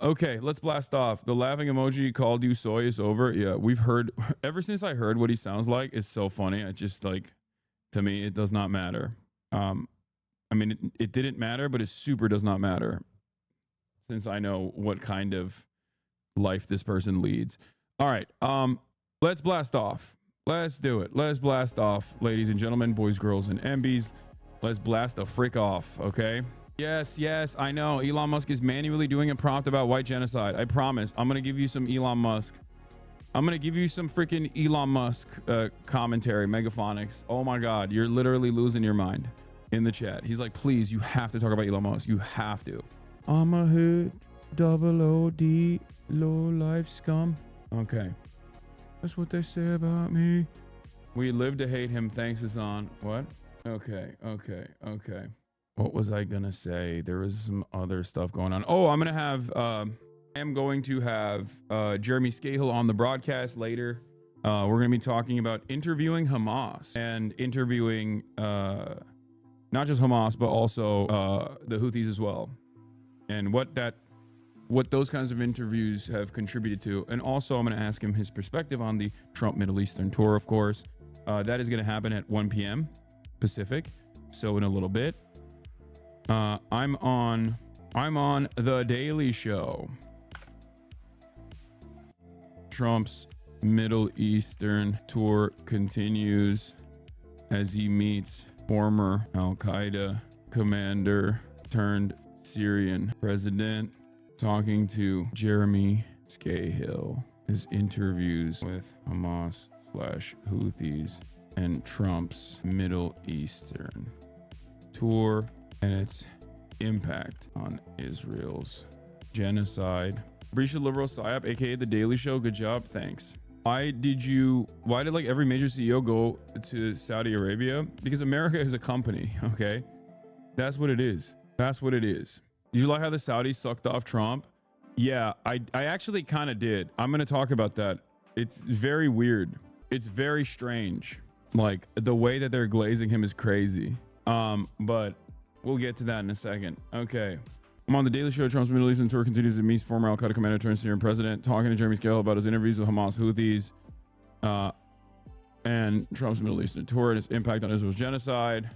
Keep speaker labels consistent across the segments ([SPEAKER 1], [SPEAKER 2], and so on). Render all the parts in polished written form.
[SPEAKER 1] Okay, let's blast off. The laughing emoji called you soy is over. Yeah, we've heard ever since I heard what he sounds like. It's so funny. I just like, to me, it does not matter. I mean, it didn't matter, but it super does not matter since I know what kind of life this person leads. All right, let's blast off. Let's do it. Let's blast off, ladies and gentlemen, boys, girls, and MBs. Let's blast the frick off, okay? Yes, I know. Elon Musk is manually doing a prompt about white genocide. I promise. I'm going to give you some Elon Musk. I'm going to give you some freaking Elon Musk commentary, megaphonics. Oh my God, you're literally losing your mind in the chat. He's like, please, you have to talk about Elon Musk. You have to. I'm a hood, double OD, low life scum. Okay. That's what they say about me. We live to hate him. Thanks, Hasan. What? Okay. What was I gonna say? There was some other stuff going on. Oh, I'm going to have Jeremy Scahill on the broadcast later. We're gonna be talking about interviewing Hamas and interviewing not just Hamas but also the Houthis as well, and what those kinds of interviews have contributed to. And also I'm gonna ask him his perspective on the Trump Middle Eastern tour, of course. That is gonna happen at 1 p.m. Pacific, so in a little bit. I'm on The Daily Show. Trump's Middle Eastern tour continues as he meets former Al-Qaeda commander turned Syrian president, talking to Jeremy Scahill. His interviews with Hamas/Houthis and Trump's Middle Eastern tour and its impact on Israel's genocide. Brisha Liberal Psyop, aka The Daily Show, good job, thanks. Why did like every major CEO go to Saudi Arabia? Because America is a company, okay? That's what it is. Did you like how the Saudis sucked off Trump? Yeah, I actually kind of did. I'm gonna talk about that. It's very weird. It's very strange. Like, the way that they're glazing him is crazy. But we'll get to that in a second. Okay. I'm on The Daily Show. Trump's Middle Eastern tour continues to meet former Al-Qaeda commander turned Syrian president, talking to Jeremy Scahill about his interviews with Hamas Houthis and Trump's Middle Eastern tour and its impact on Israel's genocide.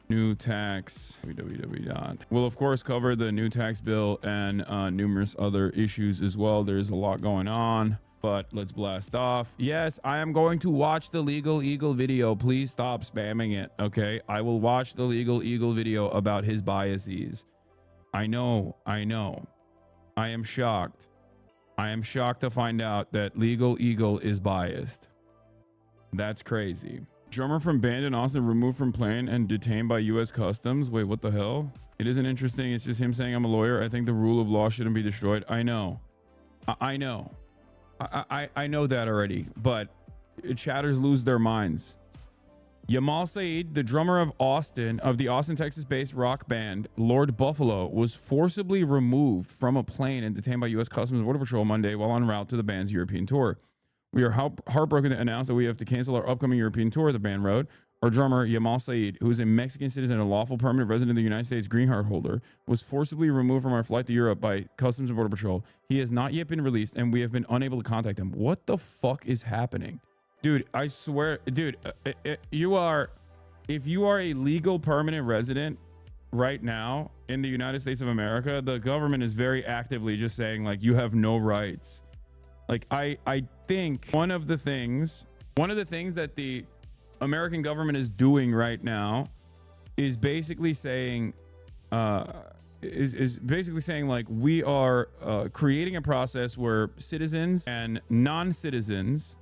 [SPEAKER 1] New tax. We'll, of course, cover the new tax bill and numerous other issues as well. There's a lot going on. But let's blast off. Yes, I am going to watch the Legal Eagle video. Please stop spamming it, okay? I will watch the Legal Eagle video about his biases. I know. I am shocked. I am shocked to find out that Legal Eagle is biased. That's crazy. Drummer from band in Austin removed from plane and detained by U.S. Customs. Wait, what the hell? It isn't interesting. It's just him saying, I'm a lawyer. I think the rule of law shouldn't be destroyed. I know. I know. I know that already, but chatters lose their minds. Yamal Saeed, the drummer of the Austin, Texas-based rock band Lord Buffalo, was forcibly removed from a plane and detained by U.S. Customs and Border Patrol Monday while en route to the band's European tour. We are heartbroken to announce that we have to cancel our upcoming European tour, the band wrote. Our drummer, Yamal Saeed, who is a Mexican citizen and a lawful permanent resident of the United States green card holder, was forcibly removed from our flight to Europe by Customs and Border Patrol. He has not yet been released, and we have been unable to contact him. What the fuck is happening? Dude, I swear, dude, if you are a legal permanent resident right now in the United States of America, the government is very actively just saying, like, you have no rights. Like, I think one of the things that the American government is doing right now is basically saying like, we are creating a process where citizens and non-citizens,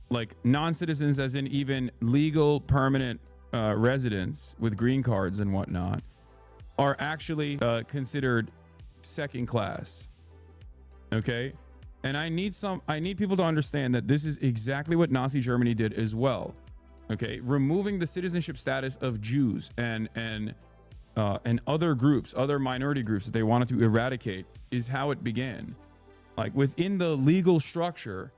[SPEAKER 1] like non-citizens as in even legal permanent residents with green cards and whatnot, are actually considered second class. Okay? And I need people to understand that this is exactly what Nazi Germany did as well. Okay, removing the citizenship status of Jews and other groups, other minority groups that they wanted to eradicate is how it began. Like, within the legal structure,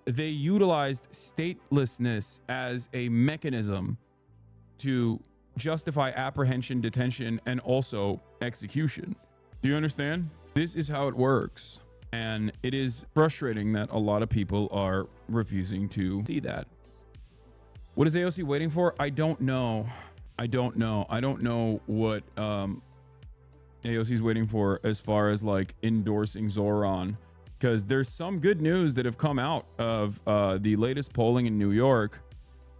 [SPEAKER 1] they utilized statelessness as a mechanism to justify apprehension, detention, and also execution. Do you understand? This is how it works. And it is frustrating that a lot of people are refusing to see that. What is AOC waiting for? I don't know. I don't know what AOC is waiting for as far as like endorsing Zoran, because there's some good news that have come out of the latest polling in New York.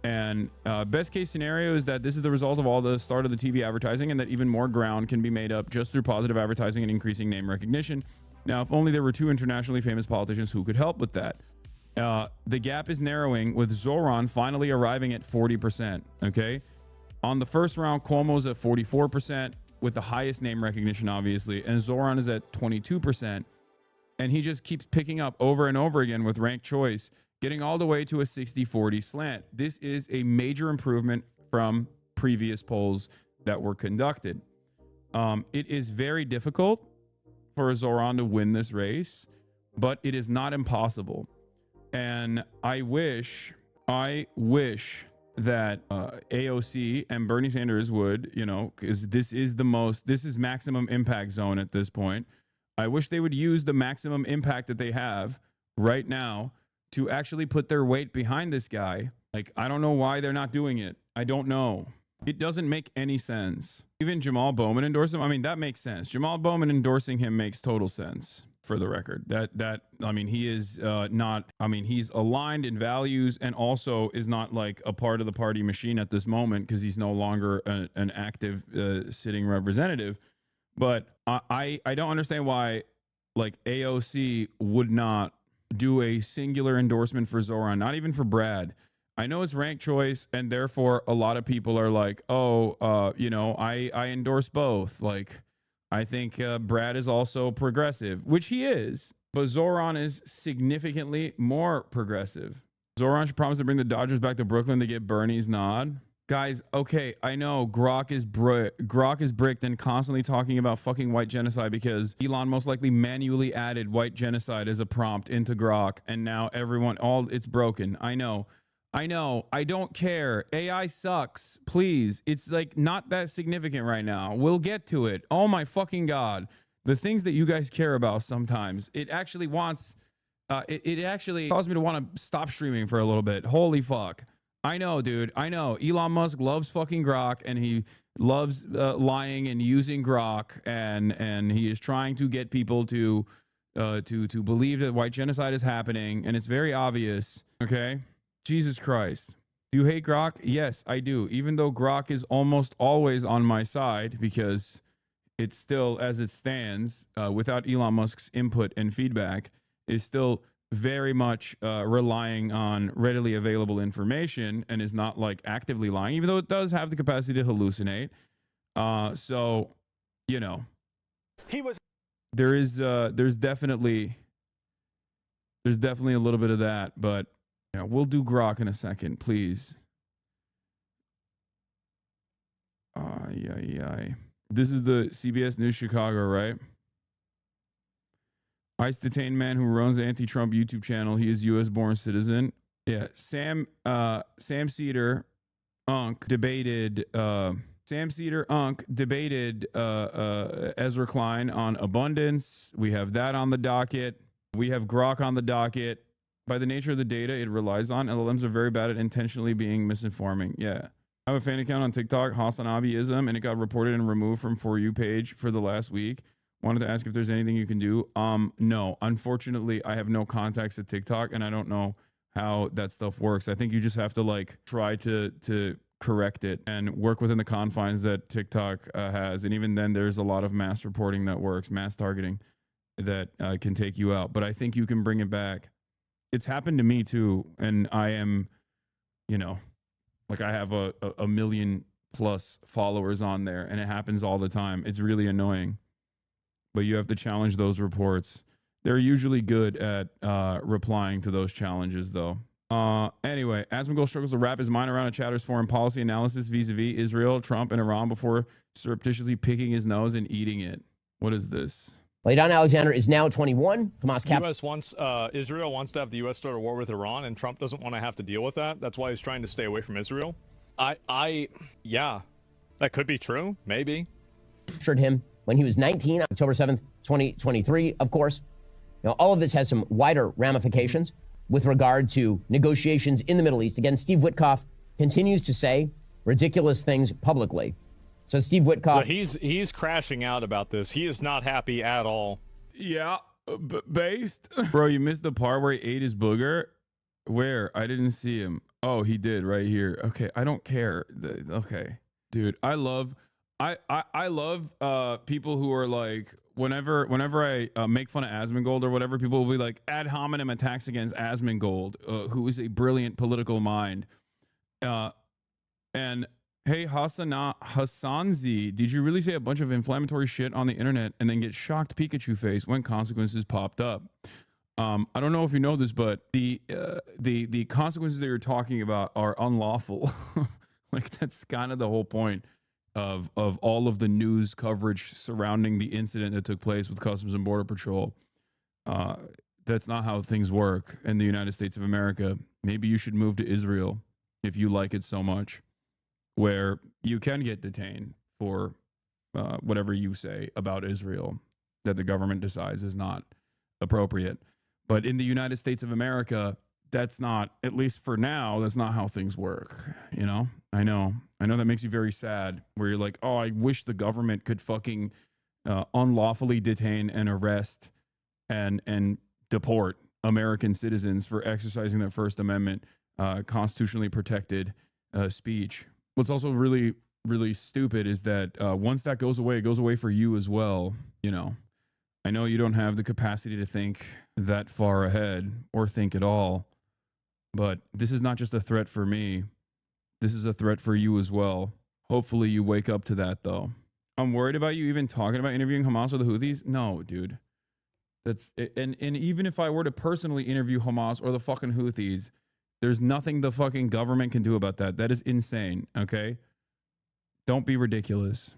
[SPEAKER 1] And best case scenario is that this is the result of all the start of the TV advertising, and that even more ground can be made up just through positive advertising and increasing name recognition. Now, if only there were two internationally famous politicians who could help with that. The gap is narrowing with Zoran finally arriving at 40%. Okay. On the first round, Cuomo's at 44% with the highest name recognition, obviously. And Zoran is at 22%. And he just keeps picking up over and over again with ranked choice, getting all the way to a 60-40 slant. This is a major improvement from previous polls that were conducted. It is very difficult for Zoran to win this race, but it is not impossible. And I wish that AOC and Bernie Sanders would, because this is maximum impact zone at this point. I wish they would use the maximum impact that they have right now to actually put their weight behind this guy. Like, I don't know why they're not doing it. I don't know. It doesn't make any sense. Even Jamal Bowman endorsed him. I mean, that makes sense. Jamal Bowman endorsing him makes total sense, for the record. He is he's aligned in values and also is not like a part of the party machine at this moment because he's no longer an active sitting representative. But I don't understand why like AOC would not do a singular endorsement for Zoran, not even for Brad. I know it's ranked choice, and therefore a lot of people are like, I endorse both. Like, I think Brad is also progressive, which he is, but Zoran is significantly more progressive. Zoran should promise to bring the Dodgers back to Brooklyn to get Bernie's nod. Guys, okay, I know Grok is bricked and constantly talking about fucking white genocide because Elon most likely manually added white genocide as a prompt into Grok, and now it's broken. I know. I don't care. AI sucks. Please. It's like not that significant right now. We'll get to it. Oh my fucking God. The things that you guys care about sometimes. It actually it actually caused me to want to stop streaming for a little bit. Holy fuck. I know, dude. I know. Elon Musk loves fucking Grok, and he loves lying and using Grok, and he is trying to get people to believe that white genocide is happening, and it's very obvious. Okay. Jesus Christ. Do you hate Grok? Yes, I do. Even though Grok is almost always on my side because it's still, as it stands, without Elon Musk's input and feedback, is still very much relying on readily available information and is not like actively lying, even though it does have the capacity to hallucinate. There's definitely a little bit of that, but we'll do Grok in a second, please. This is the CBS News Chicago, right? ICE detained man who runs the anti-Trump YouTube channel. He is U.S.-born citizen. Yeah, Sam Cedar Unk debated Ezra Klein on abundance. We have that on the docket. We have Grok on the docket. By the nature of the data it relies on, LLMs are very bad at intentionally being misinforming. Yeah. I have a fan account on TikTok, Hasanabiism, and it got reported and removed from For You page for the last week. Wanted to ask if there's anything you can do. No. Unfortunately, I have no contacts at TikTok, and I don't know how that stuff works. I think you just have to like try to correct it and work within the confines that TikTok has. And even then, there's a lot of mass reporting that works, mass targeting that can take you out. But I think you can bring it back. It's happened to me too, and I am, I have a million plus followers on there, and it happens all the time. It's really annoying, but you have to challenge those reports. They're usually good at replying to those challenges, though. Anyway, Asmongold struggles to wrap his mind around a chatter's foreign policy analysis vis-a-vis Israel, Trump, and Iran before surreptitiously picking his nose and eating it. What is this?
[SPEAKER 2] Laidan Alexander is now 21. Hamas cap.
[SPEAKER 3] Israel wants to have the U.S. start a war with Iran, and Trump doesn't want to have to deal with that. That's why he's trying to stay away from Israel. Yeah, that could be true. Maybe.
[SPEAKER 2] Captured him when he was 19, October 7th, 2023, of course. Now, all of this has some wider ramifications with regard to negotiations in the Middle East. Again, Steve Witkoff continues to say ridiculous things publicly. So Steve Witkoff...
[SPEAKER 3] But he's crashing out about this. He is not happy at all.
[SPEAKER 1] Yeah, based. Bro, you missed the part where he ate his booger? Where? I didn't see him. Oh, he did right here. Okay, I don't care. Okay. Dude, I love people who are like, whenever I make fun of Asmongold or whatever, people will be like, ad hominem attacks against Asmongold, who is a brilliant political mind. And hey, Hasanzi, did you really say a bunch of inflammatory shit on the internet and then get shocked Pikachu face when consequences popped up? I don't know if you know this, but the consequences that you're talking about are unlawful. Like, that's kind of the whole point of all of the news coverage surrounding the incident that took place with Customs and Border Patrol. That's not how things work in the United States of America. Maybe you should move to Israel if you like it so much, where you can get detained for whatever you say about Israel that the government decides is not appropriate. But in the United States of America, that's not, at least for now, that's not how things work. You know, I know that makes you very sad, where you're like, oh, I wish the government could fucking unlawfully detain and arrest and deport American citizens for exercising their First Amendment constitutionally protected speech. What's also really, really stupid is that once that goes away, it goes away for you as well. You know, I know you don't have the capacity to think that far ahead or think at all, but this is not just a threat for me. This is a threat for you as well. Hopefully you wake up to that, though. I'm worried about you even talking about interviewing Hamas or the Houthis. No, dude. And even if I were to personally interview Hamas or the fucking Houthis, there's nothing the fucking government can do about that. That is insane, okay? Don't be ridiculous.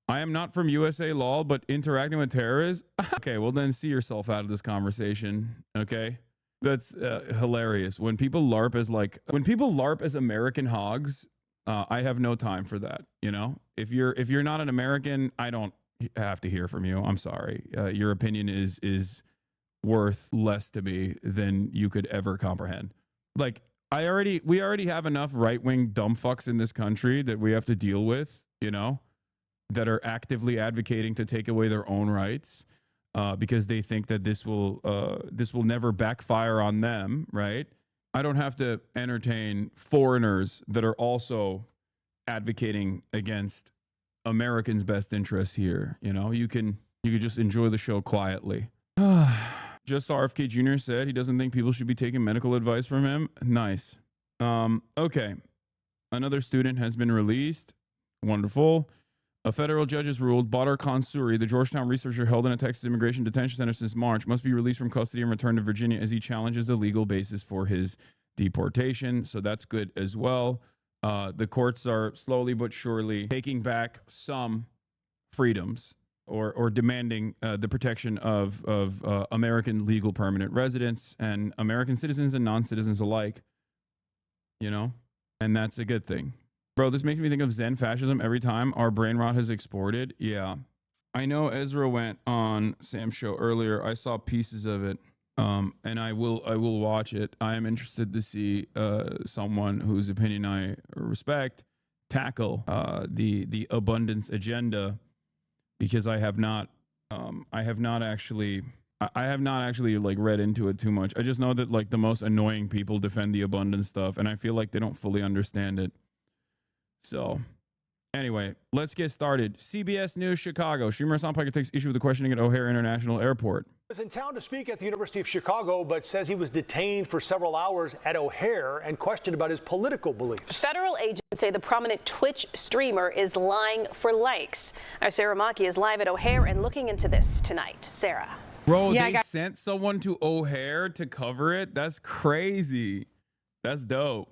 [SPEAKER 1] I am not from USA law, but interacting with terrorists? Okay, well then see yourself out of this conversation, okay? That's hilarious. When people LARP as American hogs, I have no time for that, you know? If you're not an American, I don't have to hear from you. I'm sorry. Your opinion is worth less to me than you could ever comprehend. Like, we already have enough right-wing dumb fucks in this country that we have to deal with, you know, that are actively advocating to take away their own rights because they think that this will never backfire on them, right? I don't have to entertain foreigners that are also advocating against Americans' best interests here. You know, you could just enjoy the show quietly. Just RFK Jr. said he doesn't think people should be taking medical advice from him. Nice. Okay. Another student has been released. Wonderful. A federal judge has ruled Badr Khansuri, the Georgetown researcher held in a Texas immigration detention center since March, must be released from custody and returned to Virginia as he challenges the legal basis for his deportation. So that's good as well. The courts are slowly but surely taking back some freedoms or demanding the protection of American legal permanent residents and American citizens and non-citizens alike, you know, and that's a good thing. Bro, this makes me think of Zen fascism every time our brain rot has exported. Yeah. I know Ezra went on Sam's show earlier. I saw pieces of it, and I will watch it. I am interested to see someone whose opinion I respect tackle the abundance agenda, because I have not actually like read into it too much. I just know that like the most annoying people defend the abundance stuff, and I feel like they don't fully understand it. So, anyway, let's get started. CBS News Chicago. Schumer Sonpike takes issue with the questioning at O'Hare International Airport.
[SPEAKER 4] He was in town to speak at the University of Chicago, but says he was detained for several hours at O'Hare and questioned about his political beliefs.
[SPEAKER 5] Federal agents say the prominent Twitch streamer is lying for likes. Our Sarah Maki is live at O'Hare and looking into this tonight. Sarah.
[SPEAKER 1] Bro, yeah, they sent someone to O'Hare to cover it? That's crazy. That's dope.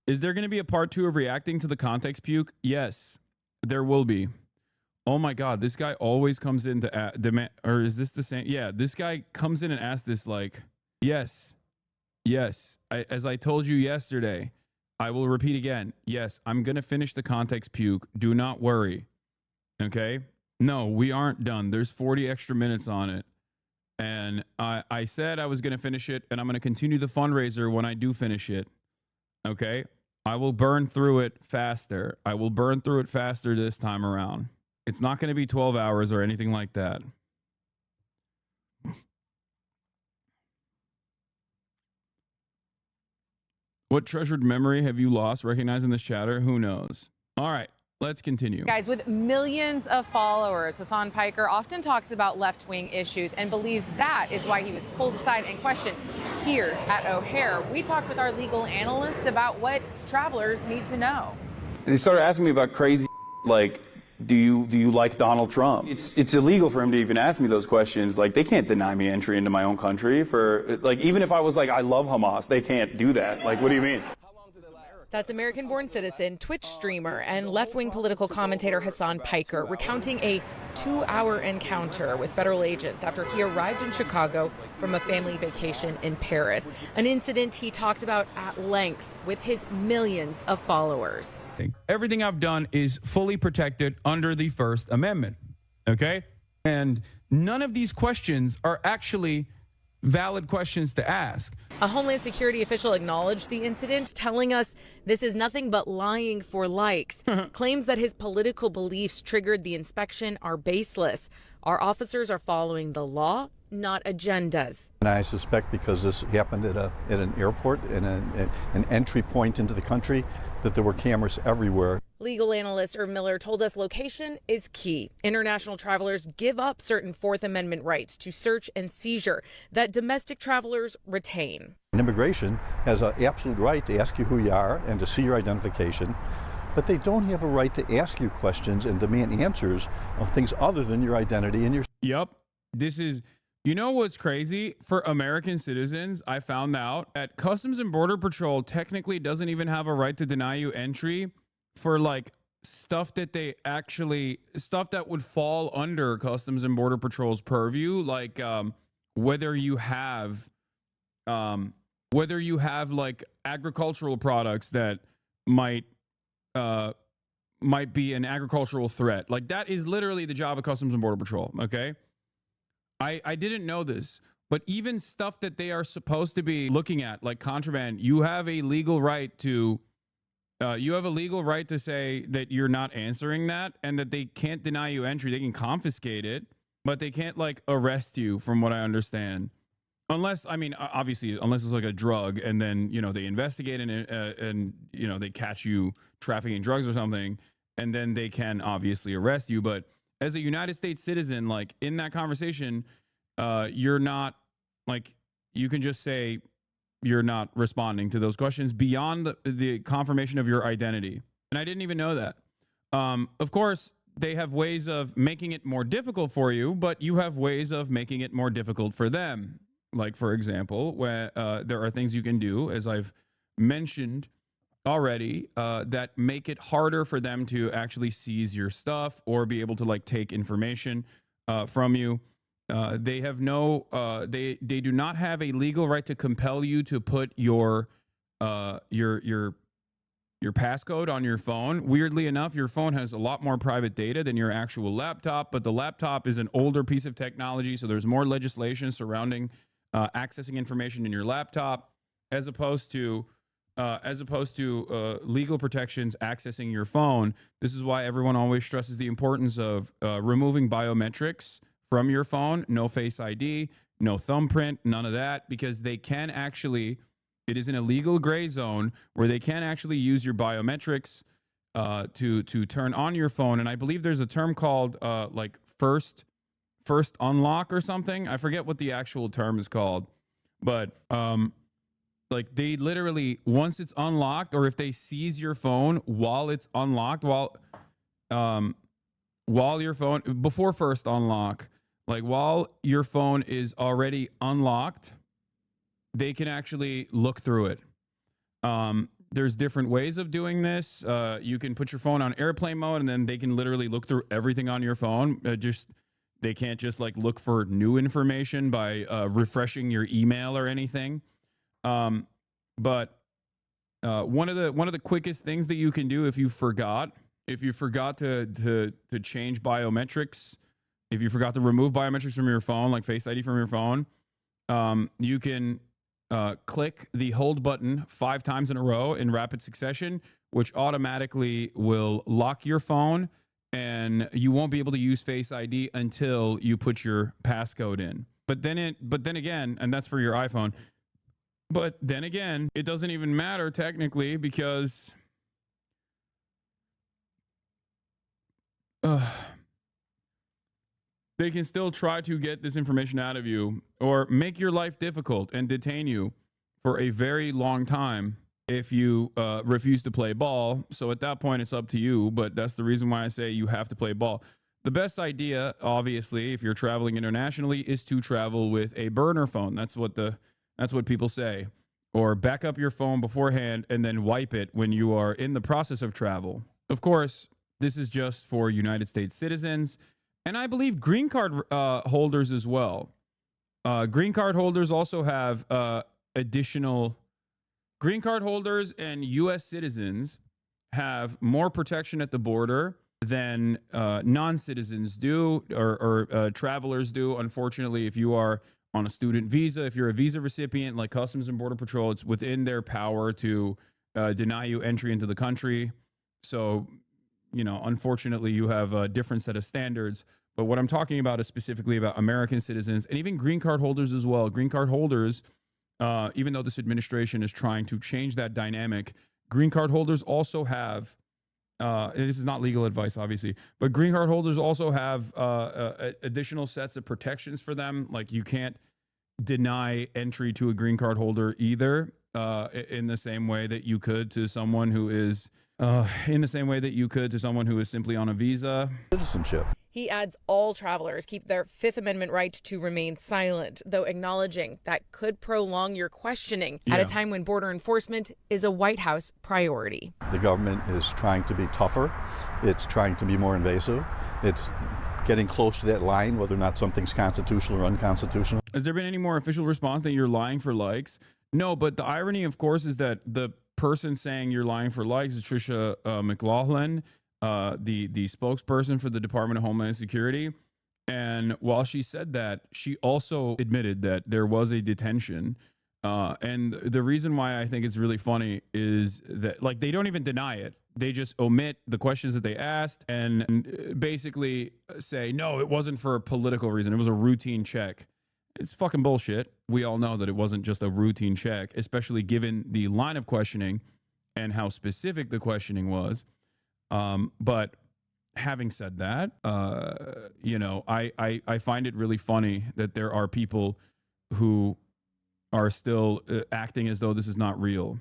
[SPEAKER 1] Is there going to be a part 2 of reacting to the context puke? Yes, there will be. Oh my God, this guy always comes in to demand, or is this the same? Yeah, this guy comes in and asks this like, yes. As I told you yesterday, I will repeat again. Yes, I'm going to finish the context puke. Do not worry. Okay? No, we aren't done. There's 40 extra minutes on it. And I said I was going to finish it, and I'm going to continue the fundraiser when I do finish it. Okay? I will burn through it faster. I will burn through it faster this time around. It's not going to be 12 hours or anything like that. What treasured memory have you lost recognizing this chatter? Who knows? All right. Let's continue.
[SPEAKER 6] Guys, with millions of followers, Hasan Piker often talks about left-wing issues and believes that is why he was pulled aside and questioned here at O'Hare. We talked with our legal analyst about what travelers need to know.
[SPEAKER 7] They started asking me about crazy, like, do you like Donald Trump? It's illegal for him to even ask me those questions. Like, they can't deny me entry into my own country for, like, even if I was like, I love Hamas, they can't do that. Like, what do you mean?
[SPEAKER 6] That's American-born citizen, Twitch streamer, and left-wing political commentator Hasan Piker recounting a 2-hour encounter with federal agents after he arrived in Chicago from a family vacation in Paris, an incident he talked about at length with his millions of followers.
[SPEAKER 1] Everything I've done is fully protected under the First Amendment, okay? And none of these questions are actually valid questions to ask.
[SPEAKER 6] A Homeland Security official acknowledged the incident, telling us this is nothing but lying for likes. Claims that his political beliefs triggered the inspection are baseless. Our officers are following the law, not agendas.
[SPEAKER 8] And I suspect because this happened at an airport and an entry point into the country, that there were cameras everywhere.
[SPEAKER 6] Legal analyst Irv Miller told us location is key. International travelers give up certain Fourth Amendment rights to search and seizure that domestic travelers retain.
[SPEAKER 8] Immigration has an absolute right to ask you who you are and to see your identification, but they don't have a right to ask you questions and demand answers of things other than your identity and your...
[SPEAKER 1] Yep. This is... You know what's crazy? For American citizens, I found out that Customs and Border Patrol technically doesn't even have a right to deny you entry for like stuff that would fall under Customs and Border Patrol's purview, like whether you have like agricultural products that might be an agricultural threat. Like that is literally the job of Customs and Border Patrol, okay? I didn't know this, but even stuff that they are supposed to be looking at, like contraband, you have a legal right to say that you're not answering that and that they can't deny you entry. They can confiscate it, but they can't like arrest you, from what I understand. Unless, I mean, obviously, unless it's like a drug and then, you know, they investigate and you know, they catch you trafficking drugs or something, and then they can obviously arrest you. But as a United States citizen, like in that conversation, you're not, like, you can just say you're not responding to those questions beyond the confirmation of your identity. And I didn't even know that. Of course, they have ways of making it more difficult for you, but you have ways of making it more difficult for them. Like, for example, where there are things you can do, as I've mentioned already, that make it harder for them to actually seize your stuff or be able to like take information from you. They have no, they do not have a legal right to compel you to put your passcode on your phone. Weirdly enough, your phone has a lot more private data than your actual laptop, but the laptop is an older piece of technology, so there's more legislation surrounding accessing information in your laptop, as opposed to legal protections accessing your phone. This is why everyone always stresses the importance of removing biometrics from your phone. No Face ID, no thumbprint, none of that, because they can actually, it is an illegal gray zone where they can actually use your biometrics to turn on your phone. And I believe there's a term called like first unlock or something. I forget what the actual term is called, but like they literally, once it's unlocked, or if they seize your phone while it's unlocked, while your phone, before first unlock, like while your phone is already unlocked, they can actually look through it. There's different ways of doing this. You can put your phone on airplane mode and then they can literally look through everything on your phone. They can't just like look for new information by refreshing your email or anything. But one of the quickest things that you can do if you forgot if you forgot to change biometrics, if you forgot to remove biometrics from your phone, like Face ID from your phone, you can click the hold button 5 times in a row in rapid succession, which automatically will lock your phone, and you won't be able to use Face ID until you put your passcode in. But then again, and that's for your iPhone. But then again, it doesn't even matter technically, because they can still try to get this information out of you or make your life difficult and detain you for a very long time if you refuse to play ball. So at that point, it's up to you. But that's the reason why I say you have to play ball. The best idea, obviously, if you're traveling internationally, is to travel with a burner phone. That's what people say. Or back up your phone beforehand and then wipe it when you are in the process of travel. Of course, this is just for United States citizens, and I believe green card holders as well. Green card holders also have additional. Green card holders and U.S. citizens have more protection at the border than non-citizens do, or travelers do. Unfortunately, if you are on a student visa, if you're a visa recipient like Customs and Border Patrol, it's within their power to deny you entry into the country. So, you know, unfortunately, you have a different set of standards. But what I'm talking about is specifically about American citizens and even green card holders as well. Green card holders, even though this administration is trying to change that dynamic, green card holders also have, and this is not legal advice, obviously, but green card holders also have additional sets of protections for them. Like, you can't deny entry to a green card holder either, in the same way that you could to someone who is simply on a visa.
[SPEAKER 8] Citizenship.
[SPEAKER 6] He adds all travelers keep their Fifth Amendment right to remain silent, though acknowledging that could prolong your questioning at a time when border enforcement is a White House priority.
[SPEAKER 8] The government is trying to be tougher. It's trying to be more invasive. It's getting close to that line, whether or not something's constitutional or unconstitutional.
[SPEAKER 1] Has there been any more official response that you're lying for likes? No, but the irony, of course, is that the person saying you're lying for likes is Tricia McLaughlin, the spokesperson for the Department of Homeland Security. And while she said that, she also admitted that there was a detention. And the reason why I think it's really funny is that, like, they don't even deny it. They just omit the questions that they asked and basically say, no, it wasn't for a political reason. It was a routine check. It's fucking bullshit. We all know that it wasn't just a routine check, especially given the line of questioning and how specific the questioning was. But having said that, you know, I find it really funny that there are people who are still acting as though this is not real.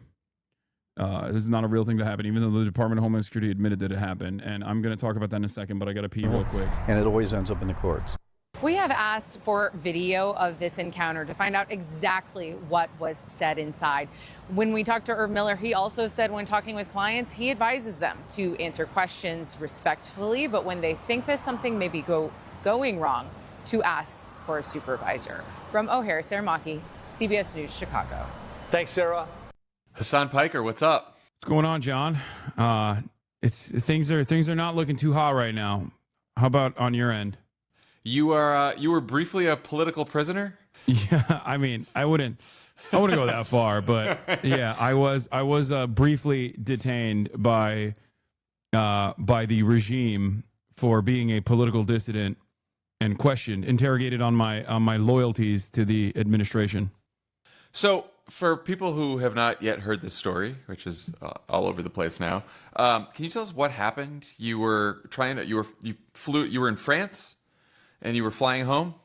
[SPEAKER 1] This is not a real thing to happen, even though the Department of Homeland Security admitted that it happened. And I'm going to talk about that in a second, but I got to pee real quick.
[SPEAKER 8] And it always ends up in the courts.
[SPEAKER 6] We have asked for video of this encounter to find out exactly what was said inside. When we talked to Irv Miller, he also said when talking with clients, he advises them to answer questions respectfully, but when they think that something may be going wrong, to ask for a supervisor. From O'Hare, Sarah Maki, CBS News, Chicago.
[SPEAKER 4] Thanks, Sarah.
[SPEAKER 9] Hasan Piker, what's up?
[SPEAKER 1] What's going on, John? Things are not looking too hot right now. How about on your end?
[SPEAKER 9] You were briefly a political prisoner?
[SPEAKER 1] Yeah, I mean, I wouldn't go that far, but yeah, I was briefly detained by the regime for being a political dissident and interrogated on my loyalties to the administration.
[SPEAKER 9] So, for people who have not yet heard this story, which is all over the place now, can you tell us what happened? You were in France? And you were flying home?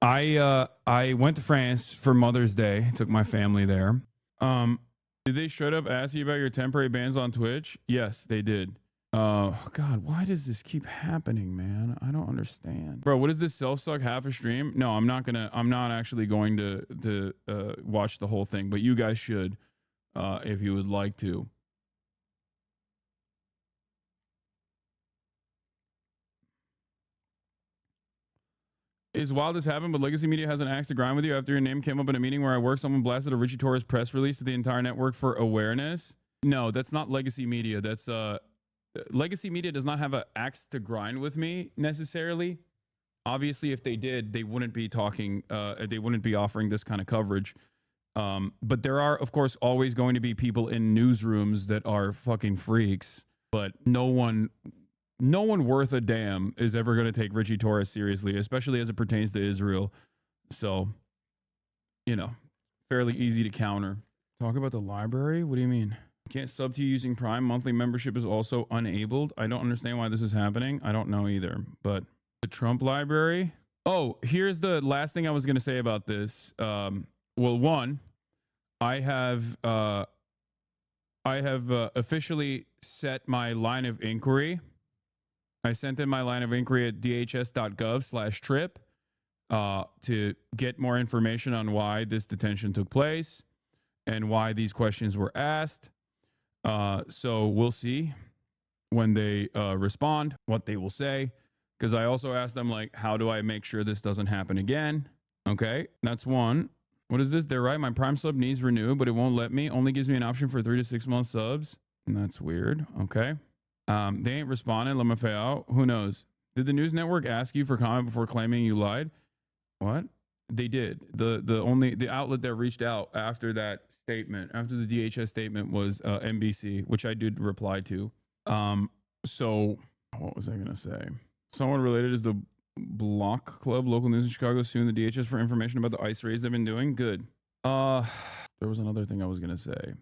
[SPEAKER 1] I went to France for Mother's Day. Took my family there. Did they straight up ask you about your temporary bans on Twitch? Yes, they did. God, why does this keep happening, man? I don't understand. Bro, what is this self-suck half a stream? No, I'm not actually going to watch the whole thing, but you guys should if you would like to. Is wild this happened, but Legacy Media has an axe to grind with you after your name came up in a meeting where I work. Someone blasted a Richie Torres press release to the entire network for awareness. No, that's not Legacy Media. That's legacy media does not have an axe to grind with me necessarily. Obviously, if they did, they wouldn't be talking. They wouldn't be offering this kind of coverage. But there are, of course, always going to be people in newsrooms that are fucking freaks. But no one worth a damn is ever going to take Richie Torres seriously, especially as it pertains to Israel. So, fairly easy to counter. Talk about the library? What do you mean? Can't sub to you using Prime. Monthly membership is also enabled. I don't understand why this is happening. I don't know either. But the Trump library. Oh, here's the last thing I was going to say about this. Well, one, I have officially set my line of inquiry. I sent in my line of inquiry at dhs.gov/trip to get more information on why this detention took place and why these questions were asked. So we'll see when they respond what they will say, because I also asked them, like, how do I make sure this doesn't happen again? Okay, that's one. What is this? They're right. My Prime sub needs renew, but it won't let me. Only gives me an option for 3 to 6 month subs. And that's weird. Okay. They ain't responding. LMFAO. Who knows? Did the news network ask you for comment before claiming you lied? What? They did. The outlet that reached out after that statement, after the DHS statement, was NBC, which I did reply to. So what was I gonna say? Someone related is the Block Club, local news in Chicago, suing the DHS for information about the ICE raids they've been doing. Good. There was another thing I was gonna say.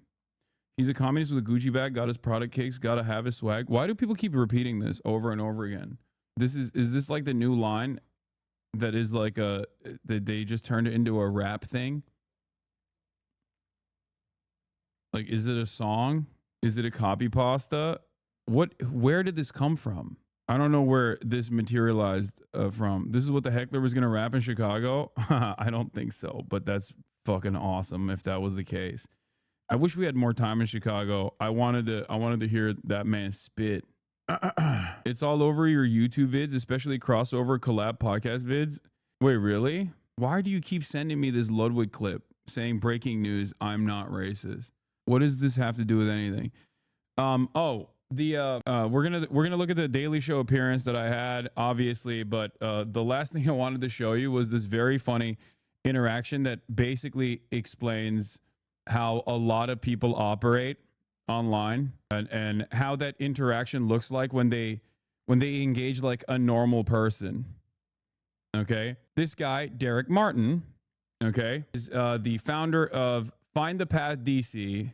[SPEAKER 1] He's a communist with a Gucci bag, got his product cakes, gotta have his swag. Why do people keep repeating this over and over again? Is this like the new line that is like that they just turned it into a rap thing? Like, is it a song? Is it a copy pasta? Where did this come from? I don't know where this materialized from. This is what the heckler was going to rap in Chicago? I don't think so, but that's fucking awesome if that was the case. I wish we had more time in Chicago. I wanted to hear that man spit. It's all over your YouTube vids, especially crossover collab podcast vids. Wait, really? Why do you keep sending me this Ludwig clip saying breaking news, I'm not racist? What does this have to do with anything? We're gonna look at the Daily Show appearance that I had, obviously, but the last thing I wanted to show you was this very funny interaction that basically explains how a lot of people operate online and how that interaction looks like when they engage like a normal person. Okay, this guy Derek Martin, okay, is the founder of Find the Path DC.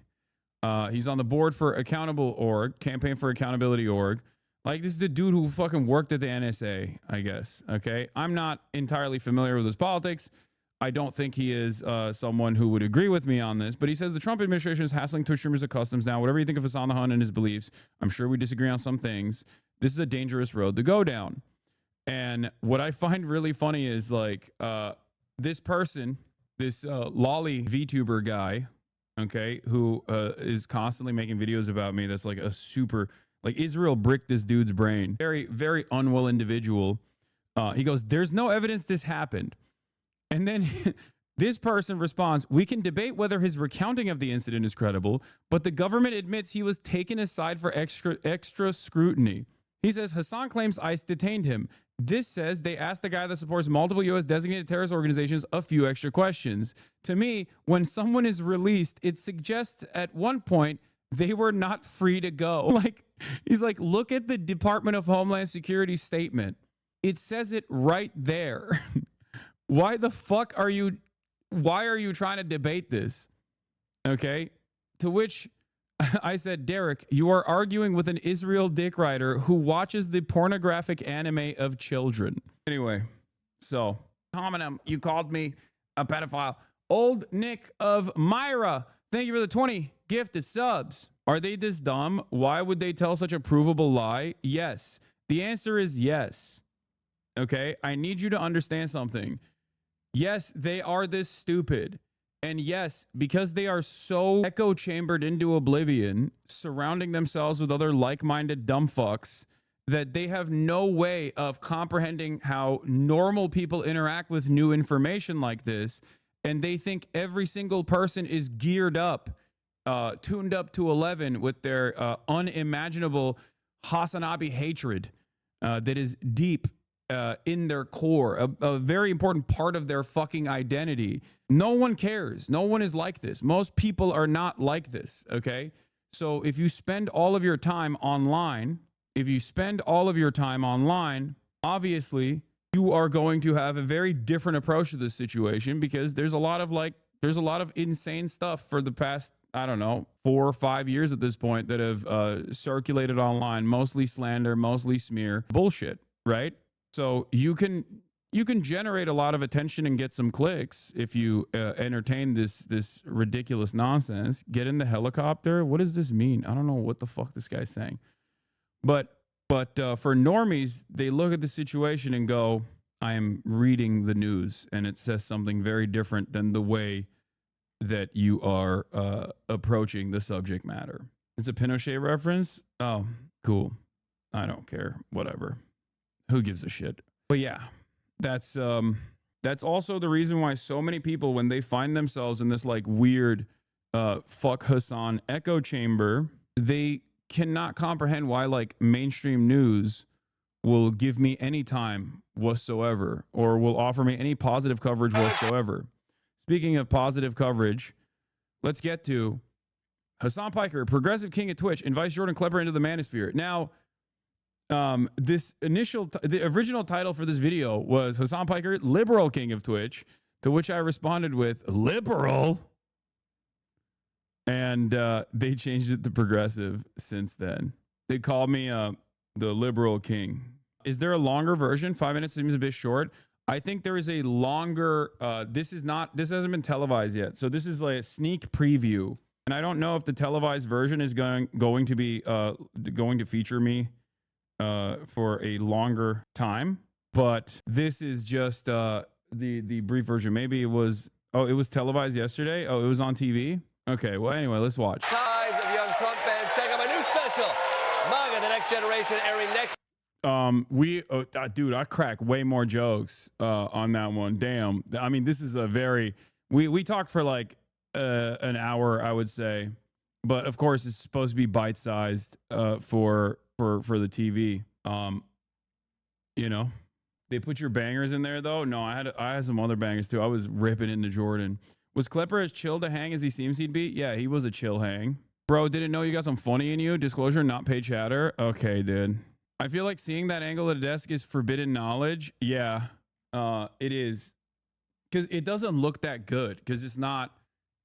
[SPEAKER 1] He's on the board for Accountable.org, Campaign for Accountability.org. Like, this is the dude who fucking worked at the NSA, I guess. Okay, I'm not entirely familiar with his politics. I don't think he is someone who would agree with me on this, but he says the Trump administration is hassling Twitch streamers of customs. Now, whatever you think of Hassan the Hun and his beliefs, I'm sure we disagree on some things. This is a dangerous road to go down. And what I find really funny is, like, this person, this lolly VTuber guy, okay, who is constantly making videos about me, that's like a super, like, Israel bricked this dude's brain. Very, very unwell individual. He goes, there's no evidence this happened. And then this person responds, we can debate whether his recounting of the incident is credible, but the government admits he was taken aside for extra scrutiny. He says Hassan claims ICE detained him. This says they asked the guy that supports multiple U.S. designated terrorist organizations a few extra questions. To me, when someone is released, it suggests at one point they were not free to go. Like, he's like, look at the Department of Homeland Security statement. It says it right there. Why the fuck are you trying to debate this? Okay. To which I said, Derek, you are arguing with an Israel dick rider who watches the pornographic anime of children. Anyway, so, hominem, you called me a pedophile. Old Nick of Myra, thank you for the 20 gifted subs. Are they this dumb? Why would they tell such a provable lie? Yes. The answer is yes. Okay, I need you to understand something. Yes, they are this stupid. And yes, because they are so echo chambered into oblivion, surrounding themselves with other like-minded dumb fucks, that they have no way of comprehending how normal people interact with new information like this. And they think every single person is geared up, tuned up to 11 with their unimaginable Hasanabi hatred that is deep in their core, a very important part of their fucking identity. No one cares. No one is like this. Most people are not like this, okay? So if you spend all of your time online, obviously you are going to have a very different approach to this situation, because there's a lot of insane stuff for the past, I don't know, 4 or 5 years at this point that have circulated online, mostly slander, mostly smear, bullshit, right? So you can generate a lot of attention and get some clicks if you entertain this ridiculous nonsense. Get in the helicopter. What does this mean? I don't know what the fuck this guy's saying. But for normies, they look at the situation and go, I am reading the news, and it says something very different than the way that you are approaching the subject matter. It's a Pinochet reference? Oh, cool. I don't care. Whatever. Who gives a shit? But yeah, that's also the reason why so many people, when they find themselves in this like weird fuck Hasan echo chamber, they cannot comprehend why like mainstream news will give me any time whatsoever, or will offer me any positive coverage whatsoever. Speaking of positive coverage, let's get to Hasan Piker, progressive king at Twitch, invites Jordan Klepper into the manosphere. Now, the original title for this video was Hasan Piker, liberal king of Twitch, to which I responded with liberal, and they changed it to progressive since then. They called me the liberal king. Is there a longer version? 5 minutes seems a bit short. I think there is a longer, this hasn't been televised yet, so this is like a sneak preview, and I don't know if the televised version is going to feature me for a longer time, but this is just the brief version. Maybe it was televised yesterday. Oh, it was on TV. Okay, well anyway, let's watch.
[SPEAKER 10] Ties of young Trump fans, check out my new special, MAGA: The Next Generation, airing next.
[SPEAKER 1] Dude, I crack way more jokes on that one. Damn. I mean, this is a very, we talked for like an hour, I would say, but of course it's supposed to be bite-sized for the TV. You know, they put your bangers in there though. No, I had some other bangers too. I was ripping into Jordan. Was Klepper as chill to hang as he seems he'd be? Yeah, he was a chill hang. Bro, didn't know you got some funny in you. Disclosure, not paid chatter. Okay, dude. I feel like seeing that angle at a desk is forbidden knowledge. Yeah, it is. Because it doesn't look that good. Because it's not,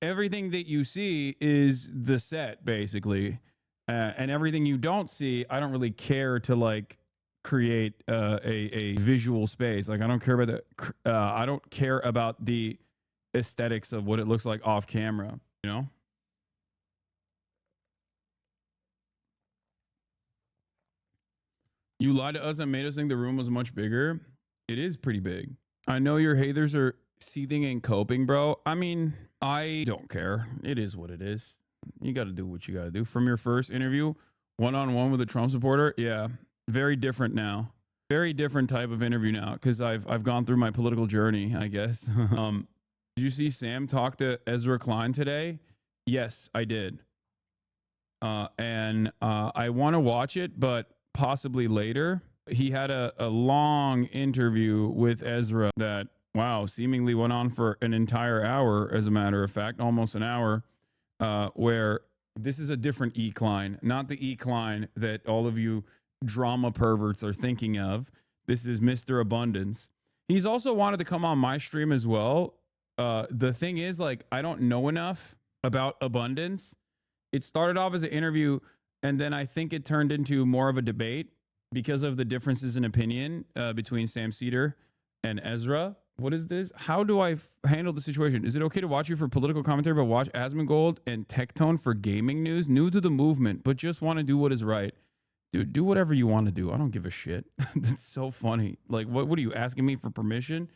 [SPEAKER 1] everything that you see is the set, basically. And everything you don't see, I don't really care to like create a visual space. Like I don't care about I don't care about the aesthetics of what it looks like off camera, you know? You lied to us and made us think the room was much bigger. It is pretty big. I know your haters are seething and coping, bro. I mean, I don't care. It is what it is. You got to do what you got to do. From your first interview, one-on-one with a Trump supporter, yeah, very different now. Very different type of interview now, because I've gone through my political journey, I guess. Did you see Sam talk to Ezra Klein today? Yes, I did. And I want to watch it, but possibly later. He had a long interview with Ezra that, wow, seemingly went on for an entire hour, as a matter of fact, almost an hour, where this is a different E. Klein, not the E. Klein that all of you drama perverts are thinking of. This is Mr. Abundance. He's also wanted to come on my stream as well. The thing is, like, I don't know enough about Abundance. It started off as an interview, and then I think it turned into more of a debate because of the differences in opinion between Sam Cedar and Ezra. What is this? How do I handle the situation? Is it okay to watch you for political commentary, but watch Asmongold and Tectone for gaming news? New to the movement, but just want to do what is right. Dude, do whatever you want to do. I don't give a shit. That's so funny. Like, what are you asking me for permission?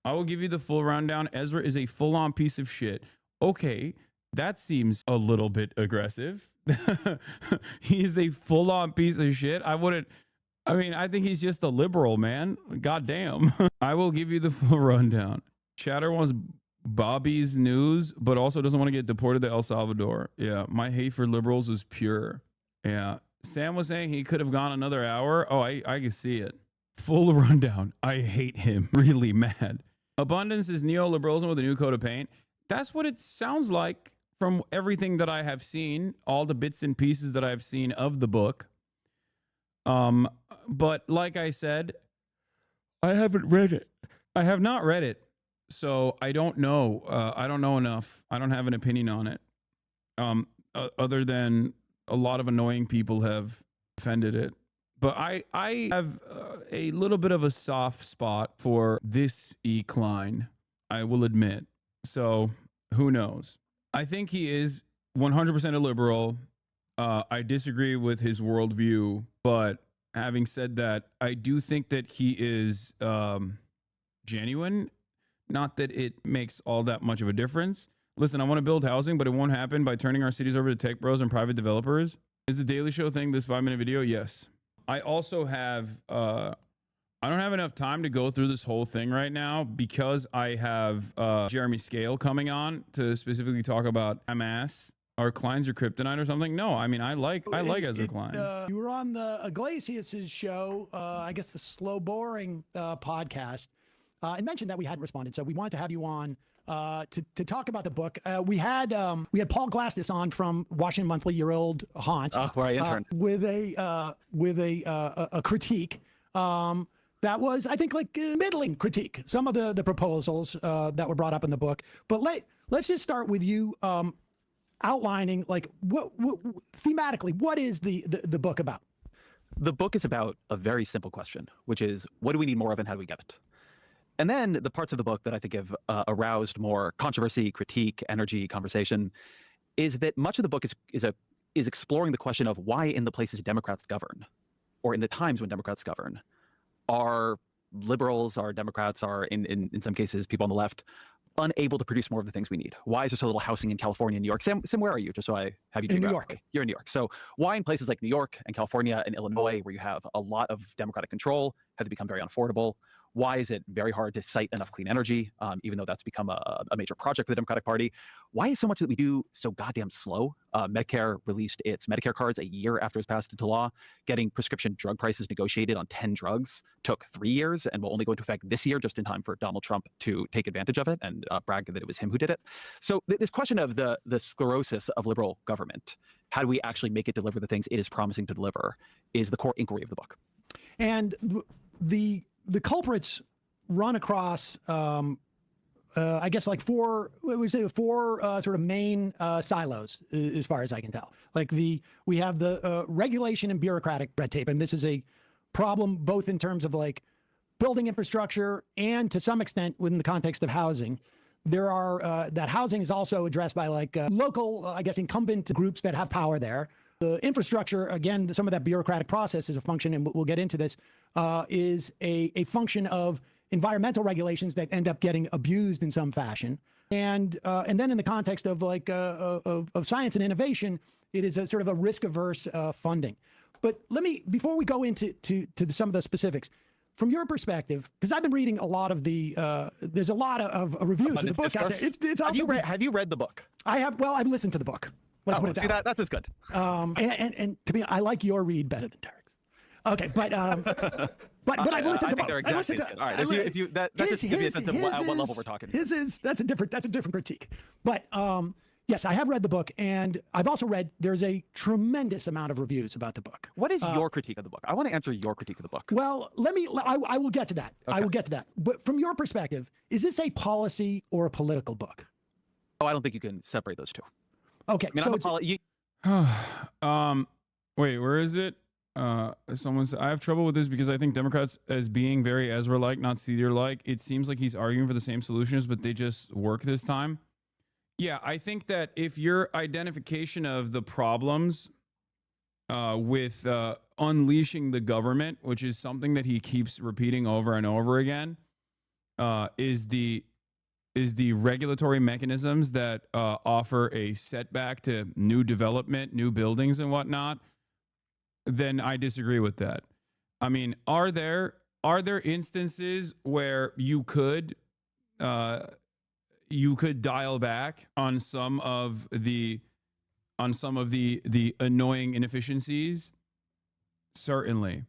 [SPEAKER 1] I will give you the full rundown. Ezra is a full-on piece of shit. Okay, that seems a little bit aggressive. He is a full-on piece of shit. I think he's just a liberal, man. God damn. I will give you the full rundown. Chatter wants Bobby's news, but also doesn't want to get deported to El Salvador. Yeah, my hate for liberals is pure. Yeah, Sam was saying he could have gone another hour. Oh, I can see it. Full rundown. I hate him. Really mad. Abundance is neoliberalism with a new coat of paint. That's what it sounds like from everything that I have seen, all the bits and pieces that I've seen of the book. But like I said, I haven't read it. I have not read it. So I don't know. I don't know enough. I don't have an opinion on it. Other than a lot of annoying people have defended it. But I have a little bit of a soft spot for this E. Klein, I will admit. So who knows? I think he is 100% a liberal. I disagree with his worldview. But having said that, I do think that he is genuine. Not that it makes all that much of a difference. Listen, I want to build housing, but it won't happen by turning our cities over to tech bros and private developers. Is the Daily Show thing this 5-minute video? Yes. I also have, I don't have enough time to go through this whole thing right now because I have Jeremy Scahill coming on to specifically talk about Hamas. Are Klein's your kryptonite or something? No, I mean, I like Ezra Klein.
[SPEAKER 11] You were on the Iglesias' show, I guess the Slow Boring podcast, and mentioned that we hadn't responded. So we wanted to have you on to talk about the book. We had Paul Glastis on from Washington Monthly, your old haunt,
[SPEAKER 12] where I interned,
[SPEAKER 11] with a critique that was, I think, like a middling critique. Some of the proposals that were brought up in the book. But let's just start with you outlining, like, what thematically, what is the book about?
[SPEAKER 12] The book is about a very simple question, which is, what do we need more of and how do we get it? And then the parts of the book that I think have aroused more controversy, critique, energy, conversation, is that much of the book is exploring the question of why in the places Democrats govern, or in the times when Democrats govern, are liberals, are Democrats, are in some cases people on the left, unable to produce more of the things we need. Why is there so little housing in California and New York? Sam, where are you? Just so I have you
[SPEAKER 11] in New York.
[SPEAKER 12] You're in New York. So why in places like New York and California and Illinois, where you have a lot of Democratic control, have they become very unaffordable? Why is it very hard to cite enough clean energy, even though that's become a major project for the Democratic Party? Why is so much that we do so goddamn slow? Medicare released its Medicare cards a year after it was passed into law. Getting prescription drug prices negotiated on 10 drugs took 3 years and will only go into effect this year, just in time for Donald Trump to take advantage of it and brag that it was him who did it. So this question of the sclerosis of liberal government, how do we actually make it deliver the things it is promising to deliver, is the core inquiry of the book.
[SPEAKER 11] And the culprits run across, I guess, like four sort of main silos, as far as I can tell. Like we have the regulation and bureaucratic red tape, and this is a problem both in terms of like building infrastructure and to some extent within the context of housing. There are that housing is also addressed by like local, I guess, incumbent groups that have power there. The infrastructure, again, some of that bureaucratic process is a function, and we'll get into this, is a function of environmental regulations that end up getting abused in some fashion. And then in the context of like of science and innovation, it is a sort of a risk-averse funding. But let me, before we go into some of the specifics, from your perspective, because I've been reading a lot of there's a lot of reviews of the book out there. It's also
[SPEAKER 12] have you read the book?
[SPEAKER 11] I have. Well, I've listened to the book. Let's put it that way.
[SPEAKER 12] That's as good.
[SPEAKER 11] And to me, I like your read better than Derek's. Okay, but I've listened to both.
[SPEAKER 12] I listened to. All right, if you that just gives you a sense of what level we're talking.
[SPEAKER 11] That's a different critique. But yes, I have read the book, and I've also read there's a tremendous amount of reviews about the book.
[SPEAKER 12] What is your critique of the book? I want to answer your critique of the book.
[SPEAKER 11] Well, I will get to that. Okay. I will get to that. But from your perspective, is this a policy or a political book?
[SPEAKER 12] Oh, I don't think you can separate those two.
[SPEAKER 11] Okay,
[SPEAKER 12] I mean,
[SPEAKER 11] so
[SPEAKER 1] wait, where is it? Someone said, I have trouble with this because I think Democrats, as being very Ezra-like, not Cedar-like, it seems like he's arguing for the same solutions, but they just work this time. Yeah, I think that if your identification of the problems with unleashing the government, which is something that he keeps repeating over and over again, is the regulatory mechanisms that offer a setback to new development, new buildings and whatnot, then I disagree with that. I mean, are there instances where you could dial back on some of the annoying inefficiencies certainly.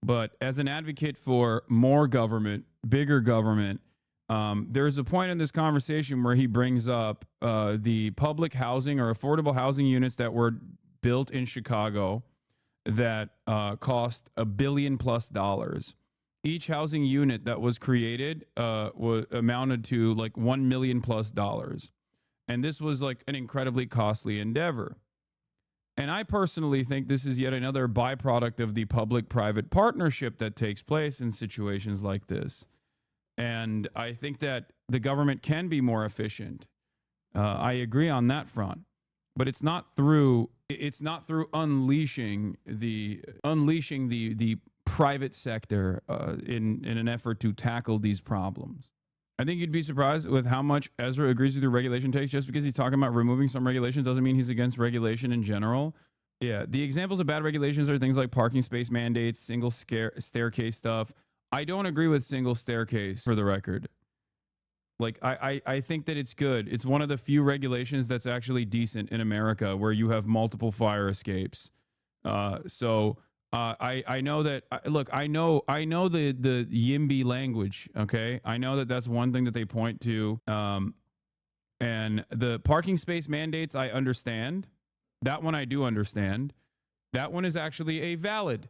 [SPEAKER 1] But as an advocate for more government, bigger government, there's a point in this conversation where he brings up the public housing or affordable housing units that were built in Chicago that cost $1 billion plus. Each housing unit that was created amounted to like $1 million plus. And this was like an incredibly costly endeavor. And I personally think this is yet another byproduct of the public-private partnership that takes place in situations like this. And I think that the government can be more efficient. I agree on that front, but it's not through unleashing the private sector in an effort to tackle these problems. I think you'd be surprised with how much Ezra agrees with your regulation takes. Just because he's talking about removing some regulations doesn't mean he's against regulation in general. Yeah, the examples of bad regulations are things like parking space mandates, single staircase stuff. I don't agree with single staircase, for the record. Like, I think that it's good. It's one of the few regulations that's actually decent in America where you have multiple fire escapes. I know that. Look, I know the YIMBY language. Okay, I know that that's one thing that they point to. And the parking space mandates, I understand. That one I do understand. That one is actually a valid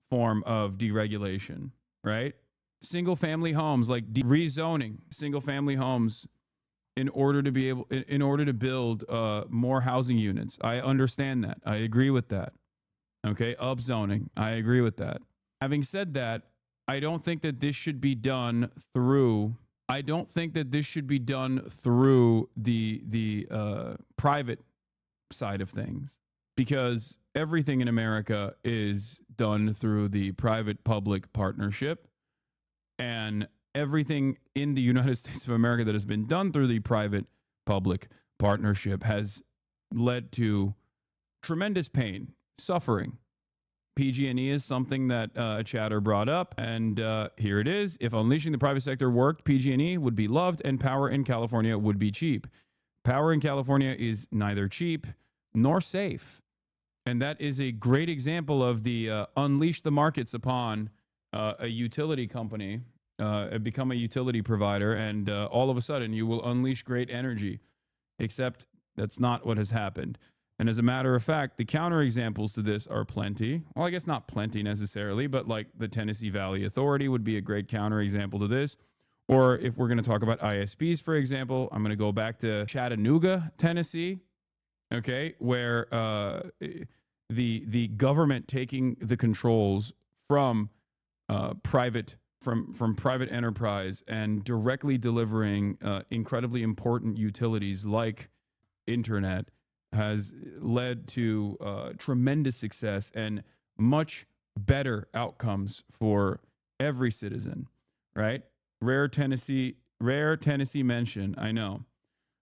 [SPEAKER 1] form of deregulation, right? Single family homes, like rezoning single family homes in order to build more housing units. I understand that. I agree with that. Okay, upzoning. I agree with that. Having said that, I don't think that this should be done through the private side of things, because everything in America is done through the private-public partnership, and everything in the United States of America that has been done through the private-public partnership has led to tremendous pain, suffering. PG&E is something that a chatter brought up, and here it is. If unleashing the private sector worked, PG&E would be loved and power in California would be cheap. Power in California is neither cheap nor safe. And that is a great example of the unleash the markets upon a utility company, become a utility provider, and all of a sudden you will unleash great energy. Except that's not what has happened. And as a matter of fact, the counterexamples to this are plenty. Well, I guess not plenty necessarily, but like the Tennessee Valley Authority would be a great counterexample to this. Or if we're going to talk about ISPs, for example, I'm going to go back to Chattanooga, Tennessee, okay, where the government taking the controls from private enterprise and directly delivering incredibly important utilities like internet has led to tremendous success and much better outcomes for every citizen, right? Rare Tennessee mention, I know.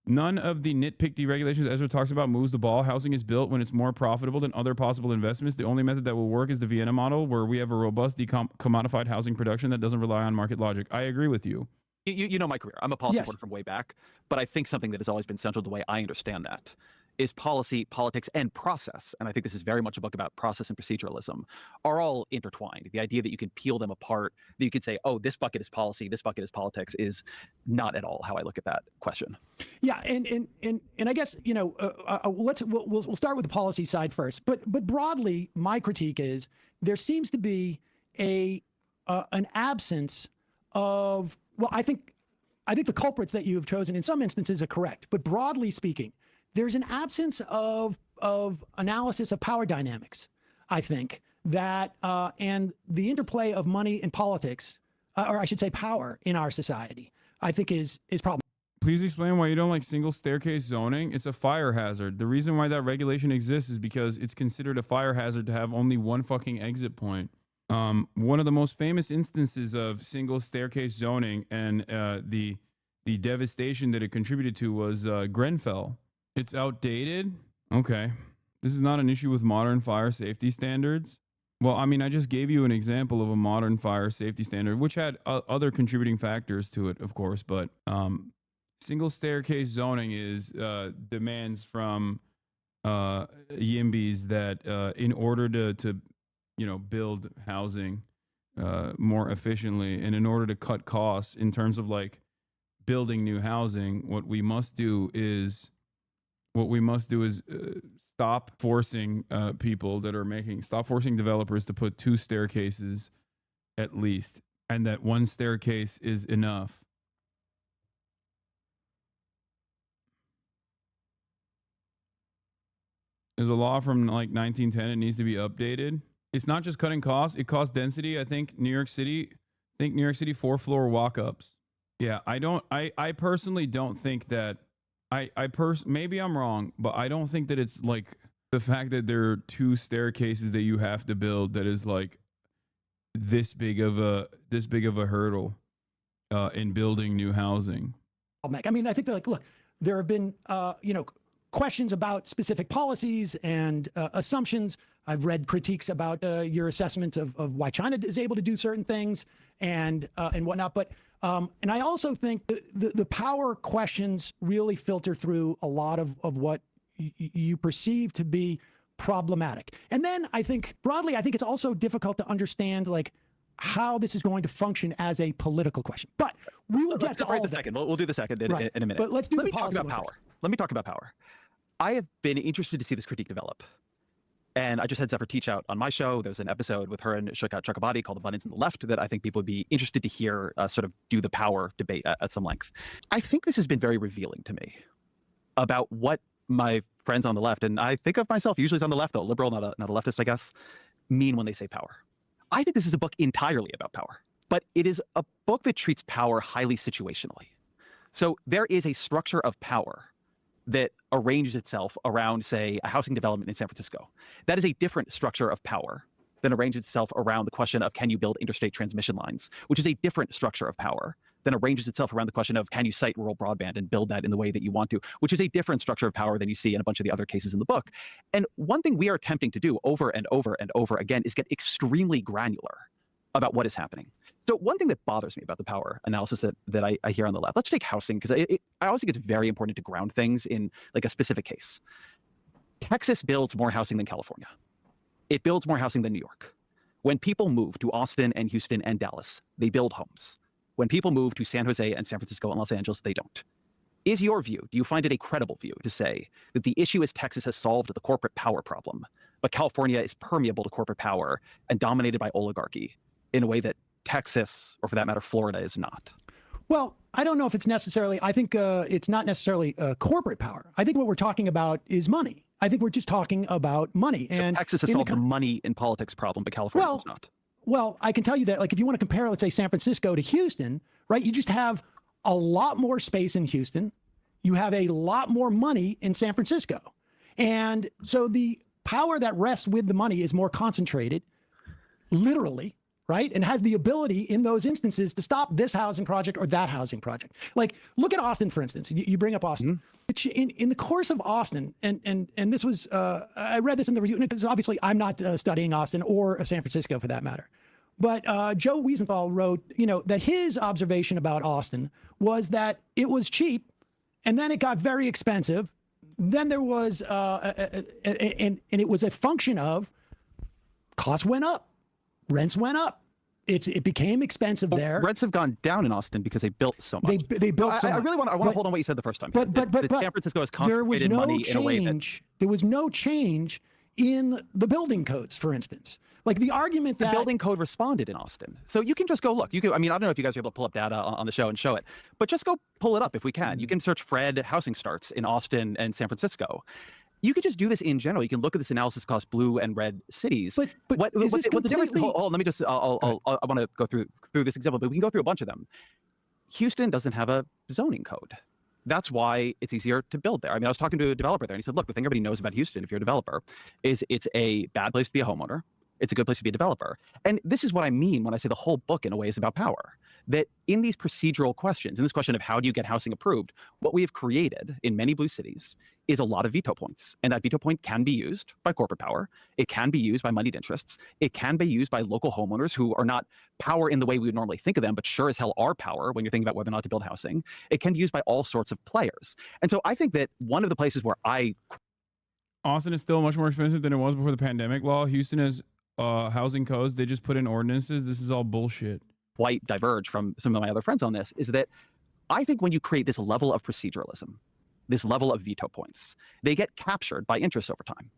[SPEAKER 1] None of the nitpick deregulations Ezra talks about moves the ball. Housing is built when it's more profitable than other possible investments. The only method that will work is the Vienna model, where we have a robust, commodified housing production that doesn't rely on market logic. I agree with you.
[SPEAKER 12] You know my career. I'm a policy reporter from way back, but I think something that has always been central to the way I understand that is policy, politics, and process. And I think this is very much a book about process and proceduralism are all intertwined. The idea that you can peel them apart, that you could say, oh, this bucket is policy, this bucket is politics, is not at all how I look at that question.
[SPEAKER 11] Yeah, and I guess, you know, we'll start with the policy side first. But broadly, my critique is there seems to be an absence of, well, I think the culprits that you have chosen in some instances are correct. But broadly speaking, there's an absence of analysis of power dynamics, I think, that and the interplay of money and politics, or I should say power in our society, I think is problematic.
[SPEAKER 1] Please explain why you don't like single staircase zoning. It's a fire hazard. The reason why that regulation exists is because it's considered a fire hazard to have only one fucking exit point. One of the most famous instances of single staircase zoning and the devastation that it contributed to was Grenfell. It's outdated? Okay. This is not an issue with modern fire safety standards. Well, I mean, I just gave you an example of a modern fire safety standard, which had other contributing factors to it, of course, but single staircase zoning is demands from YIMBYs that in order to build housing more efficiently. And in order to cut costs in terms of like building new housing, what we must do is stop forcing stop forcing developers to put 2 staircases at least, and that 1 staircase is enough. There's a law from like 1910. It needs to be updated. It's not just cutting costs. It costs density. I think New York City 4-floor walk-ups. Yeah, I personally don't think that maybe I'm wrong, but I don't think that it's like the fact that there are 2 staircases that you have to build that is like this big of a hurdle in building new housing.
[SPEAKER 11] I mean, I think that, like, look, there have been questions about specific policies and assumptions. I've read critiques about your assessment of why China is able to do certain things and whatnot. But and I also think the power questions really filter through a lot of what you perceive to be problematic. And then I think broadly, it's also difficult to understand like how this is going to function as a political question. But we will get to all of that.
[SPEAKER 12] We'll do the second in a minute.
[SPEAKER 11] But let's do the
[SPEAKER 12] talk about power. Let me talk about power. I have been interested to see this critique develop. And I just had Zephyr Teach out on my show. There's an episode with her and Shukat Chakrabarti called Abundance in the Left that I think people would be interested to hear sort of do the power debate at some length. I think this has been very revealing to me about what my friends on the left, and I think of myself usually as on the left, though, liberal, not a leftist, I guess, mean when they say power. I think this is a book entirely about power, but it is a book that treats power highly situationally. So there is a structure of power that arranges itself around, say, a housing development in San Francisco. That is a different structure of power than arranges itself around the question of can you build interstate transmission lines, which is a different structure of power than arranges itself around the question of can you site rural broadband and build that in the way that you want to, which is a different structure of power than you see in a bunch of the other cases in the book. And one thing we are attempting to do over and over and over again is get extremely granular about what is happening. So one thing that bothers me about the power analysis that I hear on the left, let's take housing, because I always think it's very important to ground things in like a specific case. Texas builds more housing than California. It builds more housing than New York. When people move to Austin and Houston and Dallas, they build homes. When people move to San Jose and San Francisco and Los Angeles, they don't. Is your view, do you find it a credible view to say that the issue is Texas has solved the corporate power problem, but California is permeable to corporate power and dominated by oligarchy in a way that Texas, or for that matter, Florida, is not?
[SPEAKER 11] Well, I don't know if it's necessarily, I think it's not necessarily corporate power. I think what we're talking about is money. I think we're just talking about money.
[SPEAKER 12] So and Texas has solved the money in politics problem, but California does not.
[SPEAKER 11] Well, I can tell you that, like, if you want to compare, let's say, San Francisco to Houston, right, you just have a lot more space in Houston. You have a lot more money in San Francisco. And so the power that rests with the money is more concentrated, literally, right? And has the ability in those instances to stop this housing project or that housing project. Like, look at Austin, for instance. You bring up Austin. Mm-hmm. In the course of Austin, and this was, I read this in the review, because obviously I'm not studying Austin or San Francisco for that matter. But Joe Wiesenthal wrote, that his observation about Austin was that it was cheap, and then it got very expensive. Then there was, and it was a function of costs went up. Rents went up. It became expensive there.
[SPEAKER 12] Rents have gone down in Austin because they built so much.
[SPEAKER 11] They built so much.
[SPEAKER 12] I really want to hold on what you said the first time.
[SPEAKER 11] But
[SPEAKER 12] San Francisco has concentrated money in a way that
[SPEAKER 11] there was no change in the building codes, for instance. Like the argument that
[SPEAKER 12] the building code responded in Austin. So you can just go look. I mean, I don't know if you guys are able to pull up data on the show and show it, but just go pull it up if we can. You can search Fred housing starts in Austin and San Francisco. You could just do this in general. You can look at this analysis across blue and red cities.
[SPEAKER 11] But
[SPEAKER 12] what the difference? Let me just. I want to go through this example, but we can go through a bunch of them. Houston doesn't have a zoning code. That's why it's easier to build there. I mean, I was talking to a developer there, and he said, "Look, the thing everybody knows about Houston, if you're a developer, is it's a bad place to be a homeowner. It's a good place to be a developer." And this is what I mean when I say the whole book, in a way, is about power. That in these procedural questions, in this question of how do you get housing approved, what we have created in many blue cities is a lot of veto points. And that veto point can be used by corporate power. It can be used by moneyed interests. It can be used by local homeowners who are not power in the way we would normally think of them, but sure as hell are power when you're thinking about whether or not to build housing. It can be used by all sorts of players. And so I think that one of the places where Austin
[SPEAKER 1] is still much more expensive than it was before the pandemic law. Houston has housing codes. They just put in ordinances. This is all bullshit.
[SPEAKER 12] Quite diverge from some of my other friends on this is that I think when you create this level of proceduralism, this level of veto points, they get captured by interests over time.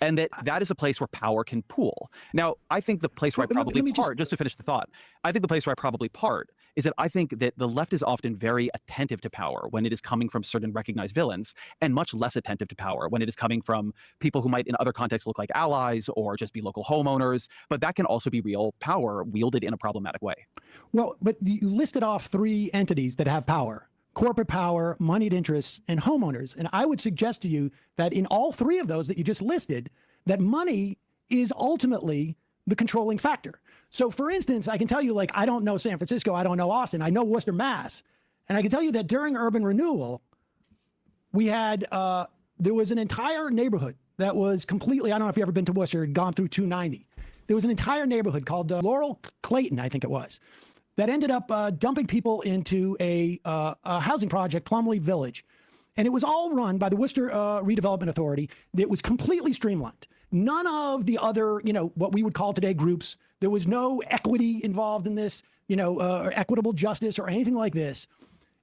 [SPEAKER 12] And that is a place where power can pool. Now, I think the place where I probably part, just to finish the thought, I think the place where I probably part is that I think that the left is often very attentive to power when it is coming from certain recognized villains, and much less attentive to power when it is coming from people who might in other contexts look like allies or just be local homeowners. But that can also be real power wielded in a problematic way.
[SPEAKER 11] Well, but you listed off 3 entities that have power: corporate power, moneyed interests, and homeowners. And I would suggest to you that in all 3 of those that you just listed, that money is ultimately the controlling factor. So for instance, I can tell you, like, I don't know San Francisco, I don't know Austin, I know Worcester, Mass. And I can tell you that during urban renewal, we had, there was an entire neighborhood that was completely, I don't know if you've ever been to Worcester, had gone through 290. There was an entire neighborhood called Laurel Clayton, I think it was, that ended up dumping people into a housing project, Plumley Village. And it was all run by the Worcester Redevelopment Authority. It was completely streamlined. None of the other, what we would call today groups. There was no equity involved in this, or equitable justice or anything like this.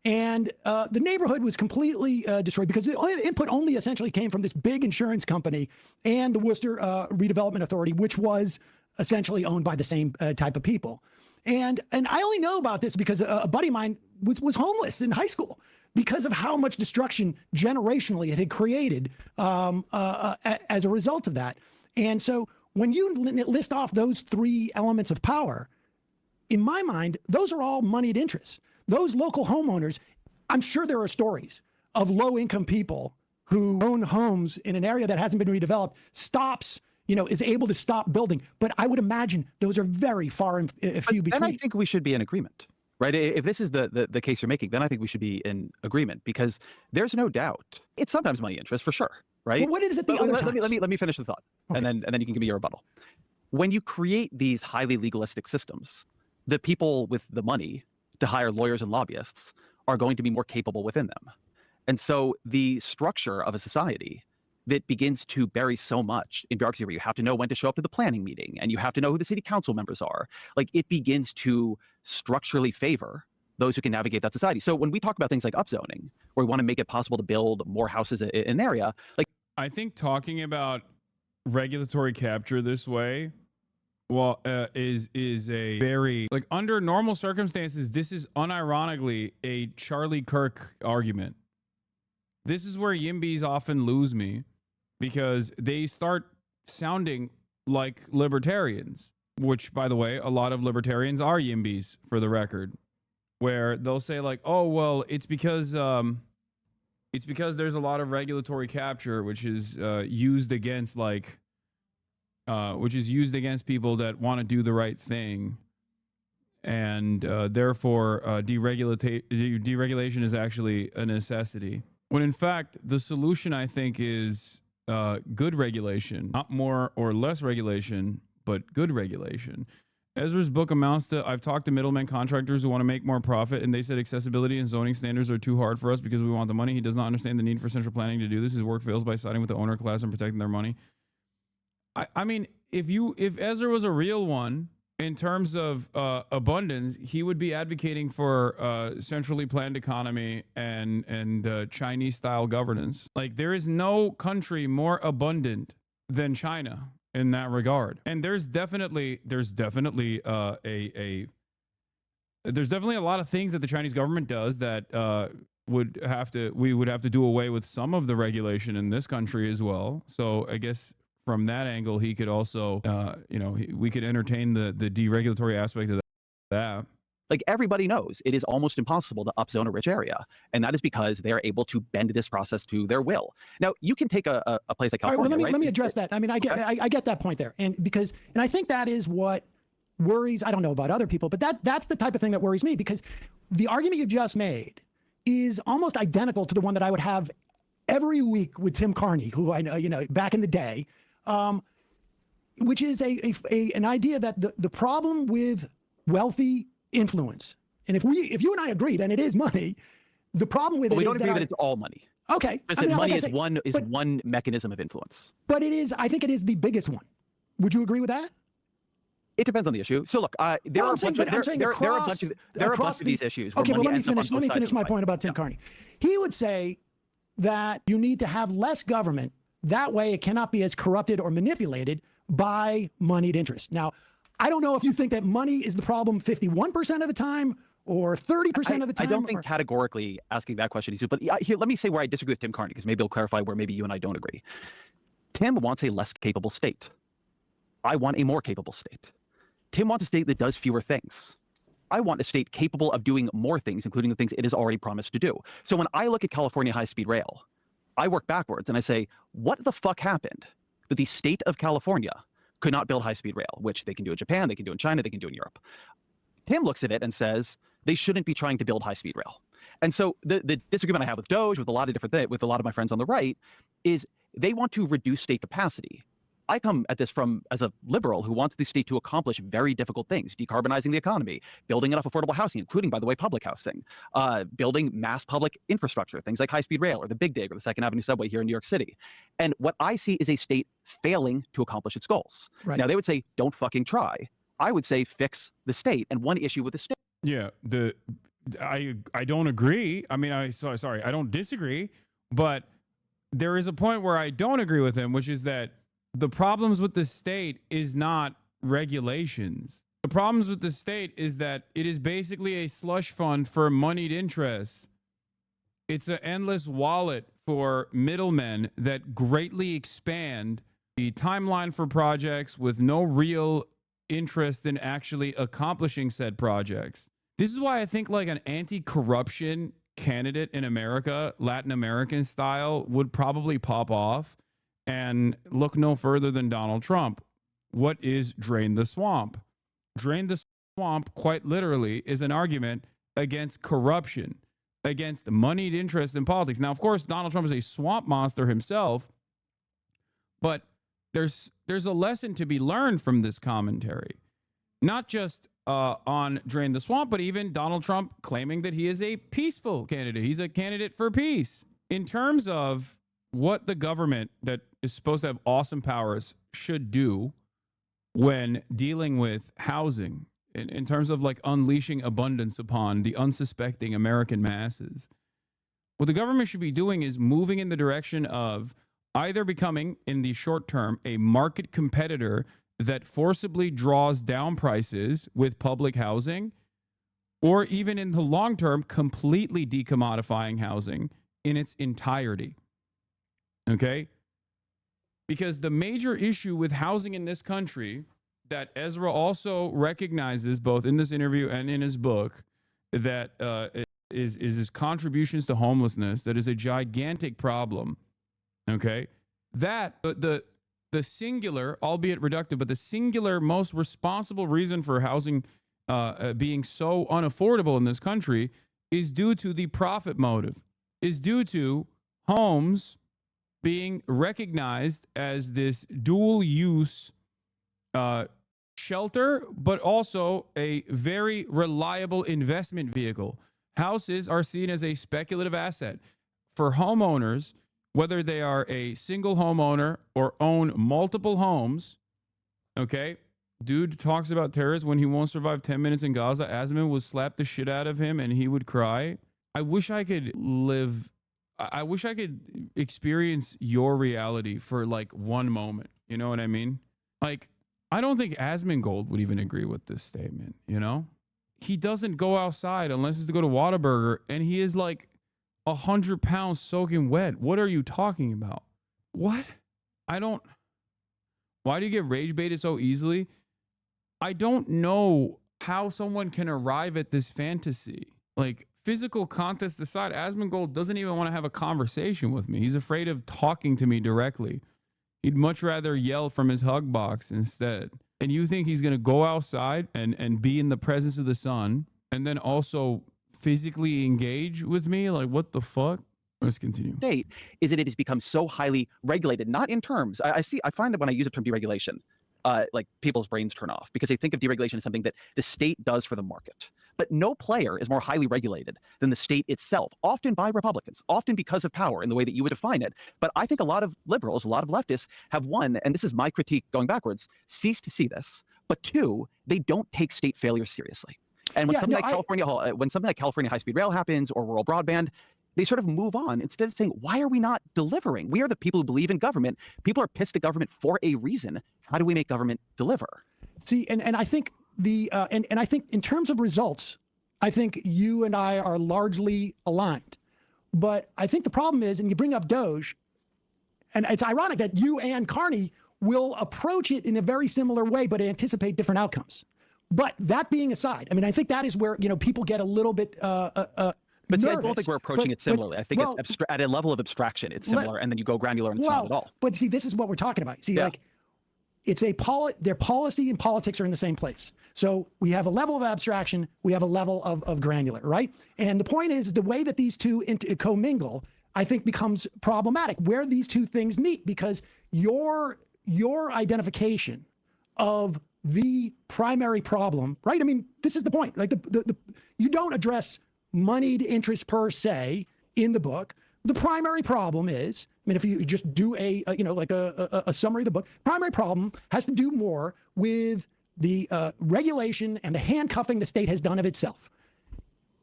[SPEAKER 11] And the neighborhood was completely destroyed because the input only essentially came from this big insurance company and the Worcester Redevelopment Authority, which was essentially owned by the same type of people. And I only know about this because a buddy of mine was homeless in high school because of how much destruction generationally it had created as a result of that. And so when you list off those 3 elements of power, in my mind, those are all moneyed interests. Those local homeowners, I'm sure there are stories of low-income people who own homes in an area that hasn't been redeveloped, is able to stop building. But I would imagine those are very far and few between.
[SPEAKER 12] And I think we should be in agreement, right? If this is the case you're making, then I think we should be in agreement because there's no doubt it's sometimes money interest for sure, right?
[SPEAKER 11] Well, what is it the other times?
[SPEAKER 12] Let me finish the thought, okay. and then you can give me your rebuttal. When you create these highly legalistic systems, the people with the money to hire lawyers and lobbyists are going to be more capable within them. And so the structure of a society that begins to bury so much in bureaucracy, where you have to know when to show up to the planning meeting and you have to know who the city council members are, like it begins to structurally favor those who can navigate that society. So when we talk about things like upzoning, where we want to make it possible to build more houses in an area, like
[SPEAKER 1] I think talking about regulatory capture this way, well, is a very, like, under normal circumstances, this is unironically a Charlie Kirk argument. This is where Yimbys often lose me because they start sounding like libertarians, which, by the way, a lot of libertarians are Yimbys, for the record, where they'll say like, oh, well, it's because there's a lot of regulatory capture, which is used against people that want to do the right thing. And therefore, deregulation is actually a necessity. When in fact, the solution, I think, is good regulation, not more or less regulation, but good regulation. Ezra's book amounts to, I've talked to middlemen contractors who want to make more profit, and they said accessibility and zoning standards are too hard for us because we want the money. He does not understand the need for central planning to do this. His work fails by siding with the owner class and protecting their money. I mean, if Ezra was a real one, in terms of abundance, he would be advocating for centrally planned economy and Chinese-style governance. Like, there is no country more abundant than China in that regard. And there's definitely a lot of things that the Chinese government does that we would have to do away with some of the regulation in this country as well. So I guess from that angle, he could also, we could entertain the deregulatory aspect of that.
[SPEAKER 12] Like, everybody knows it is almost impossible to upzone a rich area. And that is because they are able to bend this process to their will. Now, you can take a place like California.
[SPEAKER 11] All right, well, let me address that. I mean, I get that point there. And I think that is what worries, I don't know about other people, but that's the type of thing that worries me, because the argument you just made is almost identical to the one that I would have every week with Tim Carney, who I know, back in the day, which is an idea that the problem with wealthy influence, and if you and I agree, then it is money. The problem with it is
[SPEAKER 12] we don't agree that it's all money.
[SPEAKER 11] Okay,
[SPEAKER 12] money is one mechanism of influence.
[SPEAKER 11] But it is. I think it is the biggest one. Would you agree with that?
[SPEAKER 12] It depends on the issue. So look, there are a bunch of these issues.
[SPEAKER 11] Okay, well, let me finish my point about Tim Carney. He would say that you need to have less government. That way it cannot be as corrupted or manipulated by moneyed interest. Now, I don't know if you think that money is the problem 51% of the time or 30% of the time.
[SPEAKER 12] I don't think categorically asking that question is, but here, let me say where I disagree with Tim Carney, because maybe it'll clarify where maybe you and I don't agree. Tim wants a less capable state. I want a more capable state. Tim wants a state that does fewer things. I want a state capable of doing more things, including the things it has already promised to do. So when I look at California high-speed rail, I work backwards and I say, what the fuck happened that the state of California could not build high-speed rail, which they can do in Japan, they can do in China, they can do in Europe. Tim looks at it and says, they shouldn't be trying to build high-speed rail. And so the disagreement I have with Doge, with a lot of different things, with a lot of my friends on the right, is they want to reduce state capacity. I come at this as a liberal who wants the state to accomplish very difficult things: decarbonizing the economy, building enough affordable housing, including, by the way, public housing, building mass public infrastructure, things like high-speed rail or the Big Dig or the Second Avenue subway here in New York City. And what I see is a state failing to accomplish its goals. Right. Now, they would say, don't fucking try. I would say, fix the state. And one issue with the state.
[SPEAKER 1] Yeah, I don't agree. I mean, I don't disagree, but there is a point where I don't agree with him, which is that the problems with the state is not regulations. The problems with the state is that it is basically a slush fund for moneyed interests. It's an endless wallet for middlemen that greatly expand the timeline for projects with no real interest in actually accomplishing said projects. This is why I think like an anti-corruption candidate in America, Latin American style, would probably pop off. And look no further than Donald Trump. What is drain the swamp? Drain the swamp, quite literally, is an argument against corruption, against moneyed interest in politics. Now, of course, Donald Trump is a swamp monster himself, but there's a lesson to be learned from this commentary. Not just on drain the swamp, but even Donald Trump claiming that he is a peaceful candidate. He's a candidate for peace. In terms of what the government that is supposed to have awesome powers should do when dealing with housing, in terms of like unleashing abundance upon the unsuspecting American masses, what the government should be doing is moving in the direction of either becoming, in the short term, a market competitor that forcibly draws down prices with public housing, or even in the long term, completely decommodifying housing in its entirety. Okay? Because the major issue with housing in this country that Ezra also recognizes both in this interview and in his book, that is his contributions to homelessness, that is a gigantic problem. Okay? That, the singular, albeit reductive, but the singular most responsible reason for housing being so unaffordable in this country is due to the profit motive, is due to homes being recognized as this dual use shelter, but also a very reliable investment vehicle. Houses are seen as a speculative asset for homeowners, whether they are a single homeowner or own multiple homes. Okay. Dude talks about terrorists when he won't survive 10 minutes in Gaza. Asman would slap the shit out of him and he would cry. I wish I could experience your reality for like one moment. You know what I mean? Like, I don't think Asmongold would even agree with this statement, you know? He doesn't go outside unless it's to go to Whataburger, and he is like 100 pounds soaking wet. What are you talking about? What? Why do you get rage baited so easily? I don't know how someone can arrive at this fantasy. Like, physical contest aside, Asmongold doesn't even want to have a conversation with me. He's afraid of talking to me directly. He'd much rather yell from his hug box instead. And you think he's going to go outside and be in the presence of the sun and then also physically engage with me? Like, what the fuck? Let's continue.
[SPEAKER 12] State is that it has become so highly regulated, not in terms. I find that when I use the term deregulation, like people's brains turn off because they think of deregulation as something that the state does for the market. But no player is more highly regulated than the state itself, often by Republicans, often because of power in the way that you would define it. But I think a lot of liberals, a lot of leftists have won, and this is my critique going backwards, ceased to see this, But two, they don't take state failure seriously. And when something like California high-speed rail happens or rural broadband, they sort of move on instead of saying, why are we not delivering? We are the people who believe in government. People are pissed at government for a reason. How do we make government deliver?
[SPEAKER 11] See, and I think and I think in terms of results, I think you and I are largely aligned. But I think the problem is, and you bring up Doge, and it's ironic that you and Carney will approach it in a very similar way, but anticipate different outcomes. But that being aside, I mean, I think that is where, people get a little bit
[SPEAKER 12] But see, I don't think we're approaching it similarly. I think it's at a level of abstraction, it's similar, and then you go granular and it's not at all.
[SPEAKER 11] But see, this is what we're talking about. See, like, it's their policy and politics are in the same place. So we have a level of abstraction, we have a level of granular, right? And the point is, the way that these two commingle, I think, becomes problematic, where these two things meet, because your identification of the primary problem, right? I mean, this is the point. Like, you don't address moneyed interest per se in the book. The primary problem is, I mean, if you just do a summary of the book, primary problem has to do more with the regulation and the handcuffing the state has done of itself.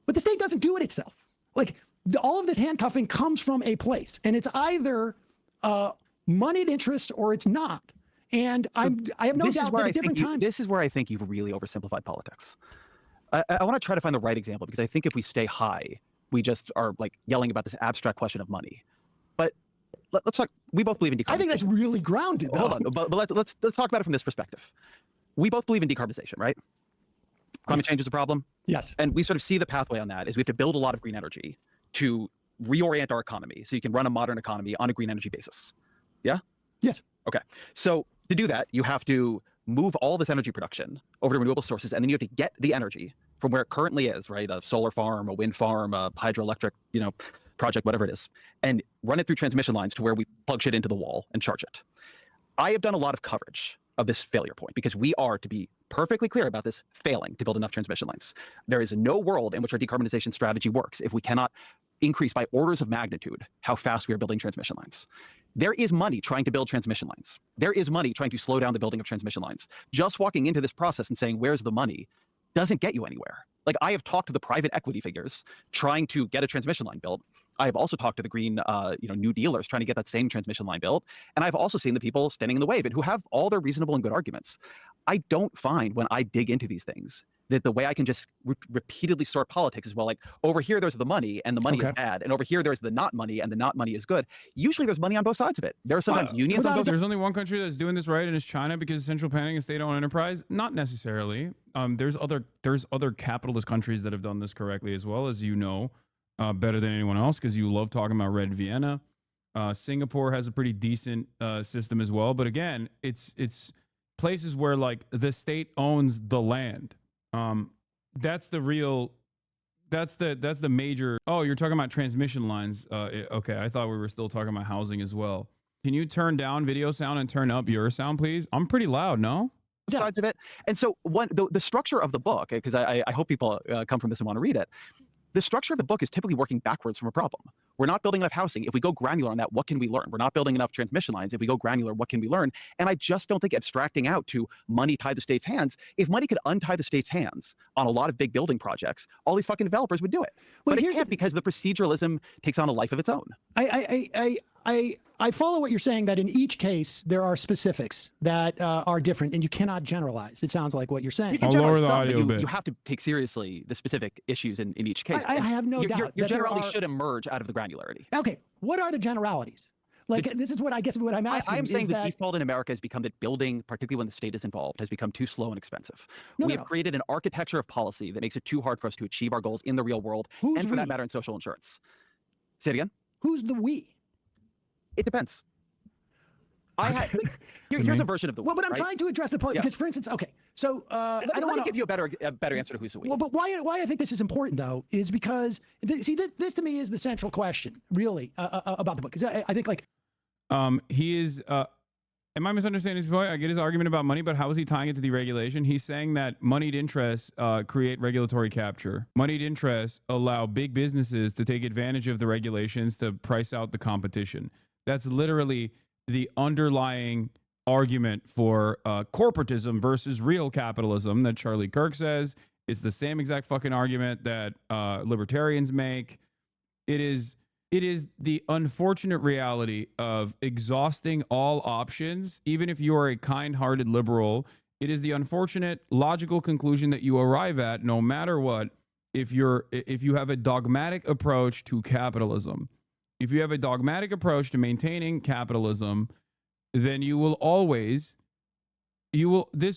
[SPEAKER 11] But the state doesn't do it itself. Like, all of this handcuffing comes from a place, and it's either moneyed interest or it's not. And I have no doubt that at different times.
[SPEAKER 12] This is where I think you've really oversimplified politics. I want to try to find the right example, because I think if we stay high, we just are like yelling about this abstract question of money. But let's talk. We both believe in decarbonization.
[SPEAKER 11] I think that's really grounded, though.
[SPEAKER 12] Hold on, but let's talk about it from this perspective. We both believe in decarbonization, right? Climate change is a problem.
[SPEAKER 11] Yes.
[SPEAKER 12] And we sort of see the pathway on that is we have to build a lot of green energy to reorient our economy so you can run a modern economy on a green energy basis. Yeah?
[SPEAKER 11] Yes.
[SPEAKER 12] Okay. So to do that, you have to move all this energy production over to renewable sources, and then you have to get the energy from where it currently is, right? A solar farm, a wind farm, a hydroelectric, project, whatever it is, and run it through transmission lines to where we plug shit into the wall and charge it. I have done a lot of coverage of this failure point because we are, to be perfectly clear about this, failing to build enough transmission lines. There is no world in which our decarbonization strategy works if we cannot increase by orders of magnitude how fast we are building transmission lines. There is money trying to build transmission lines. There is money trying to slow down the building of transmission lines. Just walking into this process and saying, where's the money, doesn't get you anywhere. Like, I have talked to the private equity figures trying to get a transmission line built. I have also talked to the green, new dealers trying to get that same transmission line built. And I've also seen the people standing in the way of it who have all their reasonable and good arguments. I don't find, when I dig into these things, that the way I can just repeatedly sort politics is, well, like, over here there's the money and the money is bad, and over here there's the not money and the not money is good. Usually there's money on both sides of it. There are sometimes unions on both sides.
[SPEAKER 1] There's only one country that's doing this right, and it's China, because central planning is state-owned enterprise. Not necessarily. There's other capitalist countries that have done this correctly as well, as you know, better than anyone else, because you love talking about Red Vienna. Singapore has a pretty decent system as well, but again, it's places where, like, the state owns the land. That's the major. Oh, you're talking about transmission lines. Okay, I thought we were still talking about housing as well. Can you turn down video sound and turn up your sound, please? I'm pretty loud, no?
[SPEAKER 12] Sides of it. And so the structure of the book, because I hope people come from this and want to read it. The structure of the book is typically working backwards from a problem. We're not building enough housing. If we go granular on that, what can we learn? We're not building enough transmission lines. If we go granular, what can we learn? And I just don't think abstracting out to money tie the state's hands. If money could untie the state's hands on a lot of big building projects, all these fucking developers would do it. But it can't, because the proceduralism takes on a life of its own.
[SPEAKER 11] I follow what you're saying, that in each case there are specifics that are different, and you cannot generalize. It sounds like what you're saying.
[SPEAKER 12] You can generalize some, but you have to take seriously the specific issues in each case.
[SPEAKER 11] I have no doubt.
[SPEAKER 12] Your generality should emerge out of the granularity.
[SPEAKER 11] Okay, what are the generalities? Like, this is what I'm asking.
[SPEAKER 12] I'm saying the default in America has become that building, particularly when the state is involved, has become too slow and expensive. We have created an architecture of policy that makes it too hard for us to achieve our goals in the real world, and for that matter, in social insurance. Say it again?
[SPEAKER 11] Who's the we?
[SPEAKER 12] It depends. Here's a version of the.
[SPEAKER 11] Well, but I'm trying to address the point, because, for instance, okay, so I don't want to
[SPEAKER 12] give you a better answer to who's the we.
[SPEAKER 11] Well, but why I think this is important, though, is because this to me is the central question, really, about the book. Because I think, like,
[SPEAKER 1] he is. Am I misunderstanding his point? I get his argument about money, but how is he tying it to deregulation? He's saying that moneyed interests create regulatory capture. Moneyed interests allow big businesses to take advantage of the regulations to price out the competition. That's literally the underlying argument for corporatism versus real capitalism that Charlie Kirk says. It's the same exact fucking argument that libertarians make. It is the unfortunate reality of exhausting all options, even if you are a kind-hearted liberal. It is the unfortunate logical conclusion that you arrive at, no matter what, if you have a dogmatic approach to capitalism. If you have a dogmatic approach to maintaining capitalism, then this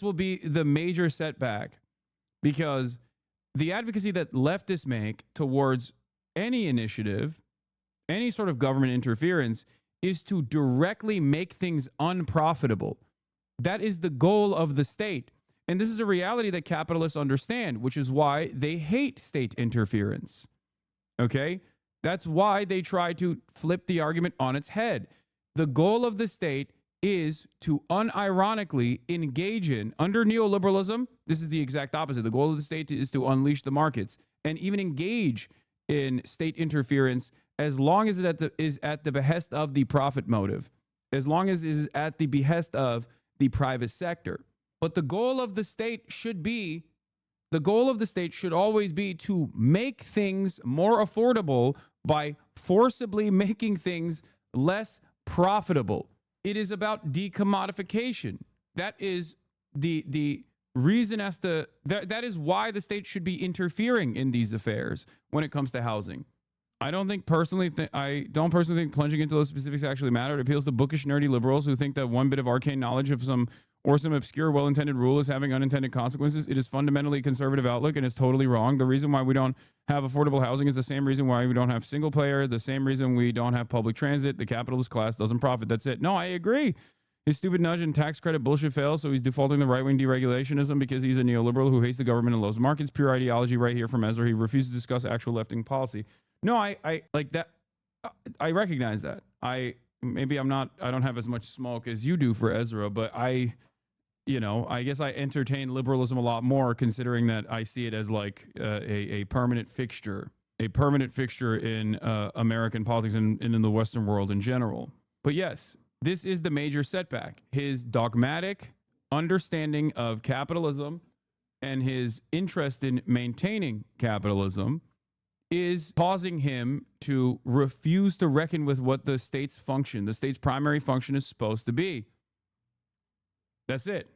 [SPEAKER 1] will be the major setback, because the advocacy that leftists make towards any initiative, any sort of government interference, is to directly make things unprofitable. That is the goal of the state. And this is a reality that capitalists understand, which is why they hate state interference. Okay? That's why they try to flip the argument on its head. The goal of the state is to unironically engage in, under neoliberalism, this is the exact opposite. The goal of the state is to unleash the markets and even engage in state interference as long as it is at the behest of the profit motive, as long as it is at the behest of the private sector. But the goal of the state should always be to make things more affordable by forcibly making things less profitable. It is about decommodification. That is the reason as to that is why the state should be interfering in these affairs when it comes to housing. I don't personally think plunging into those specifics actually matter. It appeals to bookish, nerdy liberals who think that one bit of arcane knowledge of some obscure, well-intended rule is having unintended consequences. It is fundamentally a conservative outlook and is totally wrong. The reason why we don't have affordable housing is the same reason why we don't have single player, the same reason we don't have public transit. The capitalist class doesn't profit. That's it. No, I agree. His stupid nudge and tax credit bullshit fails, so he's defaulting to right-wing deregulationism because he's a neoliberal who hates the government and loves markets. Pure ideology right here from Ezra. He refuses to discuss actual left-wing policy. No, I like that. I recognize that. I don't have as much smoke as you do for Ezra, but I guess I entertain liberalism a lot more, considering that I see it as like a permanent fixture in American politics and in the Western world in general. But yes, this is the major setback. His dogmatic understanding of capitalism and his interest in maintaining capitalism is causing him to refuse to reckon with what the state's primary function is supposed to be. That's it.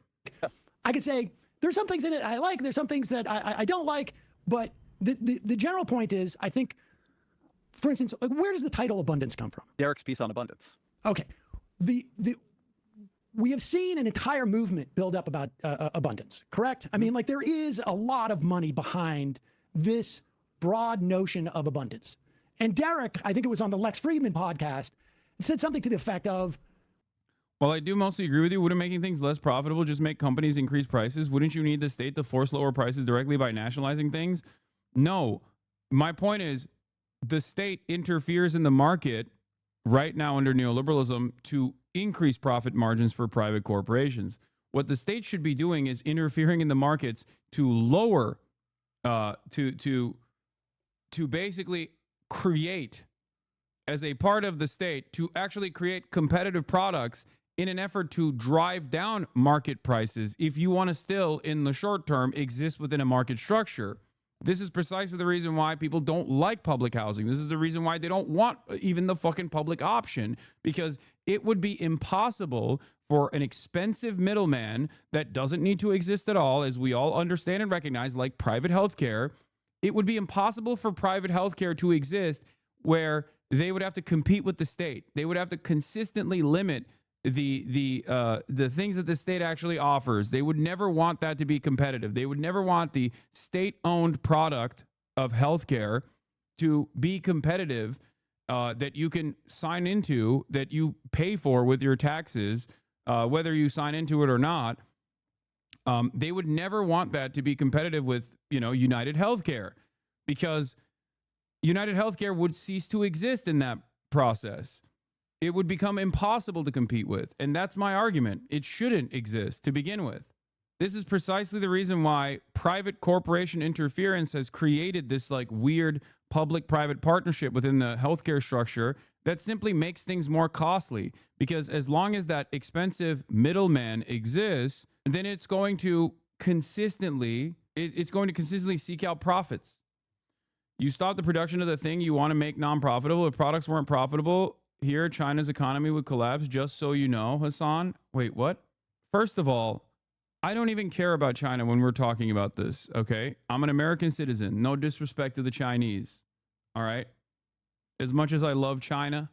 [SPEAKER 11] I could say there's some things in it I like, there's some things that I don't like, but the general point is, I think, for instance, like, where does the title abundance come from?
[SPEAKER 12] Derek's piece on abundance.
[SPEAKER 11] Okay. We have seen an entire movement build up about abundance, correct? I mean, like, there is a lot of money behind this broad notion of abundance. And Derek, I think it was on the Lex Friedman podcast, said something to the effect of,
[SPEAKER 1] well, I do mostly agree with you. Wouldn't making things less profitable just make companies increase prices? Wouldn't you need the state to force lower prices directly by nationalizing things? No. My point is, the state interferes in the market right now under neoliberalism to increase profit margins for private corporations. What the state should be doing is interfering in the markets to lower, to basically create, as a part of the state, to actually create competitive products in an effort to drive down market prices if you want to still, in the short term, exist within a market structure. This is precisely the reason why people don't like public housing. This is the reason why they don't want even the fucking public option, because it would be impossible for an expensive middleman that doesn't need to exist at all, as we all understand and recognize, like private healthcare. It would be impossible for private healthcare to exist where they would have to compete with the state. They would have to consistently limit the things that the state actually offers. They would never want that to be competitive. They would never want the state-owned product of healthcare to be competitive, that you can sign into, that you pay for with your taxes, whether you sign into it or not. They would never want that to be competitive with, United Healthcare, because United Healthcare would cease to exist in that process. It would become impossible to compete with. And that's my argument. It shouldn't exist to begin with. This is precisely the reason why private corporation interference has created this like weird public-private partnership within the healthcare structure That simply makes things more costly, because as long as that expensive middleman exists, then it's going to consistently seek out profits. You stop the production of the thing you want to make non-profitable. If products weren't profitable here, China's economy would collapse, just so you know, Hasan. Wait, what? First of all, I don't even care about China when we're talking about this, okay? I'm an American citizen. No disrespect to the Chinese, all right? As much as I love China,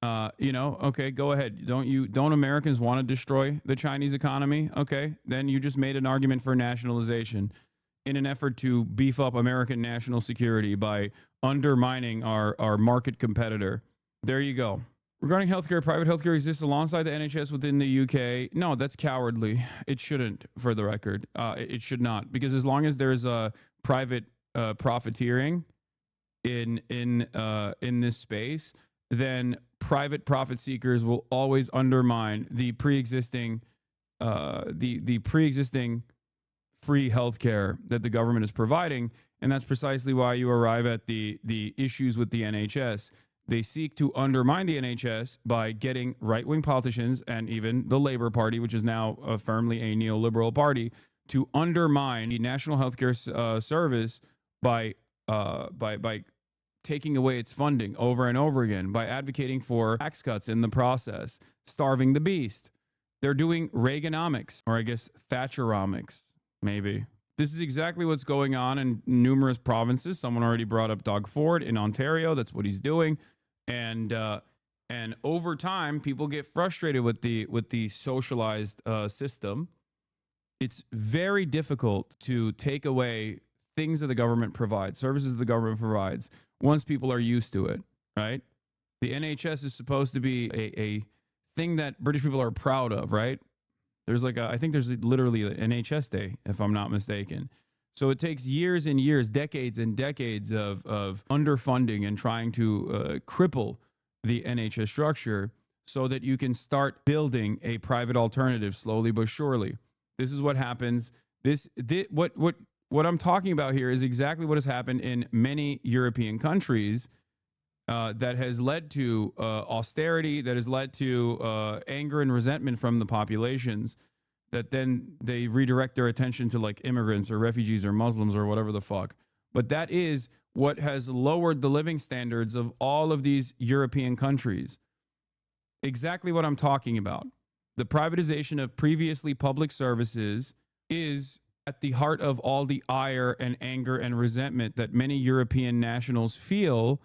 [SPEAKER 1] okay, go ahead. Don't Americans want to destroy the Chinese economy? Okay, then you just made an argument for nationalization in an effort to beef up American national security by undermining our market competitor. There you go. Regarding healthcare, private healthcare exists alongside the NHS within the UK. No, that's cowardly. It shouldn't, for the record. It should not, because as long as there's a private profiteering in this space, then private profit seekers will always undermine the pre-existing free healthcare that the government is providing. And that's precisely why you arrive at the issues with the NHS. They seek to undermine the NHS by getting right-wing politicians and even the Labour Party, which is now firmly a neoliberal party, to undermine the National Healthcare Service by taking away its funding over and over again, by advocating for tax cuts in the process, starving the beast. They're doing Reaganomics, or I guess Thatcheromics, maybe. This is exactly what's going on in numerous provinces. Someone already brought up Doug Ford in Ontario. That's what he's doing. And over time, people get frustrated with the socialized system. It's very difficult to take away things that the government provides, services the government provides, once people are used to it, right? The NHS is supposed to be a thing that British people are proud of, right? There's I think there's literally an NHS Day, if I'm not mistaken. So it takes years and years, decades and decades of underfunding and trying to cripple the NHS structure so that you can start building a private alternative slowly but surely. This is what happens. What I'm talking about here is exactly what has happened in many European countries that has led to austerity, that has led to anger and resentment from the populations, that then they redirect their attention to like immigrants or refugees or Muslims or whatever the fuck. But that is what has lowered the living standards of all of these European countries. Exactly what I'm talking about. The privatization of previously public services is at the heart of all the ire and anger and resentment that many European nationals feel.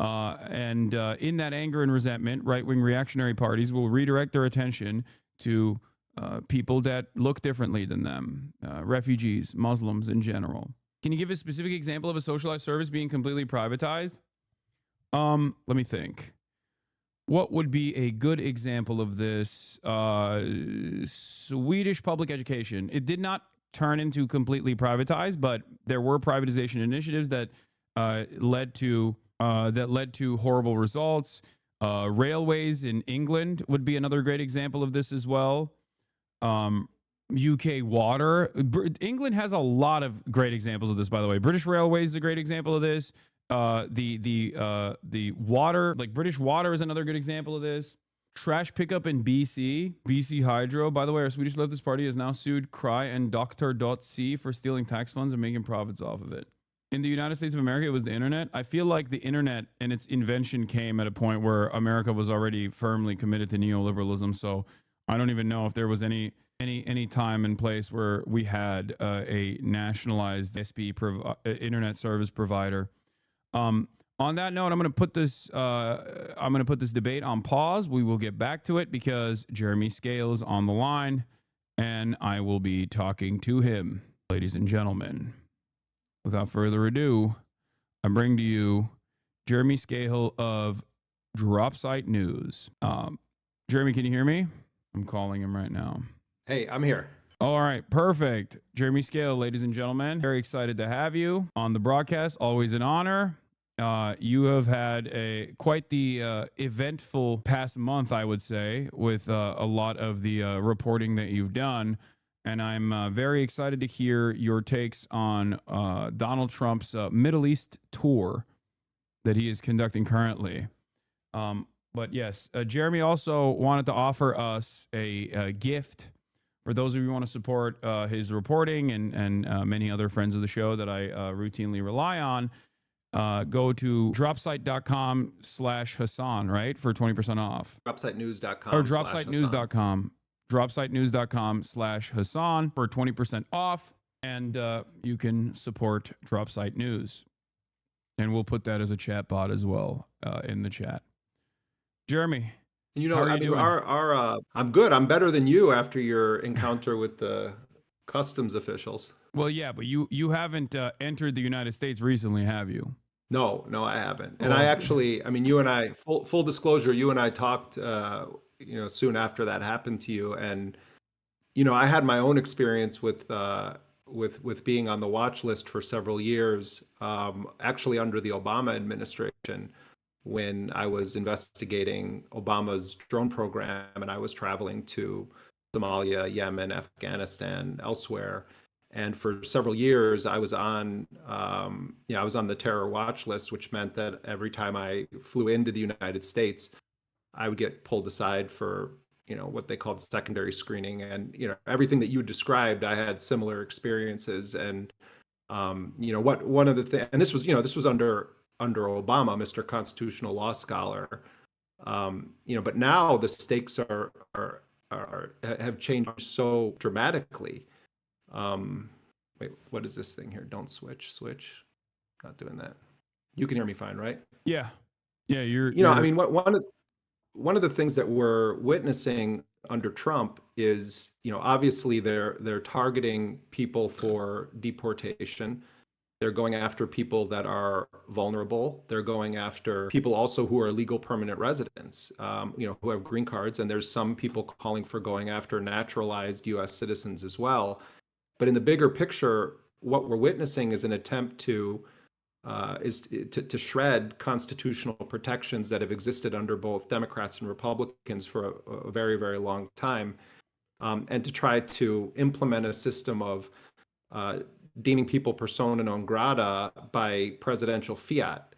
[SPEAKER 1] And in that anger and resentment, right-wing reactionary parties will redirect their attention to people that look differently than them, refugees, Muslims in general. Can you give a specific example of a socialized service being completely privatized? Let me think. What would be a good example of this? Swedish public education. It did not turn into completely privatized, but there were privatization initiatives that led to horrible results. Railways in England would be another great example of this as well. UK water. England has a lot of great examples of this, by the way. British Railways is a great example of this. The water, like British Water, is another good example of this. Trash pickup in BC Hydro. By the way, our Swedish leftist party has now sued Cry and Dr.C for stealing tax funds and making profits off of it. In the United States of America, it was the internet. I feel like the internet and its invention came at a point where America was already firmly committed to neoliberalism. So I don't even know if there was any time and place where we had a nationalized internet service provider. On that note, I'm going to put this debate on pause. We will get back to it because Jeremy Scahill is on the line, and I will be talking to him, ladies and gentlemen. Without further ado, I bring to you Jeremy Scahill of Dropsite News. Jeremy, can you hear me? I'm calling him right now.
[SPEAKER 13] Hey, I'm here.
[SPEAKER 1] All right, perfect. Jeremy Scahill, ladies and gentlemen, very excited to have you on the broadcast. Always an honor. You have had quite the eventful past month, I would say, with a lot of the reporting that you've done. And I'm very excited to hear your takes on Donald Trump's Middle East tour that he is conducting currently. But yes, Jeremy also wanted to offer us a gift for those of you who want to support his reporting and many other friends of the show that I routinely rely on. Go to dropsite.com/Hasan, right? For 20% off.
[SPEAKER 13] Dropsitenews.com.
[SPEAKER 1] Or dropsitenews.com. Dropsitenews.com/Hasan for 20% off. And you can support Dropsite News. And we'll put that as a chat bot as well in the chat. Jeremy,
[SPEAKER 13] You know,
[SPEAKER 1] how are you
[SPEAKER 13] I mean,
[SPEAKER 1] doing?
[SPEAKER 13] I'm good. I'm better than you after your encounter with the customs officials.
[SPEAKER 1] Well, yeah, but you haven't entered the United States recently, have you?
[SPEAKER 13] No, I haven't. And I actually, I mean, you and I, full disclosure, you and I talked, soon after that happened to you, and I had my own experience with being on the watch list for several years, actually under the Obama administration, when I was investigating Obama's drone program, and I was traveling to Somalia, Yemen, Afghanistan, elsewhere. And for several years, I was on the terror watch list, which meant that every time I flew into the United States, I would get pulled aside for, what they called secondary screening. And, everything that you described, I had similar experiences. And, one of the things, and this was under Obama, Mr. Constitutional Law Scholar, but now the stakes have changed so dramatically. Wait, what is this thing here? Don't switch. Not doing that. You can hear me fine, right?
[SPEAKER 1] Yeah. You're.
[SPEAKER 13] I mean, one of the things that we're witnessing under Trump is, obviously they're targeting people for deportation. They're going after people that are vulnerable. They're going after people also who are legal permanent residents, who have green cards. And there's some people calling for going after naturalized U.S. citizens as well. But in the bigger picture, what we're witnessing is an attempt to shred constitutional protections that have existed under both Democrats and Republicans for a very, very long time, and to try to implement a system of deeming people persona non grata by presidential fiat.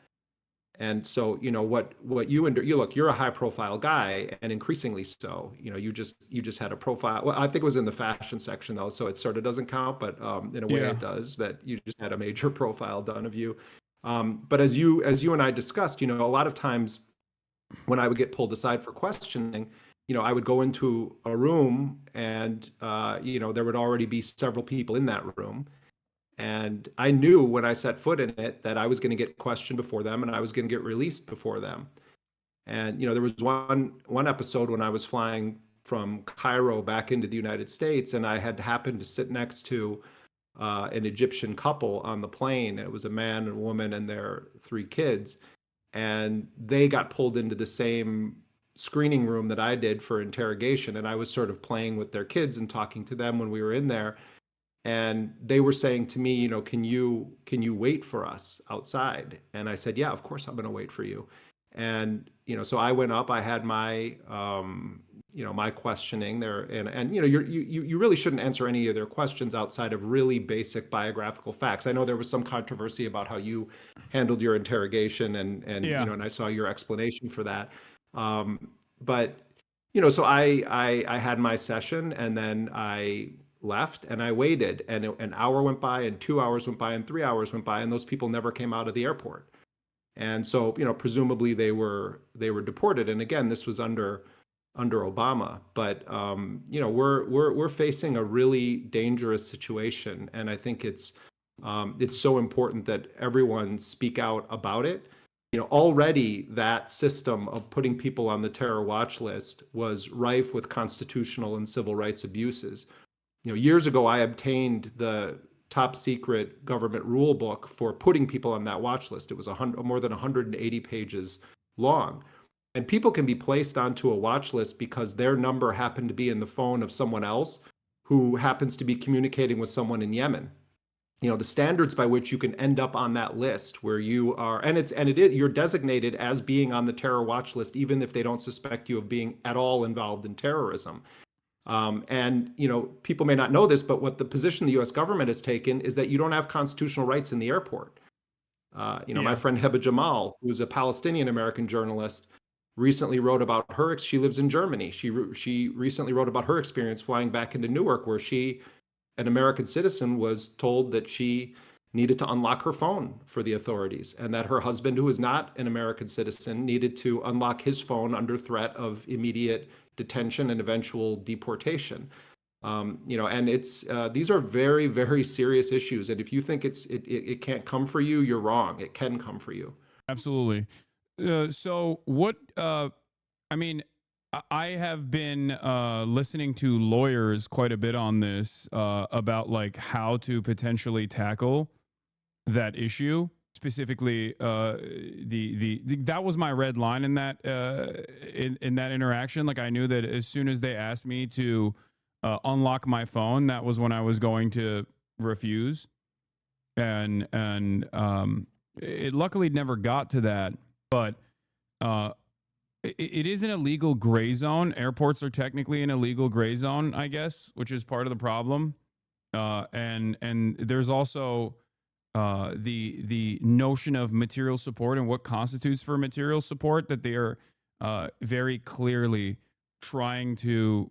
[SPEAKER 13] And so, what you look, you're a high profile guy, and increasingly so. You just had a profile. Well, I think it was in the fashion section though, so it sort of doesn't count, but in a way it does. That you just had a major profile done of you. But as you and I discussed, a lot of times when I would get pulled aside for questioning, I would go into a room and there would already be several people in that room. And I knew when I set foot in it that I was going to get questioned before them, and I was going to get released before them. And there was one episode when I was flying from Cairo back into the United States, and I had happened to sit next to an Egyptian couple on the plane. It was a man and a woman and their 3 kids, and they got pulled into the same screening room that I did for interrogation. And I was sort of playing with their kids and talking to them when we were in there. And they were saying to me, can you wait for us outside? And I said, yeah, of course I'm going to wait for you. And, so I went up, I had my, my questioning there. And you really shouldn't answer any of their questions outside of really basic biographical facts. I know there was some controversy about how you handled your interrogation and I saw your explanation for that. But, so I had my session, and then I left and I waited, and an hour went by, and 2 hours went by, and 3 hours went by, and those people never came out of the airport. And so, presumably they were deported. And again, this was under Obama, but we're facing a really dangerous situation, and I think it's so important that everyone speak out about it. Already that system of putting people on the terror watch list was rife with constitutional and civil rights abuses. Years ago, I obtained the top secret government rule book for putting people on that watch list. It was more than 180 pages long. And people can be placed onto a watch list because their number happened to be in the phone of someone else who happens to be communicating with someone in Yemen. The standards by which you can end up on that list where you are, you're designated as being on the terror watch list, even if they don't suspect you of being at all involved in terrorism. And people may not know this, but what the position the U.S. government has taken is that you don't have constitutional rights in the airport. My friend Heba Jamal, who's a Palestinian American journalist, recently wrote about her. She lives in Germany. She recently wrote about her experience flying back into Newark, where she, an American citizen, was told that she needed to unlock her phone for the authorities, and that her husband, who is not an American citizen, needed to unlock his phone under threat of immediate detention and eventual deportation. And it's these are very, very serious issues. And if you think it can't come for you, you're wrong. It can come for you.
[SPEAKER 1] Absolutely. So what? I mean, I have been listening to lawyers quite a bit on this about like how to potentially tackle that issue. Specifically, that was my red line in that in that interaction. Like I knew that as soon as they asked me to unlock my phone, that was when I was going to refuse, and it luckily never got to that. But it is an illegal gray zone. Airports are technically an illegal gray zone, I guess, which is part of the problem. And there's also the notion of material support and what constitutes for material support that they are very clearly trying to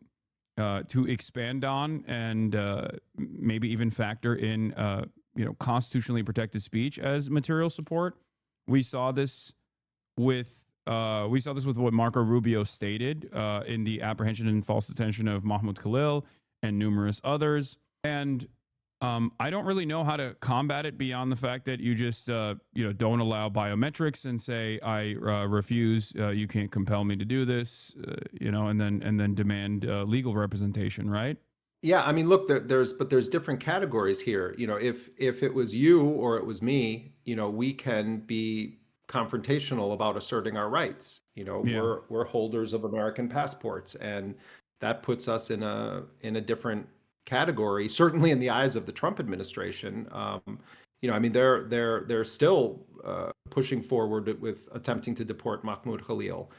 [SPEAKER 1] expand on and maybe even factor in constitutionally protected speech as material support. We saw this with what Marco Rubio stated in the apprehension and false detention of Mahmoud Khalil and numerous others. And I don't really know how to combat it beyond the fact that you just don't allow biometrics and say I refuse. You can't compel me to do this. And then demand legal representation, right?
[SPEAKER 13] Yeah, I mean, look, there's different categories here. If it was you or it was me, we can be confrontational about asserting our rights. We're holders of American passports, and that puts us in a different category, certainly in the eyes of the Trump administration. I mean, they're still pushing forward with attempting to deport Mahmoud Khalil.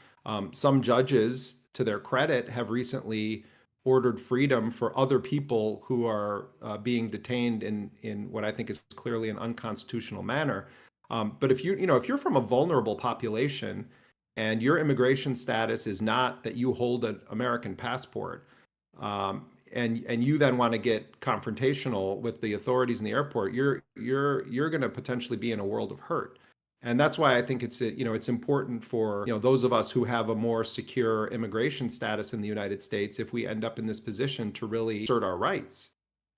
[SPEAKER 13] Some judges, to their credit, have recently ordered freedom for other people who are being detained in what I think is clearly an unconstitutional manner. But if you're from a vulnerable population and your immigration status is not that you hold an American passport, and you then want to get confrontational with the authorities in the airport, you're going to potentially be in a world of hurt. And that's why I think it's important for those of us who have a more secure immigration status in the United States, if we end up in this position, to really assert our rights.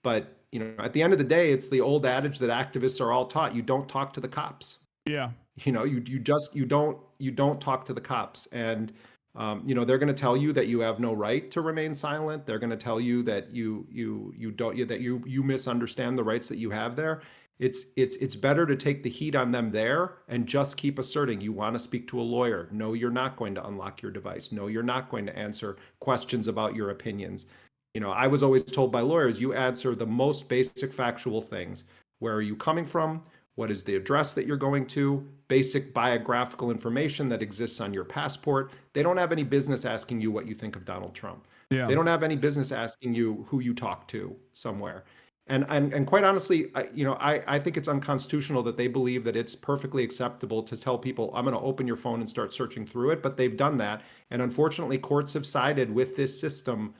[SPEAKER 13] But at the end of the day, it's the old adage that activists are all taught: you don't talk to the cops.
[SPEAKER 1] Yeah.
[SPEAKER 13] You don't talk to the cops, and they're going to tell you that you have no right to remain silent. They're going to tell you that you misunderstand the rights that you have there. It's better to take the heat on them there and just keep asserting you want to speak to a lawyer. No, you're not going to unlock your device. No, you're not going to answer questions about your opinions. I was always told by lawyers, you answer the most basic factual things. Where are you coming from? What is the address that you're going to? Basic biographical information that exists on your passport. They don't have any business asking you what you think of Donald Trump.
[SPEAKER 1] Yeah.
[SPEAKER 13] They don't have any business asking you who you talk to somewhere. And quite honestly, I think it's unconstitutional that they believe that it's perfectly acceptable to tell people, I'm going to open your phone and start searching through it. But they've done that. And unfortunately, courts have sided with this system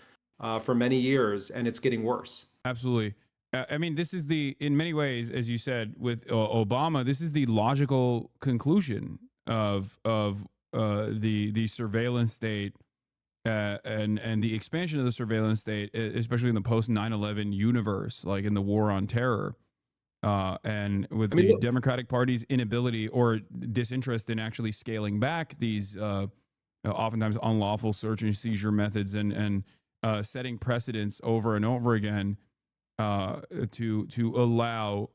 [SPEAKER 13] for many years, and it's getting worse.
[SPEAKER 1] Absolutely. I mean, this is in many ways, as you said, with Obama, this is the logical conclusion of the surveillance state and the expansion of the surveillance state, especially in the post 9/11 universe, like in the war on terror, and with the Democratic Party's inability or disinterest in actually scaling back these oftentimes unlawful search and seizure methods and setting precedents over and over again. To allow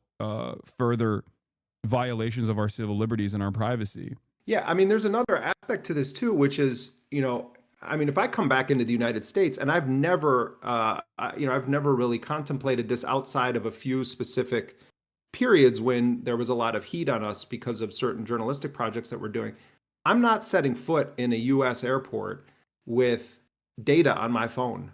[SPEAKER 1] further violations of our civil liberties and our privacy.
[SPEAKER 13] Yeah, I mean, there's another aspect to this too, which is, if I come back into the United States, and I've never really contemplated this outside of a few specific periods when there was a lot of heat on us because of certain journalistic projects that we're doing. I'm not setting foot in a U.S. airport with data on my phone.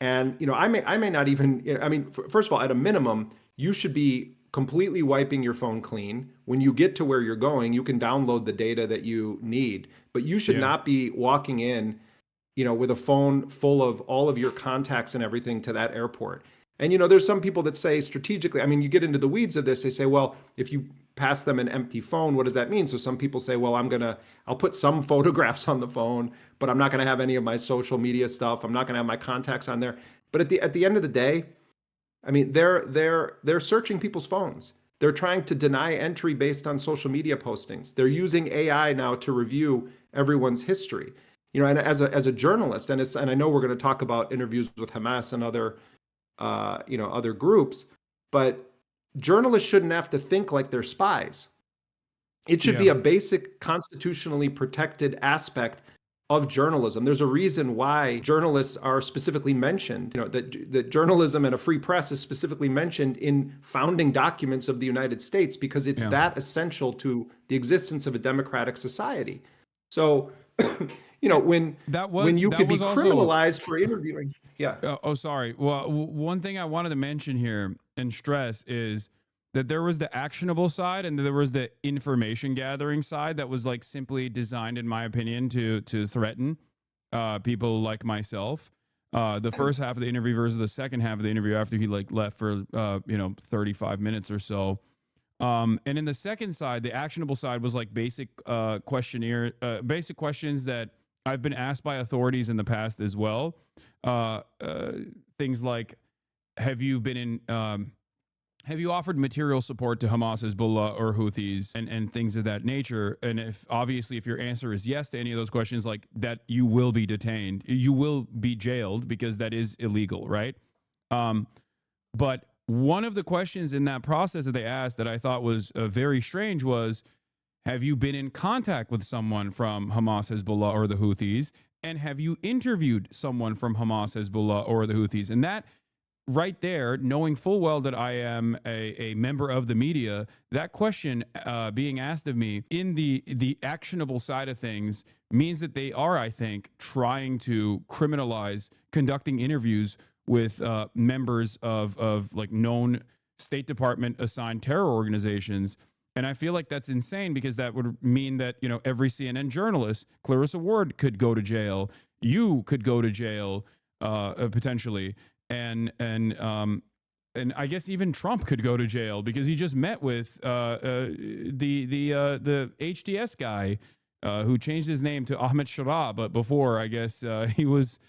[SPEAKER 13] And I may not even. First of all, at a minimum, you should be completely wiping your phone clean. When you get to where you're going, you can download the data that you need, but you should not be walking in, with a phone full of all of your contacts and everything to that airport. And, there's some people that say strategically, I mean, you get into the weeds of this, they say, well, if you pass them an empty phone, what does that mean? So some people say, well, I'll put some photographs on the phone, but I'm not going to have any of my social media stuff. I'm not going to have my contacts on there. But at the end of the day, I mean, they're searching people's phones. They're trying to deny entry based on social media postings. They're using AI now to review everyone's history. And as a journalist, and I know we're going to talk about interviews with Hamas and other other groups, but journalists shouldn't have to think like they're spies. It should be a basic constitutionally protected aspect of journalism. There's a reason why journalists are specifically mentioned, that journalism and a free press is specifically mentioned in founding documents of the United States, because it's that essential to the existence of a democratic society. So, when you could be criminalized for interviewing. Yeah.
[SPEAKER 1] Sorry. Well, one thing I wanted to mention here and stress is that there was the actionable side and there was the information gathering side that was like simply designed, in my opinion, to threaten people like myself. The first half of the interview versus the second half of the interview after he left for 35 minutes or so. And in the second side, the actionable side was like basic basic questions that I've been asked by authorities in the past as well. Things like, have you offered material support to Hamas, Hezbollah, or Houthis, and things of that nature? And if your answer is yes to any of those questions, like that, you will be detained, you will be jailed, because that is illegal, right? But one of the questions in that process that they asked that I thought was very strange was, have you been in contact with someone from Hamas, Hezbollah, or the Houthis? And have you interviewed someone from Hamas, Hezbollah, or the Houthis? And that right there, knowing full well that I am a member of the media, that question being asked of me in the actionable side of things means that they are, I think, trying to criminalize conducting interviews with members of like known State Department assigned terror organizations. And I feel like that's insane, because that would mean that, every CNN journalist, Clarissa Ward, could go to jail. You could go to jail potentially. And I guess even Trump could go to jail, because he just met with the HTS guy who changed his name to Ahmed Sharab, but before, I guess he was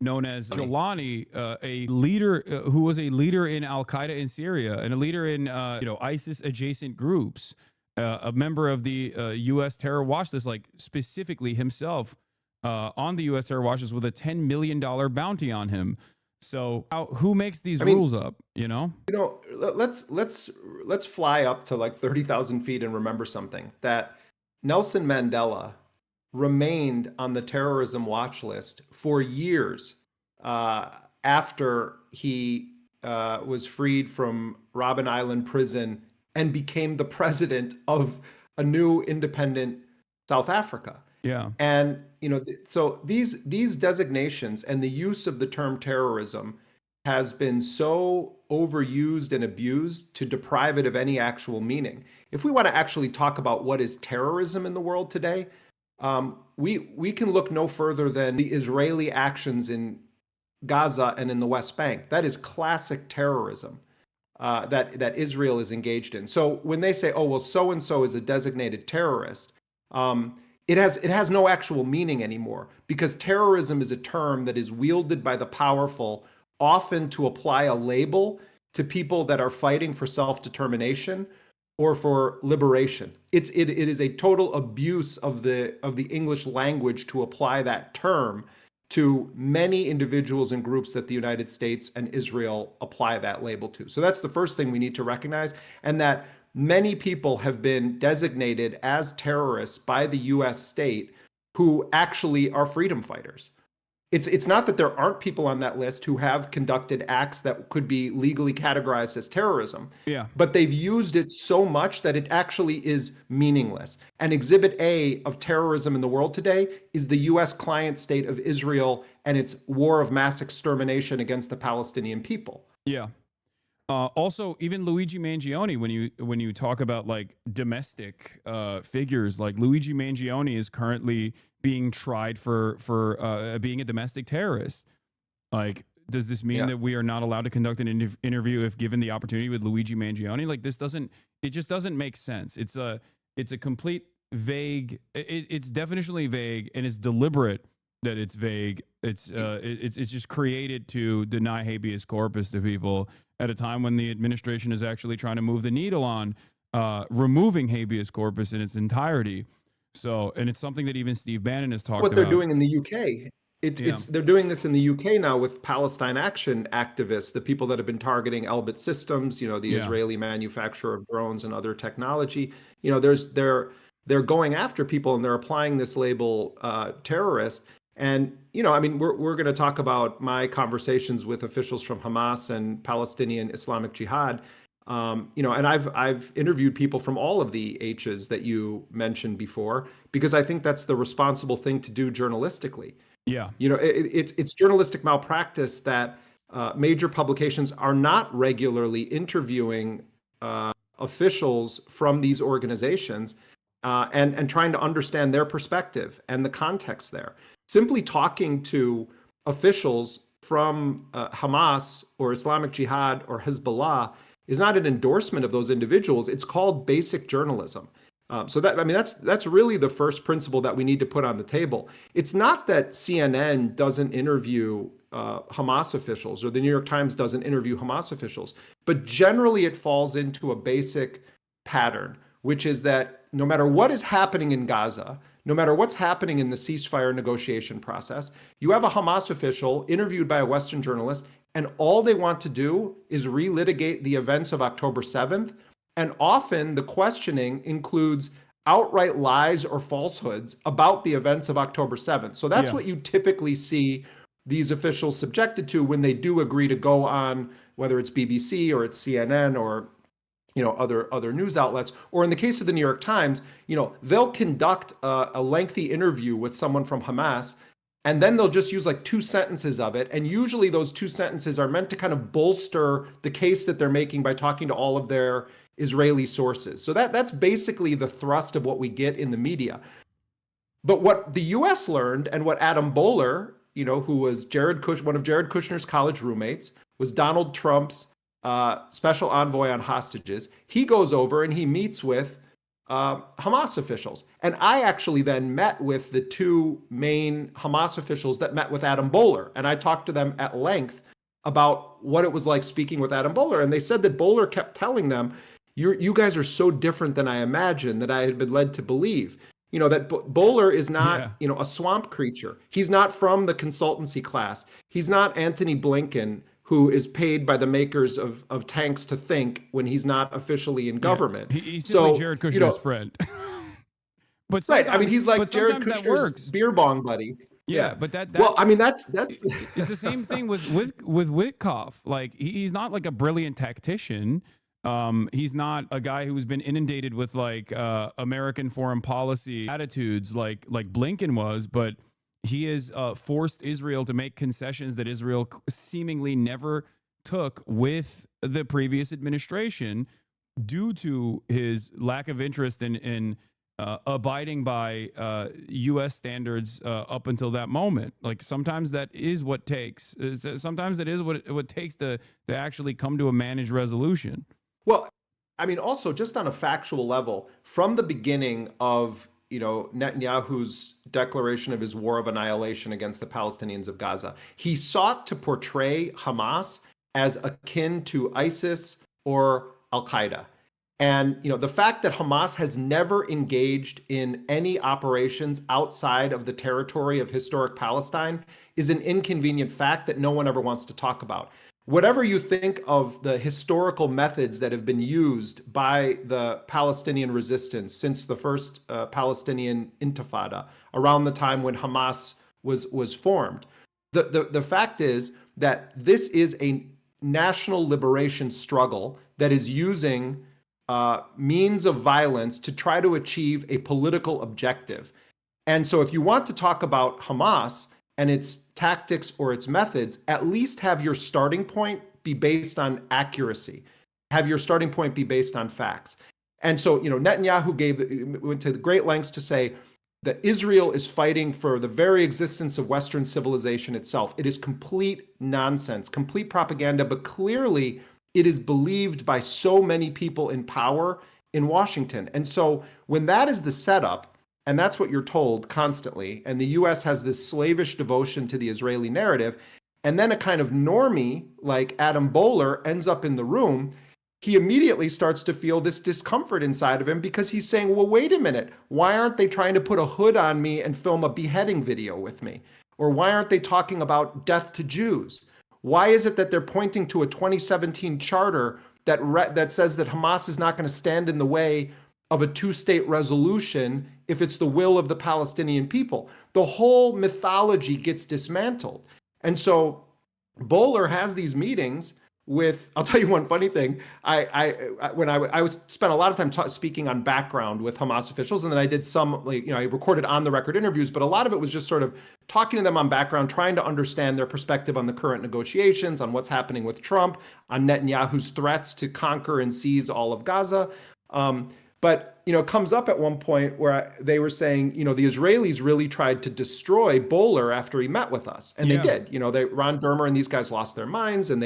[SPEAKER 1] known as Jelani, a leader who was a leader in Al Qaeda in Syria and a leader in ISIS adjacent groups, a member of the U.S. terror watch list, like specifically himself on the U.S. terror watch list with a $10 million bounty on him. So who makes these rules up?
[SPEAKER 13] Let's fly up to like 30,000 feet and remember something, that Nelson Mandela remained on the terrorism watch list for years after he was freed from Robben Island prison and became the president of a new independent South Africa.
[SPEAKER 1] Yeah.
[SPEAKER 13] And, so these designations and the use of the term terrorism has been so overused and abused to deprive it of any actual meaning. If we want to actually talk about what is terrorism in the world today, we can look no further than the Israeli actions in Gaza and in the West Bank. That is classic terrorism that Israel is engaged in. So when they say, oh, well, so-and-so is a designated terrorist, it has no actual meaning anymore, because terrorism is a term that is wielded by the powerful, often to apply a label to people that are fighting for self-determination or for liberation. It is a total abuse of the English language to apply that term to many individuals and groups that the United States and Israel apply that label to. So that's the first thing we need to recognize, and that many people have been designated as terrorists by the US state who actually are freedom fighters. It's not that there aren't people on that list who have conducted acts that could be legally categorized as terrorism.
[SPEAKER 1] Yeah.
[SPEAKER 13] But they've used it so much that it actually is meaningless. And Exhibit A of terrorism in the world today is the US client state of Israel and its war of mass extermination against the Palestinian people.
[SPEAKER 1] Yeah. Also, even Luigi Mangione, when you talk about like domestic figures, like Luigi Mangione is currently being tried for being a domestic terrorist. Like, does this mean that we are not allowed to conduct an interview if given the opportunity with Luigi Mangione? Like, it just doesn't make sense. It's a complete vague. It's definitionally vague, and it's deliberate that it's vague. It's just created to deny habeas corpus to people at a time when the administration is actually trying to move the needle on removing habeas corpus in its entirety. So, and it's something that even Steve Bannon has talked about.
[SPEAKER 13] What they're doing in the UK. They're doing this in the UK now with Palestine Action activists, the people that have been targeting Elbit Systems, the Israeli manufacturer of drones and other technology. They're going after people and they're applying this label terrorist. And, we're going to talk about my conversations with officials from Hamas and Palestinian Islamic Jihad. And I've interviewed people from all of the H's that you mentioned before, because I think that's the responsible thing to do journalistically.
[SPEAKER 1] Yeah.
[SPEAKER 13] It's journalistic malpractice that major publications are not regularly interviewing officials from these organizations and trying to understand their perspective and the context there. Simply talking to officials from Hamas or Islamic Jihad or Hezbollah is not an endorsement of those individuals. It's called basic journalism. That's really the first principle that we need to put on the table. It's not that CNN doesn't interview Hamas officials or the New York Times doesn't interview Hamas officials, but generally it falls into a basic pattern, which is that no matter what is happening in Gaza, no matter what's happening in the ceasefire negotiation process, you have a Hamas official interviewed by a Western journalist, and all they want to do is relitigate the events of October 7th. And often the questioning includes outright lies or falsehoods about the events of October 7th. So that's what you typically see these officials subjected to when they do agree to go on, whether it's BBC or it's CNN or other news outlets, or in the case of the New York Times, they'll conduct a lengthy interview with someone from Hamas, and then they'll just use like 2 sentences of it. And usually those 2 sentences are meant to kind of bolster the case that they're making by talking to all of their Israeli sources. So that's basically the thrust of what we get in the media. But what the US learned, and what Adam Boehler, who was one of Jared Kushner's college roommates, was Donald Trump's special envoy on hostages. He goes over and he meets with Hamas officials. And I actually then met with the 2 main Hamas officials that met with Adam Boehler. And I talked to them at length about what it was like speaking with Adam Boehler. And they said that Boehler kept telling them, you guys are so different than I imagined, that I had been led to believe. That Boehler is not, a swamp creature. He's not from the consultancy class. He's not Antony Blinken, who is paid by the makers of tanks to think when he's not officially in government.
[SPEAKER 1] He's simply Jared Kushner's friend. But
[SPEAKER 13] he's like Jared Kushner's beer bong buddy.
[SPEAKER 1] Yeah, but that's
[SPEAKER 13] it's
[SPEAKER 1] the same thing with Witkoff. Like he's not like a brilliant tactician. He's not a guy who's been inundated with like American foreign policy attitudes like Blinken was, but he has forced Israel to make concessions that Israel seemingly never took with the previous administration due to his lack of interest in abiding by U.S. standards up until that moment. Like sometimes that is what takes. Sometimes it is what it takes to actually come to a managed resolution.
[SPEAKER 13] Well, also just on a factual level, from the beginning of Netanyahu's declaration of his war of annihilation against the Palestinians of Gaza, he sought to portray Hamas as akin to ISIS or Al-Qaeda. And the fact that Hamas has never engaged in any operations outside of the territory of historic Palestine is an inconvenient fact that no one ever wants to talk about. Whatever you think of the historical methods that have been used by the Palestinian resistance since the first Palestinian Intifada, around the time when Hamas was formed, the fact is that this is a national liberation struggle that is using means of violence to try to achieve a political objective. And so if you want to talk about Hamas and its tactics or its methods, at least have your starting point be based on accuracy. Have your starting point be based on facts. And so, Netanyahu went to great lengths to say that Israel is fighting for the very existence of Western civilization itself. It is complete nonsense, complete propaganda, but clearly it is believed by so many people in power in Washington. And so when that is the setup, and that's what you're told constantly, and the US has this slavish devotion to the Israeli narrative, and then a kind of normie like Adam Boehler ends up in the room, he immediately starts to feel this discomfort inside of him because he's saying, well, wait a minute, why aren't they trying to put a hood on me and film a beheading video with me? Or why aren't they talking about death to Jews? Why is it that they're pointing to a 2017 charter that says that Hamas is not going to stand in the way of a two-state resolution if it's the will of the Palestinian people? The whole mythology gets dismantled. And so Boehler has these meetings with, I'll tell you one funny thing. When I was spent a lot of time speaking on background with Hamas officials, and then I did some, I recorded on the record interviews, but a lot of it was just sort of talking to them on background, trying to understand their perspective on the current negotiations, on what's happening with Trump, on Netanyahu's threats to conquer and seize all of Gaza. But it comes up at one point where they were saying, the Israelis really tried to destroy Boehler after he met with us, and they did. Ron Dermer and these guys lost their minds, and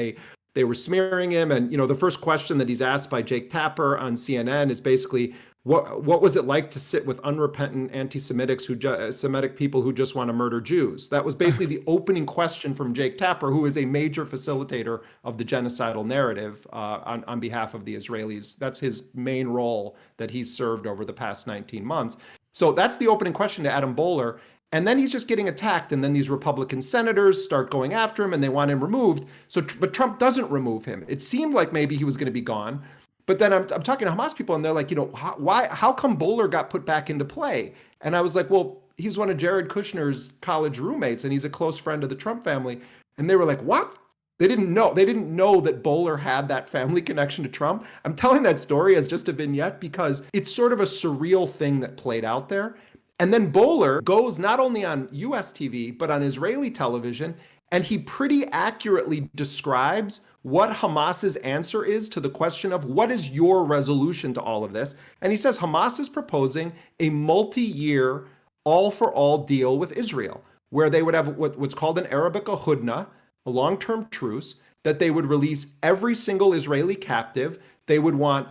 [SPEAKER 13] they were smearing him. And, the first question that he's asked by Jake Tapper on CNN is basically, what was it like to sit with unrepentant Semitic people who just want to murder Jews? That was basically the opening question from Jake Tapper, who is a major facilitator of the genocidal narrative on behalf of the Israelis. That's his main role that he's served over the past 19 months. So that's the opening question to Adam Boehler. And then he's just getting attacked. And then these Republican senators start going after him and they want him removed. But Trump doesn't remove him. It seemed like maybe he was going to be gone. But then I'm talking to Hamas people and they're like, how come Boehler got put back into play? And I was like, well, he was one of Jared Kushner's college roommates and he's a close friend of the Trump family. And they were like, what? They didn't know that Boehler had that family connection to Trump. I'm telling that story as just a vignette because it's sort of a surreal thing that played out there. And then Boehler goes not only on US TV, but on Israeli television, and he pretty accurately describes what Hamas's answer is to the question of what is your resolution to all of this. And he says Hamas is proposing a multi-year all-for-all deal with Israel, where they would have what's called an Arabic a hudna, a long-term truce, that they would release every single Israeli captive. They would want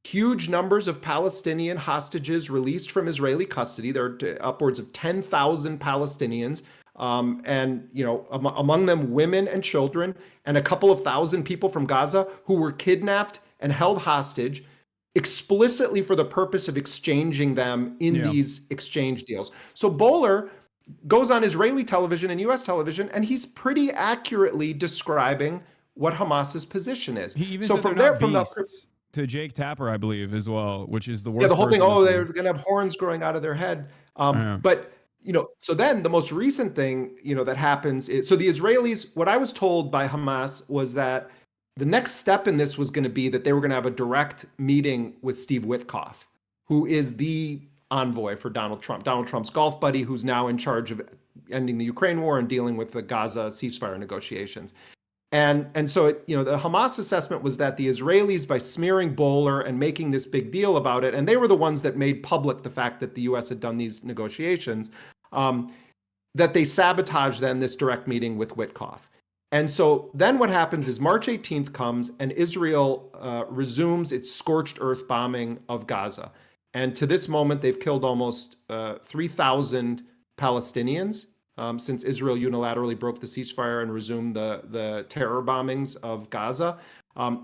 [SPEAKER 13] huge numbers of Palestinian hostages released from Israeli custody. There are upwards of 10,000 Palestinians, and among them women and children, and a couple of thousand people from Gaza who were kidnapped and held hostage explicitly for the purpose of exchanging them in these exchange deals. So Boehler goes on Israeli television and US television, and he's pretty accurately describing what Hamas's position is.
[SPEAKER 1] He even
[SPEAKER 13] so
[SPEAKER 1] said
[SPEAKER 13] from
[SPEAKER 1] they're
[SPEAKER 13] there,
[SPEAKER 1] not beasts. To Jake Tapper, I believe, as well, which is the worst.
[SPEAKER 13] Yeah, the whole thing.
[SPEAKER 1] person to
[SPEAKER 13] They're
[SPEAKER 1] say.
[SPEAKER 13] going to have horns growing out of their head. But so then the most recent thing that happens is, so the Israelis. What I was told by Hamas was that the next step in this was going to be that they were going to have a direct meeting with Steve Witkoff, who is the envoy for Donald Trump's golf buddy, who's now in charge of ending the Ukraine war and dealing with the Gaza ceasefire negotiations. And so the Hamas assessment was that the Israelis, by smearing Boehler and making this big deal about it, and they were the ones that made public the fact that the U.S. had done these negotiations, that they sabotaged then this direct meeting with Witkoff. And so then what happens is March 18th comes and Israel resumes its scorched earth bombing of Gaza. And to this moment, they've killed almost 3,000 Palestinians. Since Israel unilaterally broke the ceasefire and resumed the terror bombings of Gaza.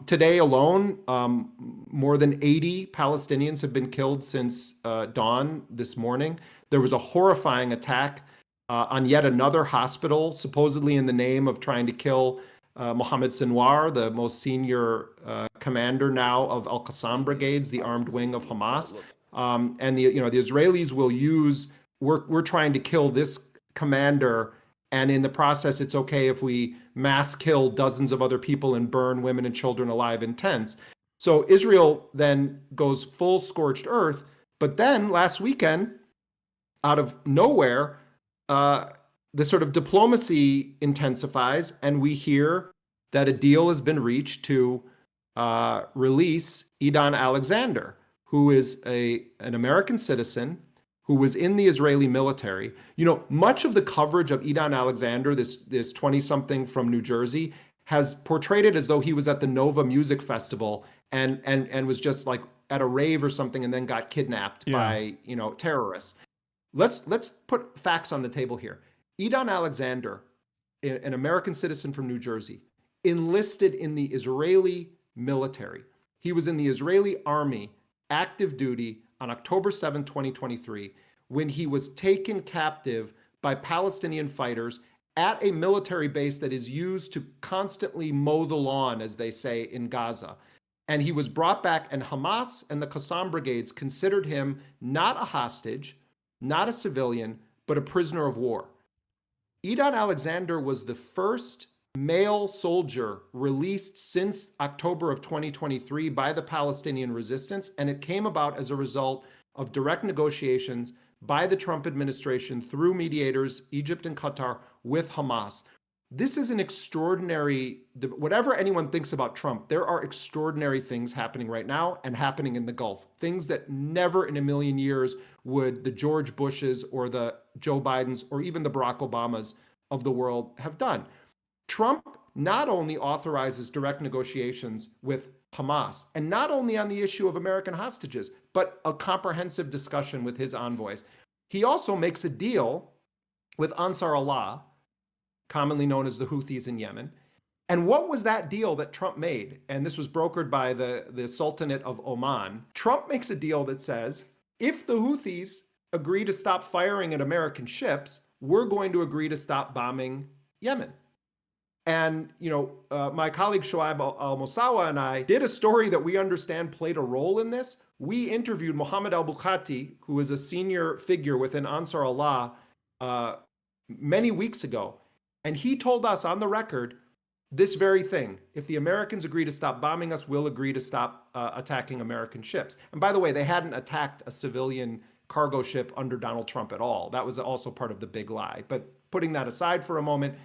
[SPEAKER 13] Today alone, more than 80 Palestinians have been killed since dawn this morning. There was a horrifying attack on yet another hospital, supposedly in the name of trying to kill Mohammed Sinwar, the most senior commander now of Al-Qassam brigades, the armed wing of Hamas. And the Israelis will use, we're trying to kill this commander, and in the process it's okay if we mass kill dozens of other people and burn women and children alive in tents. So Israel then goes full scorched earth, but then last weekend, out of nowhere, the sort of diplomacy intensifies, and we hear that a deal has been reached to release Idan Alexander, who is an American citizen who was in the Israeli military. You know, much of the coverage of Idan Alexander, this 20-something from New Jersey, has portrayed it as though he was at the Nova Music Festival and was just like at a rave or something and then got kidnapped by, you know, terrorists. Let's put facts on the table here. Idan Alexander, an American citizen from New Jersey, enlisted in the Israeli military. He was in the Israeli army, active duty, on October 7, 2023, when he was taken captive by Palestinian fighters at a military base that is used to constantly mow the lawn, as they say, in Gaza. And he was brought back, and Hamas and the Qassam brigades considered him not a hostage, not a civilian, but a prisoner of war. Idan Alexander was the first male soldier released since October of 2023 by the Palestinian resistance, and it came about as a result of direct negotiations by the Trump administration through mediators, Egypt and Qatar, with Hamas. This is an extraordinary, whatever anyone thinks about Trump, there are extraordinary things happening right now and happening in the Gulf. Things that never in a million years would the George Bushes or the Joe Bidens or even the Barack Obamas of the world have done. Trump not only authorizes direct negotiations with Hamas, and not only on the issue of American hostages, but a comprehensive discussion with his envoys. He also makes a deal with Ansar Allah, commonly known as the Houthis in Yemen. And what was that deal that Trump made? And this was brokered by the Sultanate of Oman. Trump makes a deal that says, if the Houthis agree to stop firing at American ships, we're going to agree to stop bombing Yemen. And, you know, my colleague Shoaib al-Mosawa and I did a story that we understand played a role in this. We interviewed Mohammed al-Bukhati, who is a senior figure within Ansar Allah, many weeks ago. And he told us on the record this very thing. If the Americans agree to stop bombing us, we'll agree to stop attacking American ships. And by the way, they hadn't attacked a civilian cargo ship under Donald Trump at all. That was also part of the big lie. But putting that aside for a moment,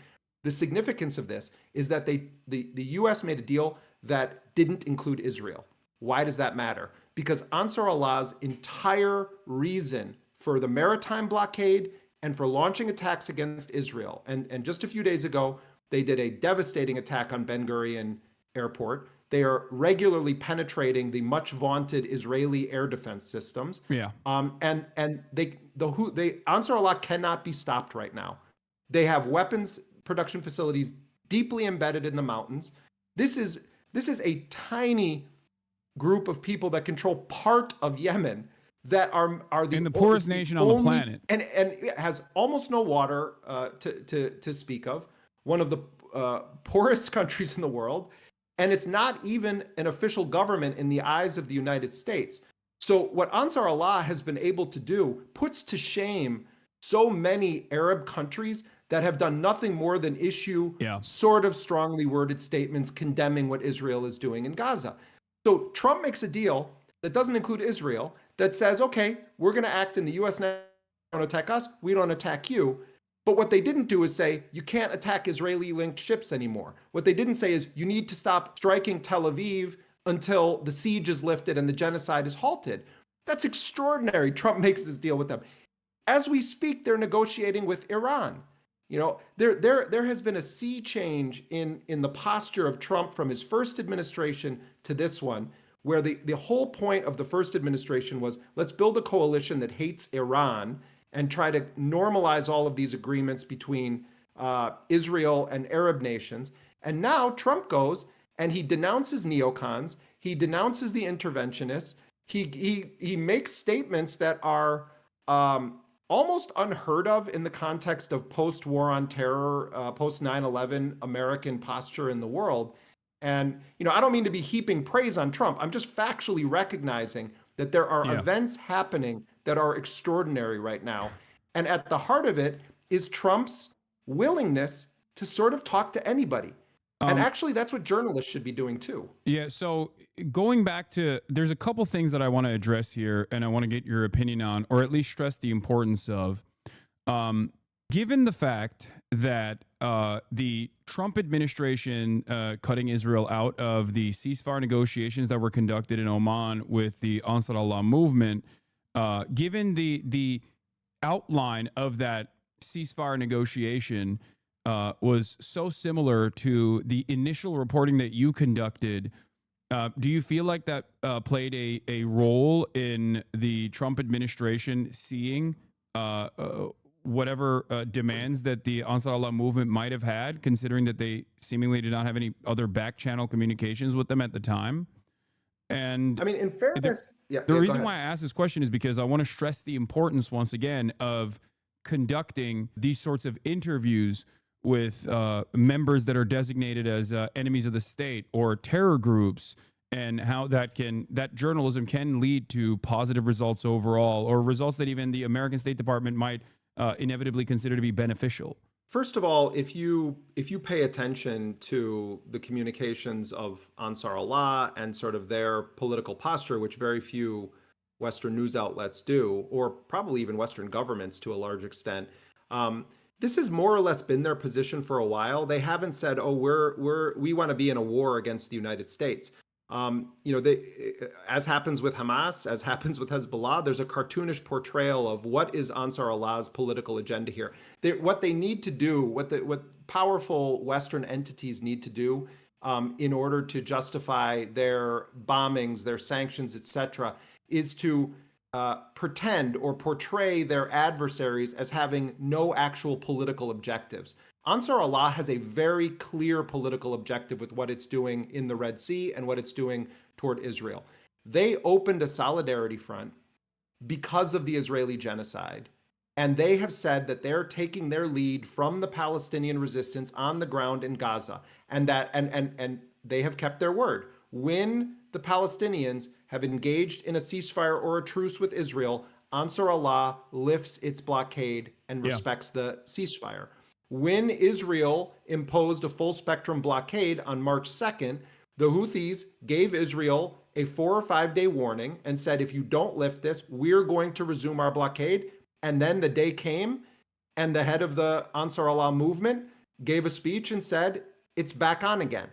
[SPEAKER 13] the significance of this is that the U.S. made a deal that didn't include Israel. Why does that matter? Because Ansar Allah's entire reason for the maritime blockade and for launching attacks against Israel, and just a few days ago, they did a devastating attack on Ben Gurion Airport. They are regularly penetrating the much vaunted Israeli air defense systems.
[SPEAKER 1] Yeah.
[SPEAKER 13] And Ansar Allah cannot be stopped right now. They have weapons production facilities deeply embedded in the mountains. This is a tiny group of people that control part of Yemen that are the
[SPEAKER 1] poorest nation on the planet,
[SPEAKER 13] and it has almost no water to speak of. One of the poorest countries in the world, and it's not even an official government in the eyes of the United States. So what Ansar Allah has been able to do puts to shame so many Arab countries that have done nothing more than issue sort of strongly worded statements condemning what Israel is doing in Gaza. So Trump makes a deal that doesn't include Israel, that says, okay, we're going to act in the U.S. now, don't attack us, we don't attack you. But what they didn't do is say, you can't attack Israeli-linked ships anymore. What they didn't say is, you need to stop striking Tel Aviv until the siege is lifted and the genocide is halted. That's extraordinary. Trump makes this deal with them. As we speak, they're negotiating with Iran. You know, there has been a sea change in the posture of Trump from his first administration to this one, where the whole point of the first administration was, let's build a coalition that hates Iran and try to normalize all of these agreements between Israel and Arab nations. And now Trump goes and he denounces neocons, he denounces the interventionists, he makes statements that are almost unheard of in the context of post-war on terror, post 9/11 American posture in the world. And, you know, I don't mean to be heaping praise on Trump. I'm just factually recognizing that there are events happening that are extraordinary right now. And at the heart of it is Trump's willingness to sort of talk to anybody. And actually, that's what journalists should be doing too.
[SPEAKER 1] Yeah. So going back to, there's a couple things that I want to address here, and I want to get your opinion on, or at least stress the importance of, given the fact that the Trump administration cutting Israel out of the ceasefire negotiations that were conducted in Oman with the Ansar Allah movement, given the outline of that ceasefire negotiation was so similar to the initial reporting that you conducted, do you feel like that played a role in the Trump administration seeing whatever demands that the Ansar Allah movement might have had, considering that they seemingly did not have any other back channel communications with them at the time? And
[SPEAKER 13] I mean, in fairness,
[SPEAKER 1] the reason why I ask this question is because I want to stress the importance once again of conducting these sorts of interviews with members that are designated as enemies of the state or terror groups, and how that journalism can lead to positive results overall, or results that even the American State Department might inevitably consider to be beneficial.
[SPEAKER 13] First of all, if you pay attention to the communications of Ansar Allah and sort of their political posture, which very few Western news outlets do, or probably even Western governments to a large extent, this has more or less been their position for a while. They haven't said, "Oh, we want to be in a war against the United States." As happens with Hamas, as happens with Hezbollah, there's a cartoonish portrayal of what is Ansar Allah's political agenda here. What they need to do, what powerful Western entities need to do in order to justify their bombings, their sanctions, etc., is to pretend or portray their adversaries as having no actual political objectives. Ansar Allah has a very clear political objective with what it's doing in the Red Sea and what it's doing toward Israel. They opened a solidarity front because of the Israeli genocide, and they have said that they're taking their lead from the Palestinian resistance on the ground in Gaza, and that and they have kept their word. When the Palestinians have engaged in a ceasefire or a truce with Israel, Ansar Allah lifts its blockade and respects the ceasefire. When Israel imposed a full spectrum blockade on March 2nd, the Houthis gave Israel a 4 or 5 day warning and said, if you don't lift this, we're going to resume our blockade. And then the day came and the head of the Ansar Allah movement gave a speech and said, it's back on again.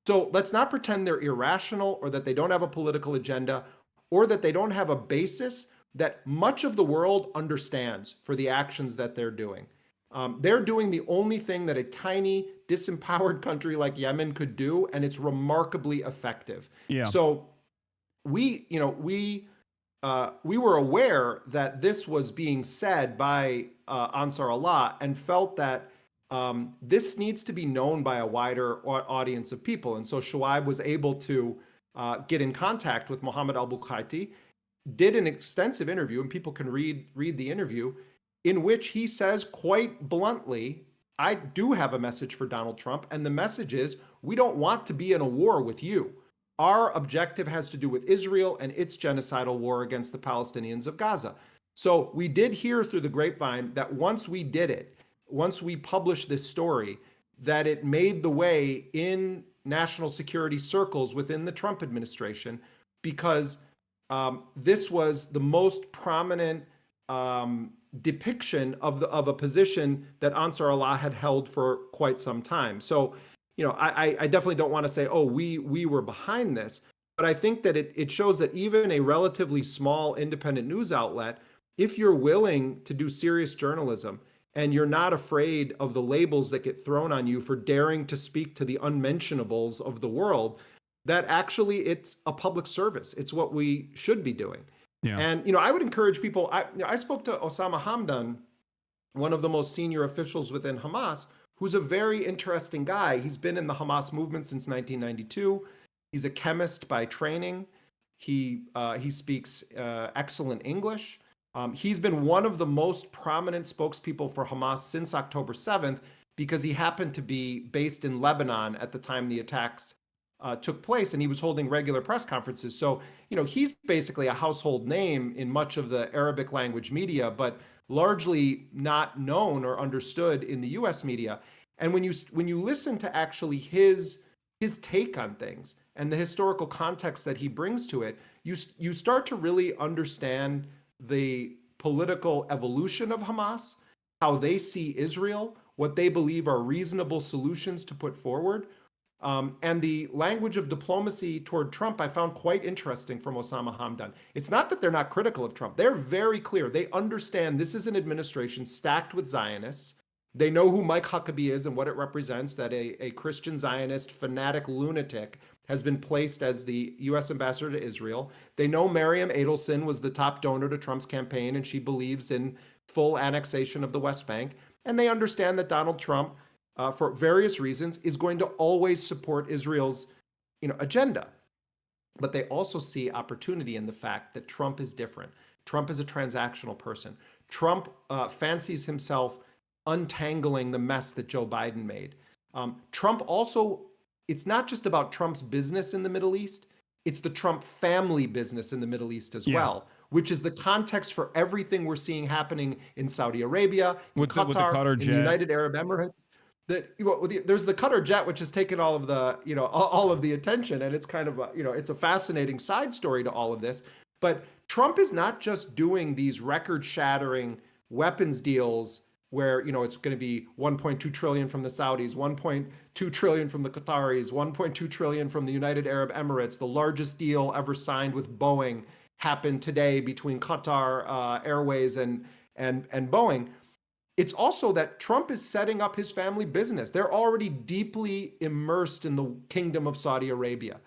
[SPEAKER 13] So let's not pretend they're irrational or that they don't have a political agenda or that they don't have a basis that much of the world understands for the actions that they're doing. They're doing the only thing that a tiny, disempowered country like Yemen could do, and it's remarkably effective.
[SPEAKER 1] Yeah.
[SPEAKER 13] So we were aware that this was being said by Ansar Allah and felt that this needs to be known by a wider audience of people. And so Shoaib was able to get in contact with Mohammed al-Bukaiti, did an extensive interview, and people can read the interview, in which he says quite bluntly, I do have a message for Donald Trump, and the message is, we don't want to be in a war with you. Our objective has to do with Israel and its genocidal war against the Palestinians of Gaza. So we did hear through the grapevine that once we did it, once we published this story, that it made the way in national security circles within the Trump administration, because this was the most prominent depiction of a position that Ansar Allah had held for quite some time. So, I definitely don't want to say, oh, we were behind this, but I think that it shows that even a relatively small independent news outlet, if you're willing to do serious journalism and you're not afraid of the labels that get thrown on you for daring to speak to the unmentionables of the world, that actually it's a public service. It's what we should be doing.
[SPEAKER 1] Yeah.
[SPEAKER 13] And, I would encourage people, I spoke to Osama Hamdan, one of the most senior officials within Hamas, who's a very interesting guy. He's been in the Hamas movement since 1992. He's a chemist by training. He speaks excellent English. He's been one of the most prominent spokespeople for Hamas since October 7th, because he happened to be based in Lebanon at the time the attacks took place, and he was holding regular press conferences. So, he's basically a household name in much of the Arabic language media, but largely not known or understood in the U.S. media. And when you listen to actually his take on things and the historical context that he brings to it, you start to really understand the political evolution of Hamas, how they see Israel, what they believe are reasonable solutions to put forward. And the language of diplomacy toward Trump, I found quite interesting from Osama Hamdan. It's not that they're not critical of Trump. They're very clear. They understand this is an administration stacked with Zionists. They know who Mike Huckabee is and what it represents, that a Christian Zionist fanatic lunatic has been placed as the U.S. ambassador to Israel. They know Miriam Adelson was the top donor to Trump's campaign, and she believes in full annexation of the West Bank. And they understand that Donald Trump, for various reasons, is going to always support Israel's, agenda. But they also see opportunity in the fact that Trump is different. Trump is a transactional person. Trump fancies himself untangling the mess that Joe Biden made. Trump also, it's not just about Trump's business in the Middle East, it's the Trump family business in the Middle East as well, which is the context for everything we're seeing happening in Saudi Arabia, in Qatar, in the United Arab Emirates. There's the Qatar jet, which has taken all of the, all of the attention, and it's kind of, it's a fascinating side story to all of this. But Trump is not just doing these record-shattering weapons deals where, it's going to be 1.2 trillion from the Saudis, 1.2 trillion from the Qataris, 1.2 trillion from the United Arab Emirates. The largest deal ever signed with Boeing happened today between Qatar Airways and Boeing. It's also that Trump is setting up his family business. They're already deeply immersed in the kingdom of Saudi Arabia.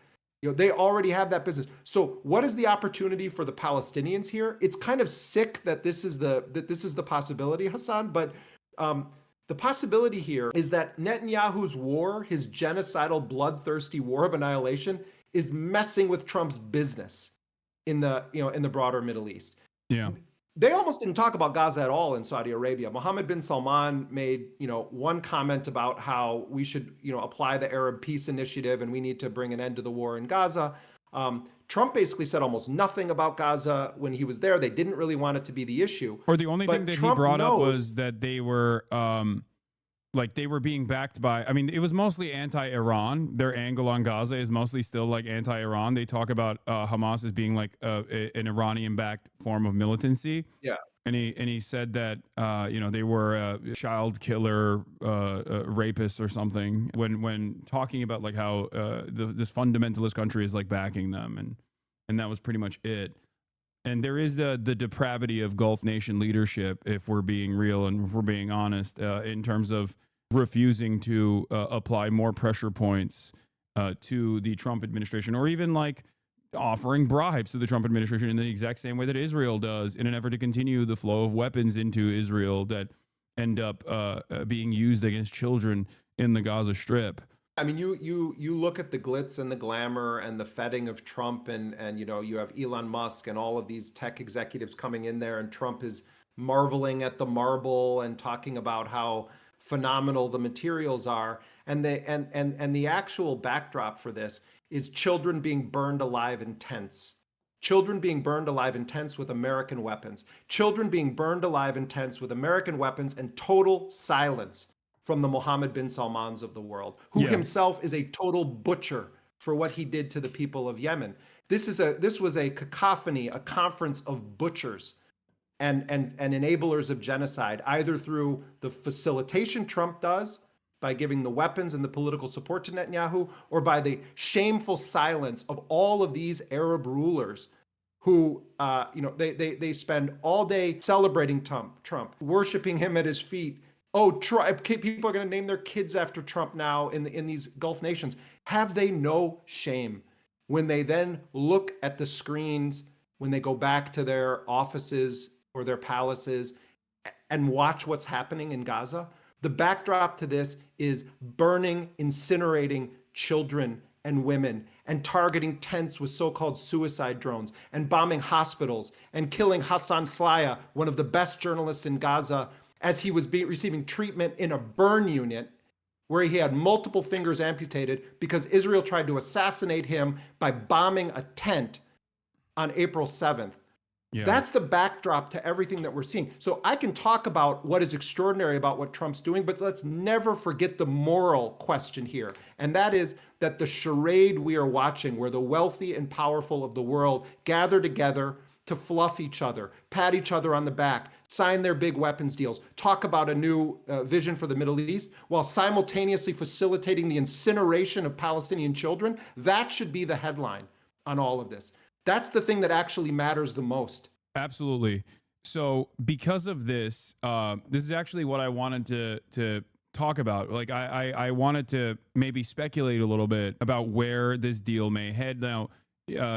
[SPEAKER 13] They already have that business. So what is the opportunity for the Palestinians here? It's kind of sick that this is the possibility, Hasan, but the possibility here is that Netanyahu's war, his genocidal, bloodthirsty war of annihilation, is messing with Trump's business in the broader Middle East.
[SPEAKER 1] Yeah.
[SPEAKER 13] They almost didn't talk about Gaza at all in Saudi Arabia. Mohammed bin Salman made, one comment about how we should, apply the Arab Peace Initiative and we need to bring an end to the war in Gaza. Trump basically said almost nothing about Gaza when he was there. They didn't really want it to be the issue.
[SPEAKER 1] Or the only thing that
[SPEAKER 13] Trump
[SPEAKER 1] he brought up
[SPEAKER 13] knows,
[SPEAKER 1] was that they were they were being backed by, it was mostly anti-Iran. Their angle on Gaza is mostly still like anti-Iran. They talk about Hamas as being like an Iranian-backed form of militancy.
[SPEAKER 13] Yeah.
[SPEAKER 1] And he said that, they were a child killer, rapist or something when talking about like how this fundamentalist country is like backing them. And that was pretty much it. And there is the depravity of Gulf nation leadership, if we're being real and if we're being honest, in terms of refusing to apply more pressure points to the Trump administration, or even like offering bribes to the Trump administration in the exact same way that Israel does, in an effort to continue the flow of weapons into Israel that end up being used against children in the Gaza Strip.
[SPEAKER 13] You look at the glitz and the glamour and the feting of Trump, and you have Elon Musk and all of these tech executives coming in there, and Trump is marveling at the marble and talking about how phenomenal the materials are, and the actual backdrop for this is children being burned alive in tents. Children being burned alive in tents with American weapons. Children being burned alive in tents with American weapons, and total silence from the Mohammed bin Salmans of the world, who himself is a total butcher for what he did to the people of Yemen. This was a cacophony, a conference of butchers and enablers of genocide, either through the facilitation Trump does by giving the weapons and the political support to Netanyahu, or by the shameful silence of all of these Arab rulers who, they spend all day celebrating Trump, worshiping him at his feet. Oh, people are going to name their kids after Trump now in these Gulf nations. Have they no shame when they then look at the screens, when they go back to their offices or their palaces and watch what's happening in Gaza? The backdrop to this is burning, incinerating children and women, and targeting tents with so-called suicide drones, and bombing hospitals, and killing Hassan Slaya, one of the best journalists in Gaza, as he was receiving treatment in a burn unit where he had multiple fingers amputated because Israel tried to assassinate him by bombing a tent on April 7th. Yeah. That's the backdrop to everything that we're seeing. So I can talk about what is extraordinary about what Trump's doing, but let's never forget the moral question here. And that is that the charade we are watching, where the wealthy and powerful of the world gather together to fluff each other, pat each other on the back, sign their big weapons deals, talk about a new vision for the Middle East, while simultaneously facilitating the incineration of Palestinian children, that should be the headline on all of this. That's the thing that actually matters the most.
[SPEAKER 1] Absolutely. So because of this, this is actually what I wanted to talk about. Like I wanted to maybe speculate a little bit about where this deal may head. Now,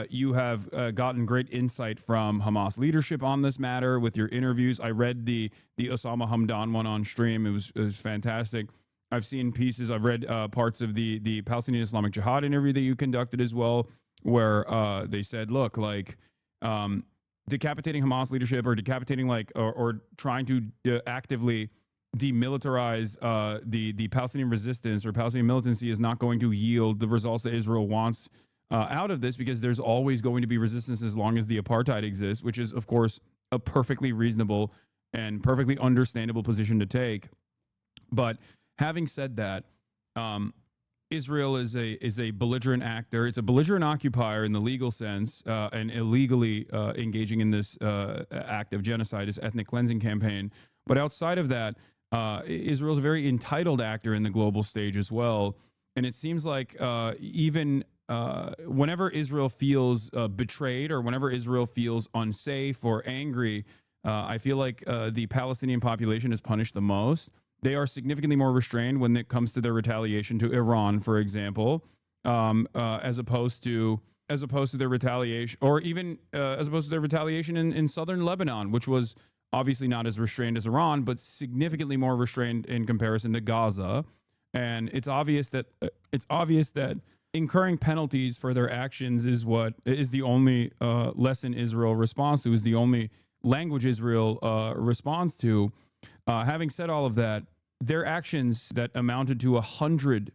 [SPEAKER 1] you have gotten great insight from Hamas leadership on this matter with your interviews. I read the Osama Hamdan one on stream. It was fantastic. I've seen pieces. I've read parts of the Palestinian Islamic Jihad interview that you conducted as well, where they said, look, like decapitating Hamas leadership or decapitating or trying to actively demilitarize the Palestinian resistance or Palestinian militancy is not going to yield the results that Israel wants out of this, because there's always going to be resistance as long as the apartheid exists, which is, of course, a perfectly reasonable and perfectly understandable position to take. But having said that, Israel is a belligerent actor. It's a belligerent occupier in the legal sense, and illegally engaging in this act of genocide, this ethnic cleansing campaign. But outside of that, Israel is a very entitled actor in the global stage as well. And it seems like even whenever Israel feels betrayed, or whenever Israel feels unsafe or angry, I feel like the Palestinian population is punished the most. They are significantly more restrained when it comes to their retaliation to Iran, for example, as opposed to their retaliation, or even as opposed to their retaliation in southern Lebanon, which was obviously not as restrained as Iran, but significantly more restrained in comparison to Gaza. And it's obvious that incurring penalties for their actions is the only lesson Israel responds to, is the only language Israel responds to. Having said all of that, their actions that amounted to 100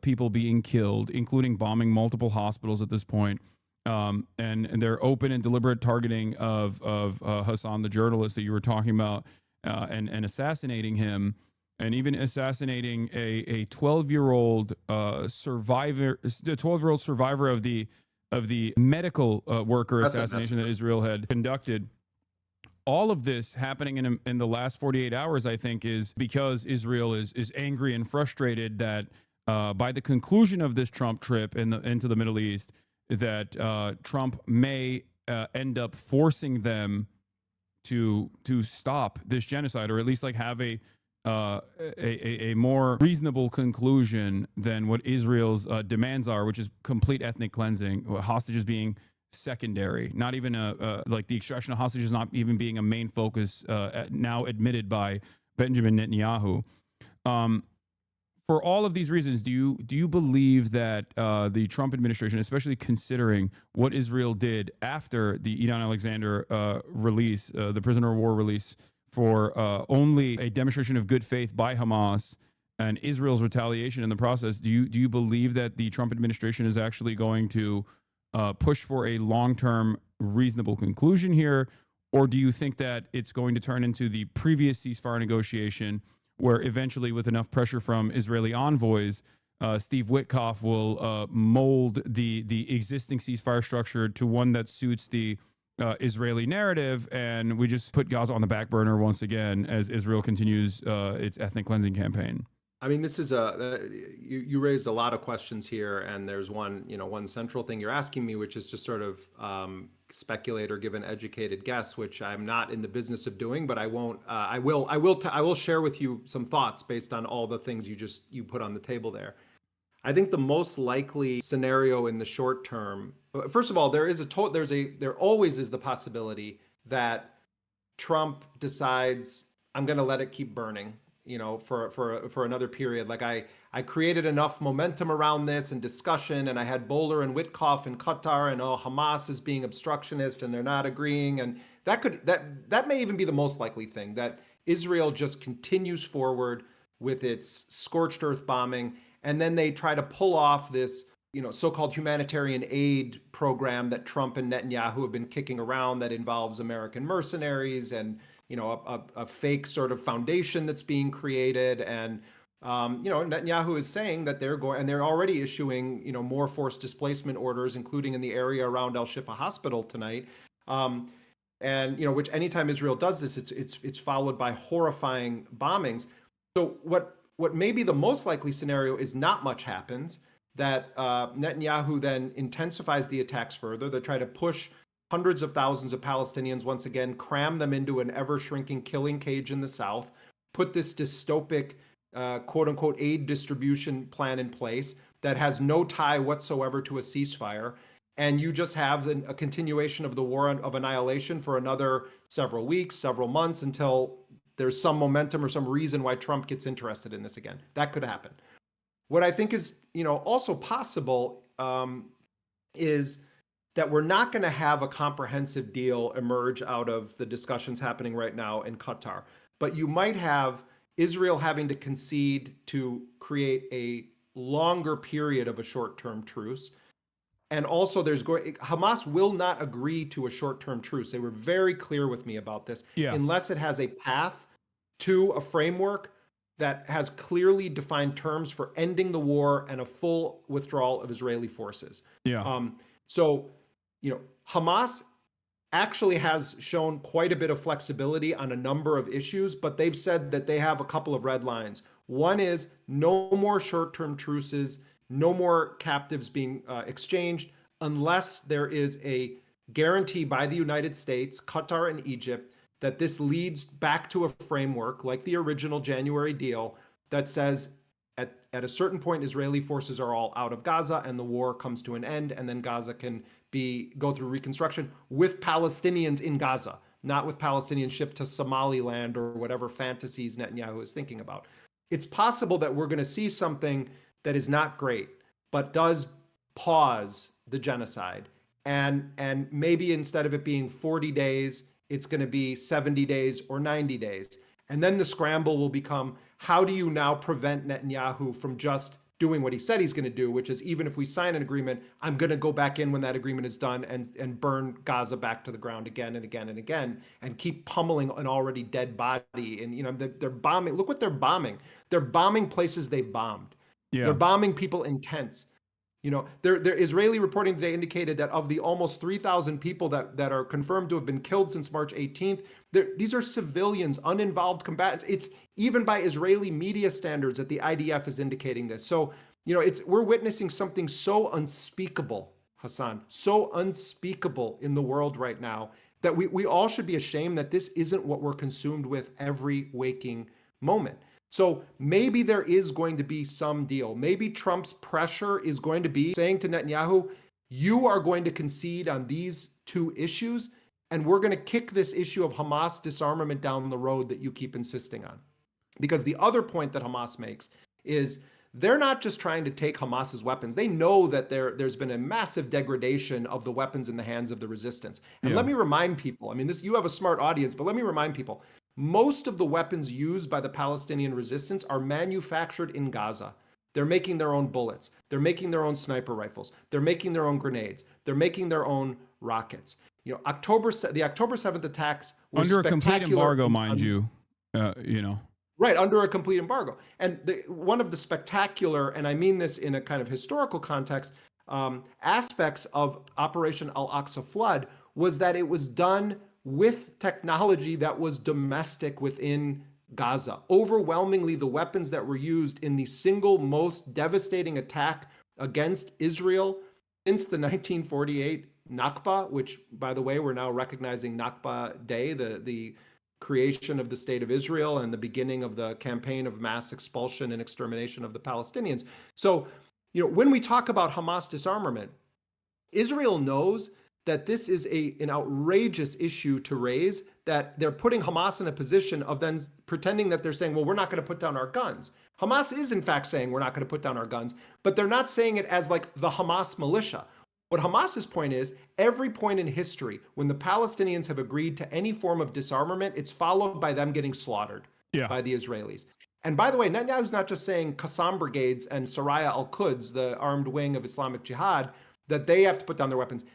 [SPEAKER 1] people being killed, including bombing multiple hospitals at this point, and their open and deliberate targeting of Hasan, the journalist that you were talking about, and assassinating him, and even assassinating a 12-year-old survivor, the 12-year-old survivor of the medical worker assassination that Israel had conducted. All of this happening in the last 48 hours, I think, is because Israel is angry and frustrated that by the conclusion of this Trump trip into the Middle East, that Trump may end up forcing them to stop this genocide, or at least like have a more reasonable conclusion than what Israel's demands are, which is complete ethnic cleansing, hostages being secondary, not even like the extraction of hostages not even being a main focus, now admitted by Benjamin Netanyahu. For all of these reasons, do you believe that the Trump administration, especially considering what Israel did after the Idan Alexander release, the prisoner of war release, for only a demonstration of good faith by Hamas and Israel's retaliation in the process, do you believe that the Trump administration is actually going to push for a long-term reasonable conclusion here? Or do you think that it's going to turn into the previous ceasefire negotiation, where eventually, with enough pressure from Israeli envoys, Steve Witkoff will mold the existing ceasefire structure to one that suits the Israeli narrative, and we just put Gaza on the back burner once again as Israel continues its ethnic cleansing campaign?
[SPEAKER 13] I mean, this is you raised a lot of questions here, and there's one central thing you're asking me, which is to sort of speculate or give an educated guess, which I'm not in the business of doing, but I won't. I will share with you some thoughts based on all the things you put on the table there. I think the most likely scenario in the short term, first of all, there always is the possibility that Trump decides, I'm going to let it keep burning, for another period. Like I created enough momentum around this and discussion, and I had Bowler and Witkoff in Qatar, and Hamas is being obstructionist and they're not agreeing, and that may even be the most likely thing, that Israel just continues forward with its scorched earth bombing, and then they try to pull off this so-called humanitarian aid program that Trump and Netanyahu have been kicking around, that involves American mercenaries and a fake sort of foundation that's being created. And Netanyahu is saying that they're already issuing more forced displacement orders, including in the area around Al Shifa Hospital tonight. and which anytime Israel does this, it's followed by horrifying bombings. So what may be the most likely scenario is not much happens, that Netanyahu then intensifies the attacks further. They try to push hundreds of thousands of Palestinians once again, cram them into an ever-shrinking killing cage in the south, put this dystopic quote-unquote aid distribution plan in place that has no tie whatsoever to a ceasefire. And you just have a continuation of the war of annihilation for another several weeks, several months, until there's some momentum or some reason why Trump gets interested in this again. That could happen. What I think is, also possible is that we're not going to have a comprehensive deal emerge out of the discussions happening right now in Qatar. But you might have Israel having to concede to create a longer period of a short-term truce. And also Hamas will not agree to a short-term truce. They were very clear with me about this. Unless it has a path to a framework that has clearly defined terms for ending the war and a full withdrawal of Israeli forces. So, Hamas actually has shown quite a bit of flexibility on a number of issues, but they've said that they have a couple of red lines. One is no more short-term truces, no more captives being exchanged unless there is a guarantee by the United States, Qatar, and Egypt that this leads back to a framework like the original January deal that says at a certain point, Israeli forces are all out of Gaza and the war comes to an end, and then Gaza can go through reconstruction with Palestinians in Gaza, not with Palestinians shipped to Somaliland or whatever fantasies Netanyahu is thinking about. It's possible that we're going to see something that is not great, but does pause the genocide. And maybe instead of it being 40 days, it's going to be 70 days or 90 days. And then the scramble will become, how do you now prevent Netanyahu from just doing what he said he's going to do, which is, even if we sign an agreement, I'm going to go back in when that agreement is done and burn Gaza back to the ground again and again and again, and keep pummeling an already dead body. And, they're bombing. Look what they're bombing. They're bombing places they've bombed. They're bombing people in tents. Their Israeli reporting today indicated that of the almost 3,000 people that are confirmed to have been killed since March 18th, these are civilians, uninvolved combatants. It's even by Israeli media standards that the IDF is indicating this. So, we're witnessing something so unspeakable, Hasan, so unspeakable in the world right now that we all should be ashamed that this isn't what we're consumed with every waking moment. So maybe there is going to be some deal. Maybe Trump's pressure is going to be saying to Netanyahu, you are going to concede on these two issues, and we're going to kick this issue of Hamas disarmament down the road that you keep insisting on. Because the other point that Hamas makes is they're not just trying to take Hamas's weapons. They know that there's been a massive degradation of the weapons in the hands of the resistance. And let me remind people, you have a smart audience, but let me remind people, most of the weapons used by the Palestinian resistance are manufactured in Gaza. They're making their own bullets. They're making their own sniper rifles. They're making their own grenades. They're making their own rockets. The October 7th attacks were
[SPEAKER 1] under a complete embargo, mind
[SPEAKER 13] you. Right, under a complete embargo. And one of the spectacular, and I mean this in a kind of historical context, aspects of Operation Al-Aqsa Flood was that it was done with technology that was domestic within Gaza. Overwhelmingly, the weapons that were used in the single most devastating attack against Israel since the 1948 Nakba, which, by the way, we're now recognizing Nakba Day, the creation of the state of Israel and the beginning of the campaign of mass expulsion and extermination of the Palestinians. So, when we talk about Hamas disarmament, Israel knows that this is an outrageous issue to raise, that they're putting Hamas in a position of then pretending that they're saying, well, we're not going to put down our guns. Hamas is in fact saying we're not going to put down our guns, but they're not saying it as like the Hamas militia. What Hamas's point is, every point in history when the Palestinians have agreed to any form of disarmament, it's followed by them getting slaughtered by the Israelis. And by the way, Netanyahu's not just saying Qassam brigades and Saraya al-Quds, the armed wing of Islamic Jihad, that they have to put down their weapons.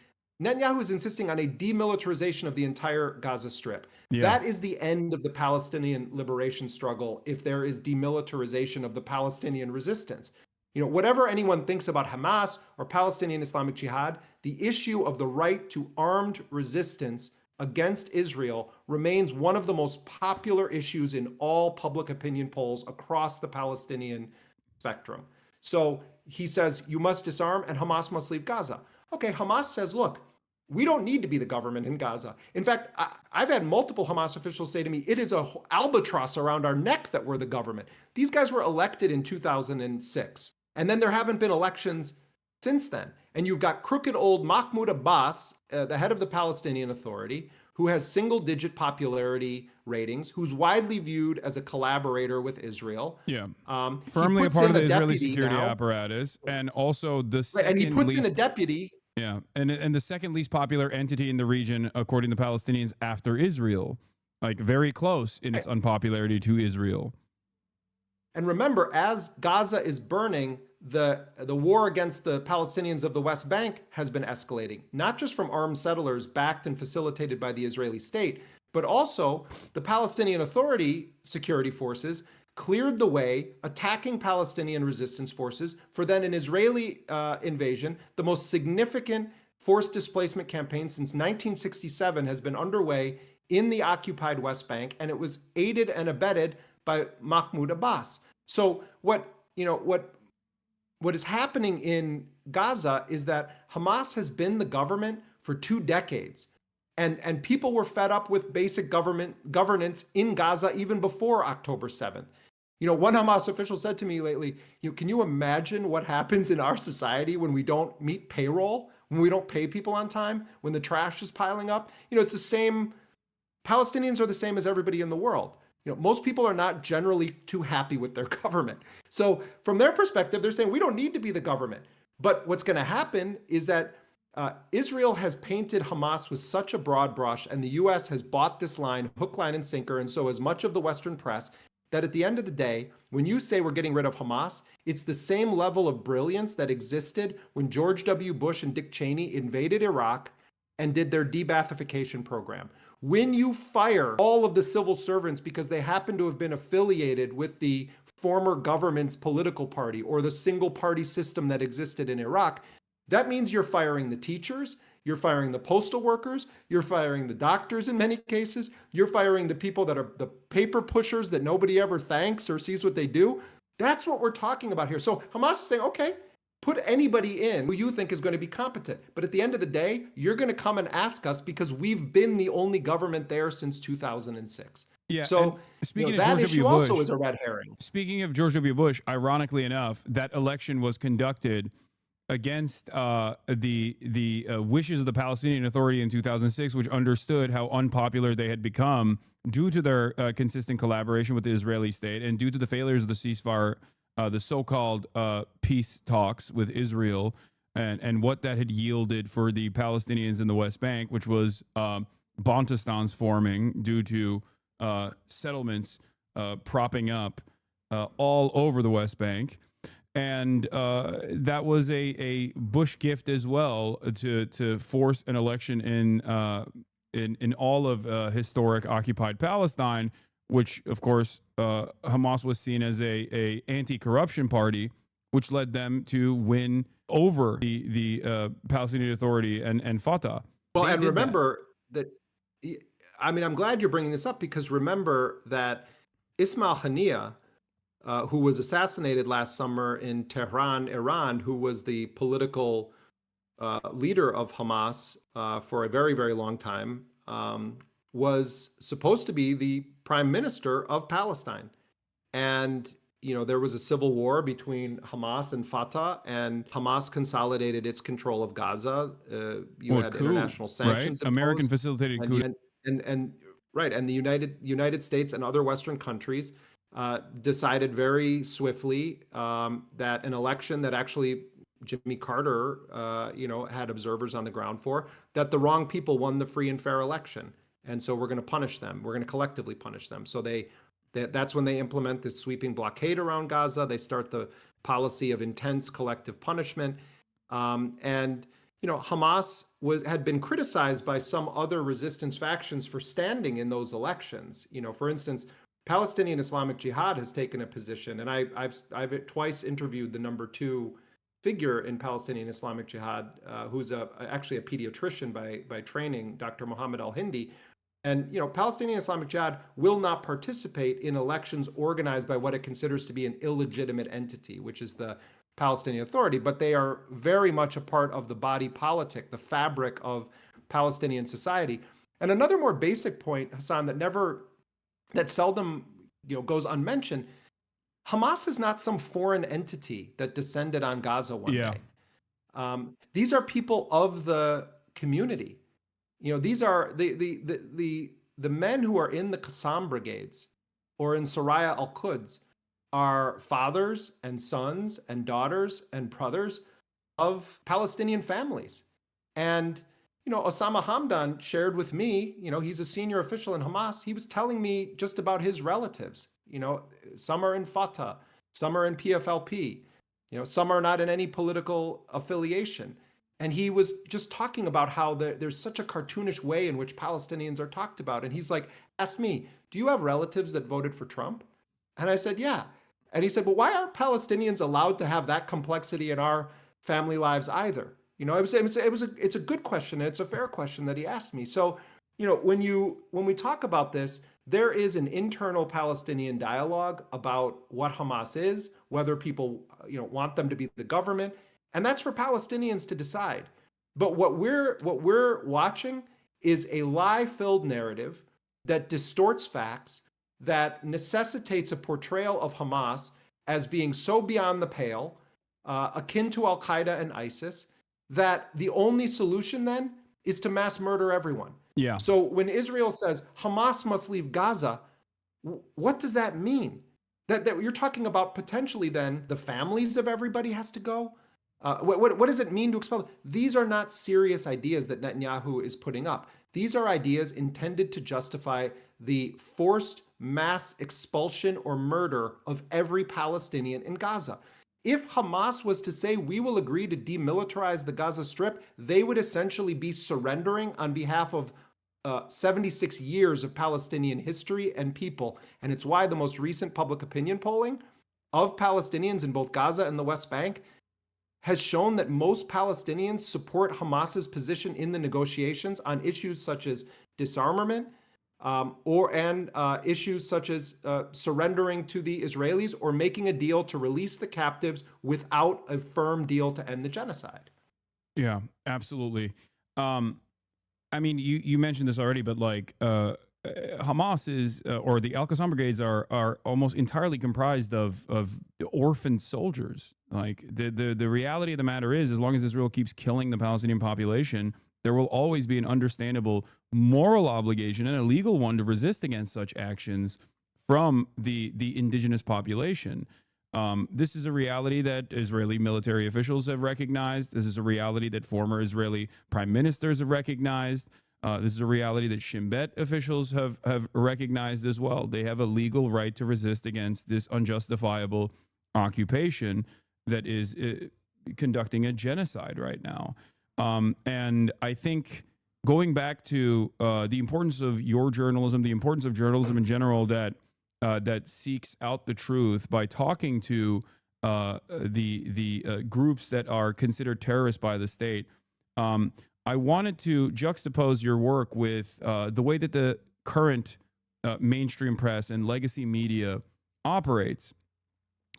[SPEAKER 13] Netanyahu is insisting on a demilitarization of the entire Gaza Strip. That is the end of the Palestinian liberation struggle if there is demilitarization of the Palestinian resistance. Whatever anyone thinks about Hamas or Palestinian Islamic Jihad, the issue of the right to armed resistance against Israel remains one of the most popular issues in all public opinion polls across the Palestinian spectrum. So he says, you must disarm and Hamas must leave Gaza. Okay, Hamas says, look, we don't need to be the government in Gaza. In fact, I've had multiple Hamas officials say to me, it is an albatross around our neck that we're the government. These guys were elected in 2006, and then there haven't been elections since then. And you've got crooked old Mahmoud Abbas, the head of the Palestinian Authority, who has single-digit popularity ratings, who's widely viewed as a collaborator with Israel.
[SPEAKER 1] Yeah, firmly a part of the Israeli security apparatus, and also the second
[SPEAKER 13] and he puts
[SPEAKER 1] least,
[SPEAKER 13] in a deputy.
[SPEAKER 1] Yeah, and the second least popular entity in the region, according to Palestinians, after Israel, like very close in its unpopularity to Israel.
[SPEAKER 13] And remember, as Gaza is burning, the war against the Palestinians of the West Bank has been escalating, not just from armed settlers backed and facilitated by the Israeli state, but also the Palestinian Authority security forces cleared the way, attacking Palestinian resistance forces for then an Israeli invasion. The most significant forced displacement campaign since 1967 has been underway in the occupied West Bank, and it was aided and abetted by Mahmoud Abbas. So what is happening in Gaza is that Hamas has been the government for 2 decades. And people were fed up with basic governance in Gaza even before October 7th. One Hamas official said to me lately, can you imagine what happens in our society when we don't meet payroll, when we don't pay people on time, when the trash is piling up? It's the same. Palestinians are the same as everybody in the world. Most people are not generally too happy with their government. So from their perspective, they're saying we don't need to be the government. But what's going to happen is that Israel has painted Hamas with such a broad brush, and the U.S. has bought this line, hook, line, and sinker, and so has much of the Western press, that at the end of the day, when you say we're getting rid of Hamas, it's the same level of brilliance that existed when George W. Bush and Dick Cheney invaded Iraq and did their de-Baathification program. When you fire all of the civil servants because they happen to have been affiliated with the former government's political party or the single party system that existed in Iraq, that means you're firing the teachers, you're firing the postal workers, you're firing the doctors in many cases, you're firing the people that are the paper pushers that nobody ever thanks or sees what they do. That's what we're talking about here. So Hamas is saying, okay, put anybody in who you think is going to be competent. But at the end of the day, you're going to come and ask us because we've been the only government there since 2006.
[SPEAKER 1] Yeah.
[SPEAKER 13] So
[SPEAKER 1] speaking of
[SPEAKER 13] that
[SPEAKER 1] George
[SPEAKER 13] issue
[SPEAKER 1] W. Bush,
[SPEAKER 13] also is a red herring.
[SPEAKER 1] Speaking of George W. Bush, ironically enough, that election was conducted against the wishes of the Palestinian Authority in 2006, which understood how unpopular they had become due to their consistent collaboration with the Israeli state and due to the failures of the ceasefire, the so-called peace talks with Israel, and what that had yielded for the Palestinians in the West Bank, which was Bantustans forming due to settlements propping up all over the West Bank. And that was a Bush gift as well to force an election in all of historic occupied Palestine, which of course Hamas was seen as a anti-corruption party, which led them to win over the Palestinian Authority and Fatah.
[SPEAKER 13] Well, and remember that. I mean, I'm glad you're bringing this up because remember that Ismail Haniyeh, who was assassinated last summer in Tehran, Iran, who was the political leader of Hamas for a very, very long time, was supposed to be the prime minister of Palestine. And, there was a civil war between Hamas and Fatah, and Hamas consolidated its control of Gaza. You had international sanctions,
[SPEAKER 1] right? American facilitated coup.
[SPEAKER 13] And the United States and other Western countries decided very swiftly that an election that actually Jimmy Carter, had observers on the ground for, that the wrong people won the free and fair election. And so we're going to punish them. We're going to collectively punish them. So that's when they implement this sweeping blockade around Gaza. They start the policy of intense collective punishment. Hamas had been criticized by some other resistance factions for standing in those elections. For instance, Palestinian Islamic Jihad has taken a position, and I've twice interviewed the number 2 figure in Palestinian Islamic Jihad, who's actually a pediatrician by training, Dr. Mohammed Al-Hindi. And, Palestinian Islamic Jihad will not participate in elections organized by what it considers to be an illegitimate entity, which is the Palestinian Authority, but they are very much a part of the body politic, the fabric of Palestinian society. And another more basic point, Hasan, that seldom goes unmentioned, Hamas is not some foreign entity that descended on Gaza one day. These are people of the community. These are the men who are in the Qassam brigades or in Soraya al-Quds are fathers and sons and daughters and brothers of Palestinian families. And, Osama Hamdan shared with me, he's a senior official in Hamas. He was telling me just about his relatives. Some are in Fatah, some are in PFLP, some are not in any political affiliation. And he was just talking about how there's such a cartoonish way in which Palestinians are talked about. And he's like, asked me, do you have relatives that voted for Trump? And I said, yeah. And he said, well, why aren't Palestinians allowed to have that complexity in our family lives either? It's a good question. And it's a fair question that he asked me. So, when we talk about this, there is an internal Palestinian dialogue about what Hamas is, whether people, want them to be the government. And that's for Palestinians to decide. But what we're watching is a lie-filled narrative that distorts facts, that necessitates a portrayal of Hamas as being so beyond the pale, akin to Al-Qaeda and ISIS, that the only solution then is to mass murder everyone.
[SPEAKER 1] Yeah.
[SPEAKER 13] So when Israel says Hamas must leave Gaza, what does that mean? That you're talking about potentially then the families of everybody has to go? What does it mean to expel? These are not serious ideas that Netanyahu is putting up. These are ideas intended to justify the forced mass expulsion or murder of every Palestinian in Gaza. If Hamas was to say, we will agree to demilitarize the Gaza Strip, they would essentially be surrendering on behalf of 76 years of Palestinian history and people. And it's why the most recent public opinion polling of Palestinians in both Gaza and the West Bank has shown that most Palestinians support Hamas's position in the negotiations on issues such as disarmament, and issues such as surrendering to the Israelis or making a deal to release the captives without a firm deal to end the genocide.
[SPEAKER 1] Yeah, absolutely. I mean, you mentioned this already, but Hamas is, or the Al-Qassam brigades are almost entirely comprised of orphan soldiers. Like the reality of the matter is, as long as Israel keeps killing the Palestinian population, there will always be an understandable moral obligation and a legal one to resist against such actions from the indigenous population. This is a reality that Israeli military officials have recognized. This is a reality that former Israeli prime ministers have recognized. This is a reality that Shin Bet officials have recognized as well. They have a legal right to resist against this unjustifiable occupation that is conducting a genocide right now. And I think going back to the importance of your journalism, the importance of journalism in general, that seeks out the truth by talking to the groups that are considered terrorists by the state. I wanted to juxtapose your work with the way that the current mainstream press and legacy media operates,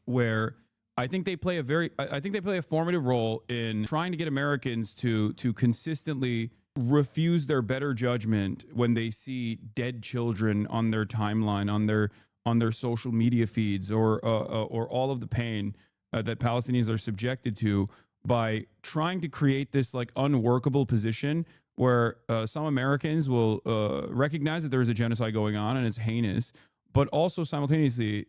[SPEAKER 1] where I think they play a formative role in trying to get Americans to consistently refuse their better judgment when they see dead children on their timeline, on their social media feeds, or all of the pain that Palestinians are subjected to, by trying to create this unworkable position where some Americans will recognize that there is a genocide going on and it's heinous, but also simultaneously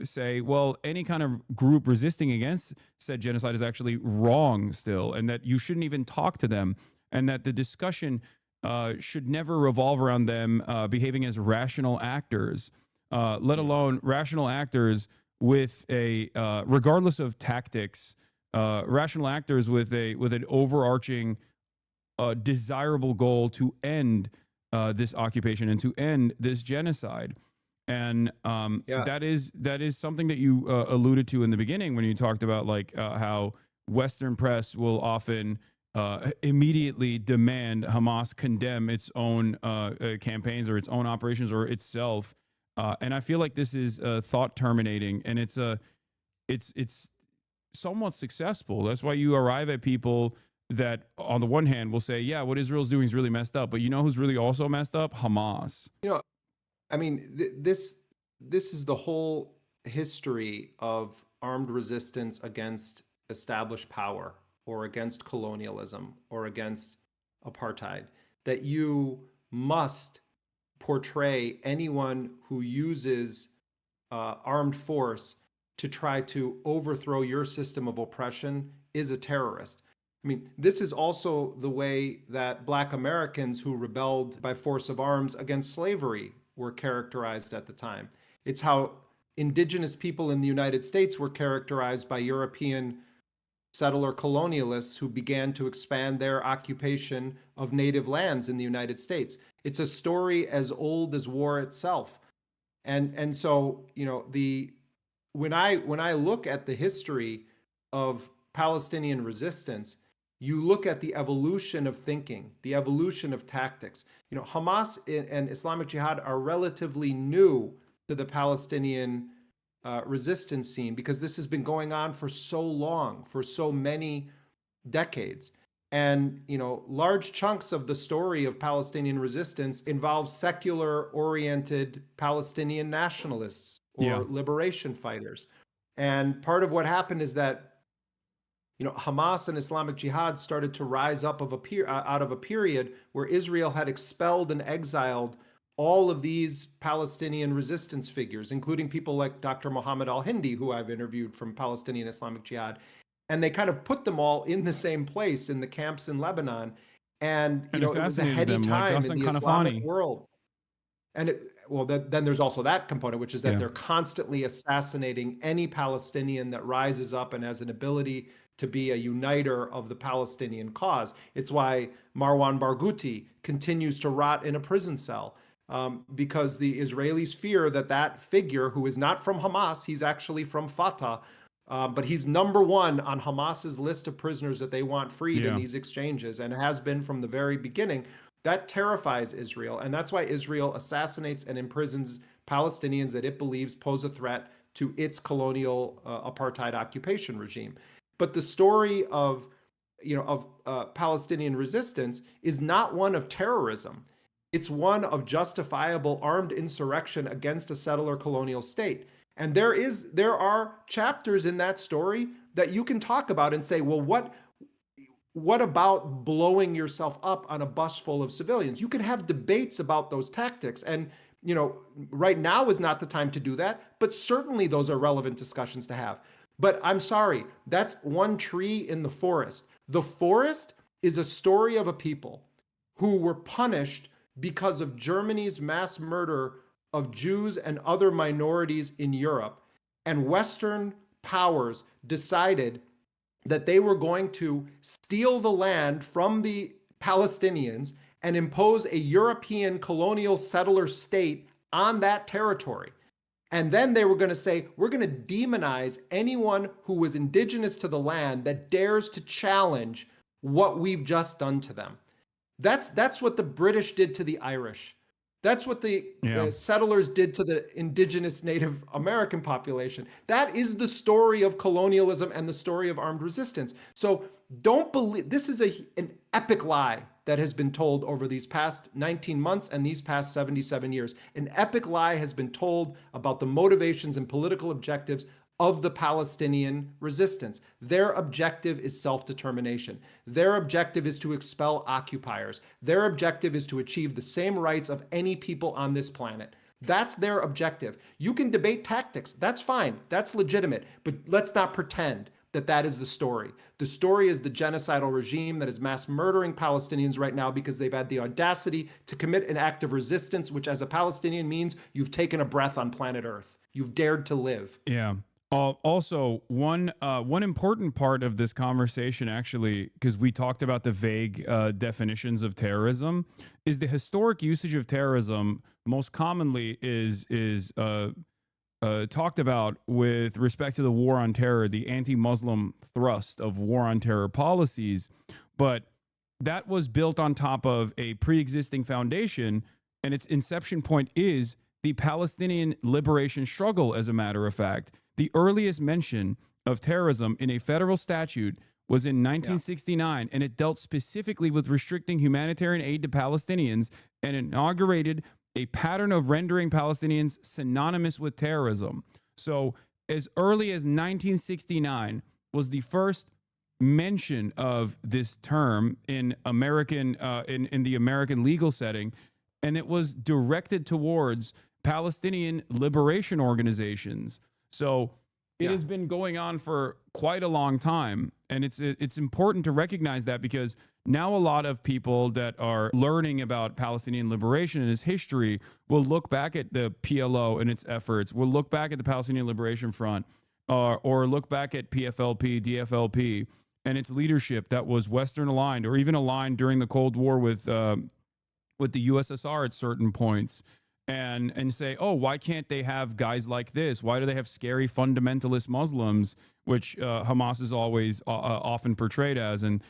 [SPEAKER 1] say, well, any kind of group resisting against said genocide is actually wrong still, and that you shouldn't even talk to them, and that the discussion should never revolve around them behaving as rational actors, let alone rational actors with a, regardless of tactics, rational actors with an overarching desirable goal to end this occupation and to end this genocide. And that is something that you alluded to in the beginning when you talked about how Western press will often immediately demand Hamas condemn its own campaigns or its own operations or itself. And I feel like this is thought terminating, and it's somewhat successful. That's why you arrive at people that, on the one hand, will say, yeah, what Israel's doing is really messed up. But you know who's really also messed up? Hamas.
[SPEAKER 13] You know, I mean, this is the whole history of armed resistance against established power or against colonialism or against apartheid, that you must portray anyone who uses armed force to try to overthrow your system of oppression is a terrorist. I mean, this is also the way that Black Americans who rebelled by force of arms against slavery were characterized at the time. It's how indigenous people in the United States were characterized by European settler colonialists who began to expand their occupation of native lands in the United States. It's a story as old as war itself. And so, you know, when I look at the history of Palestinian resistance, you look at the evolution of thinking, the evolution of tactics. You know, Hamas and Islamic Jihad are relatively new to the Palestinian resistance scene because this has been going on for so long, for so many decades. And, you know, large chunks of the story of Palestinian resistance involve secular-oriented Palestinian nationalists or liberation fighters. And part of what happened is that, you know, Hamas and Islamic Jihad started to rise up out of a period where Israel had expelled and exiled all of these Palestinian resistance figures, including people like Dr. Mohammed al-Hindi, who I've interviewed from Palestinian Islamic Jihad. And they kind of put them all in the same place in the camps in Lebanon. And you know, it was a heady time in the Islamic world. And then there's also that component, which is that they're constantly assassinating any Palestinian that rises up and has an ability to be a uniter of the Palestinian cause. It's why Marwan Barghouti continues to rot in a prison cell, because the Israelis fear that that figure, who is not from Hamas, he's actually from Fatah, but he's number one on Hamas's list of prisoners that they want freed in these exchanges, and has been from the very beginning. That terrifies Israel, and that's why Israel assassinates and imprisons Palestinians that it believes pose a threat to its colonial apartheid occupation regime. But the story of, you know, of Palestinian resistance is not one of terrorism. It's one of justifiable armed insurrection against a settler colonial state. And there are chapters in that story that you can talk about and say, well, what about blowing yourself up on a bus full of civilians? You can have debates about those tactics. And, you know, right now is not the time to do that, but certainly those are relevant discussions to have. But I'm sorry, that's one tree in the forest. The forest is a story of a people who were punished because of Germany's mass murder of Jews and other minorities in Europe. And Western powers decided that they were going to steal the land from the Palestinians and impose a European colonial settler state on that territory. And then they were going to say, we're going to demonize anyone who was indigenous to the land that dares to challenge what we've just done to them. That's what the British did to the Irish. That's what the settlers did to the indigenous Native American population. That is the story of colonialism and the story of armed resistance. So don't believe, this is an epic lie that has been told over these past 19 months and these past 77 years. An epic lie has been told about the motivations and political objectives of the Palestinian resistance. Their objective is self-determination. Their objective is to expel occupiers. Their objective is to achieve the same rights of any people on this planet. That's their objective. You can debate tactics. That's fine. That's legitimate. But let's not pretend that that is the story. The story is the genocidal regime that is mass murdering Palestinians right now because they've had the audacity to commit an act of resistance, which as a Palestinian means you've taken a breath on planet Earth. You've dared to live.
[SPEAKER 1] Yeah. Also, one important part of this conversation, actually, because we talked about the vague definitions of terrorism, is the historic usage of terrorism most commonly is talked about with respect to the war on terror, the anti-Muslim thrust of war on terror policies, but that was built on top of a pre-existing foundation, and its inception point is the Palestinian liberation struggle, as a matter of fact. The earliest mention of terrorism in a federal statute was in 1969, and it dealt specifically with restricting humanitarian aid to Palestinians and inaugurated a pattern of rendering Palestinians synonymous with terrorism. So as early as 1969 was the first mention of this term in American in the American legal setting, and it was directed towards Palestinian liberation organizations. So it has been going on for quite a long time, and it's important to recognize that, because now a lot of people that are learning about Palestinian liberation and its history will look back at the PLO and its efforts, will look back at the Palestinian Liberation Front, or look back at PFLP, DFLP, and its leadership that was Western aligned, or even aligned during the Cold War with the USSR at certain points, and say, oh, why can't they have guys like this? Why do they have scary fundamentalist Muslims, which Hamas is always often portrayed as, and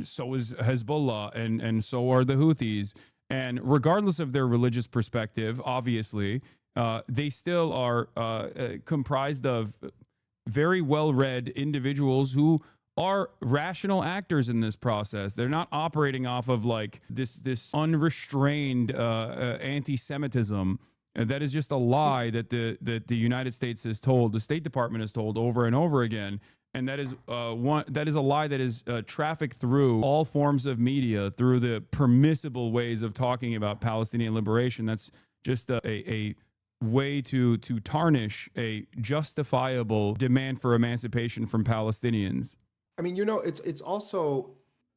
[SPEAKER 1] so is Hezbollah, and so are the Houthis. And regardless of their religious perspective, obviously, they still are comprised of very well-read individuals who are rational actors in this process. They're not operating off of like this unrestrained anti-Semitism. That is just a lie that the United States has told, the State Department has told over and over again. And that is a lie that is trafficked through all forms of media, through the permissible ways of talking about Palestinian liberation. That's just a way to tarnish a justifiable demand for emancipation from Palestinians.
[SPEAKER 13] I mean, it's also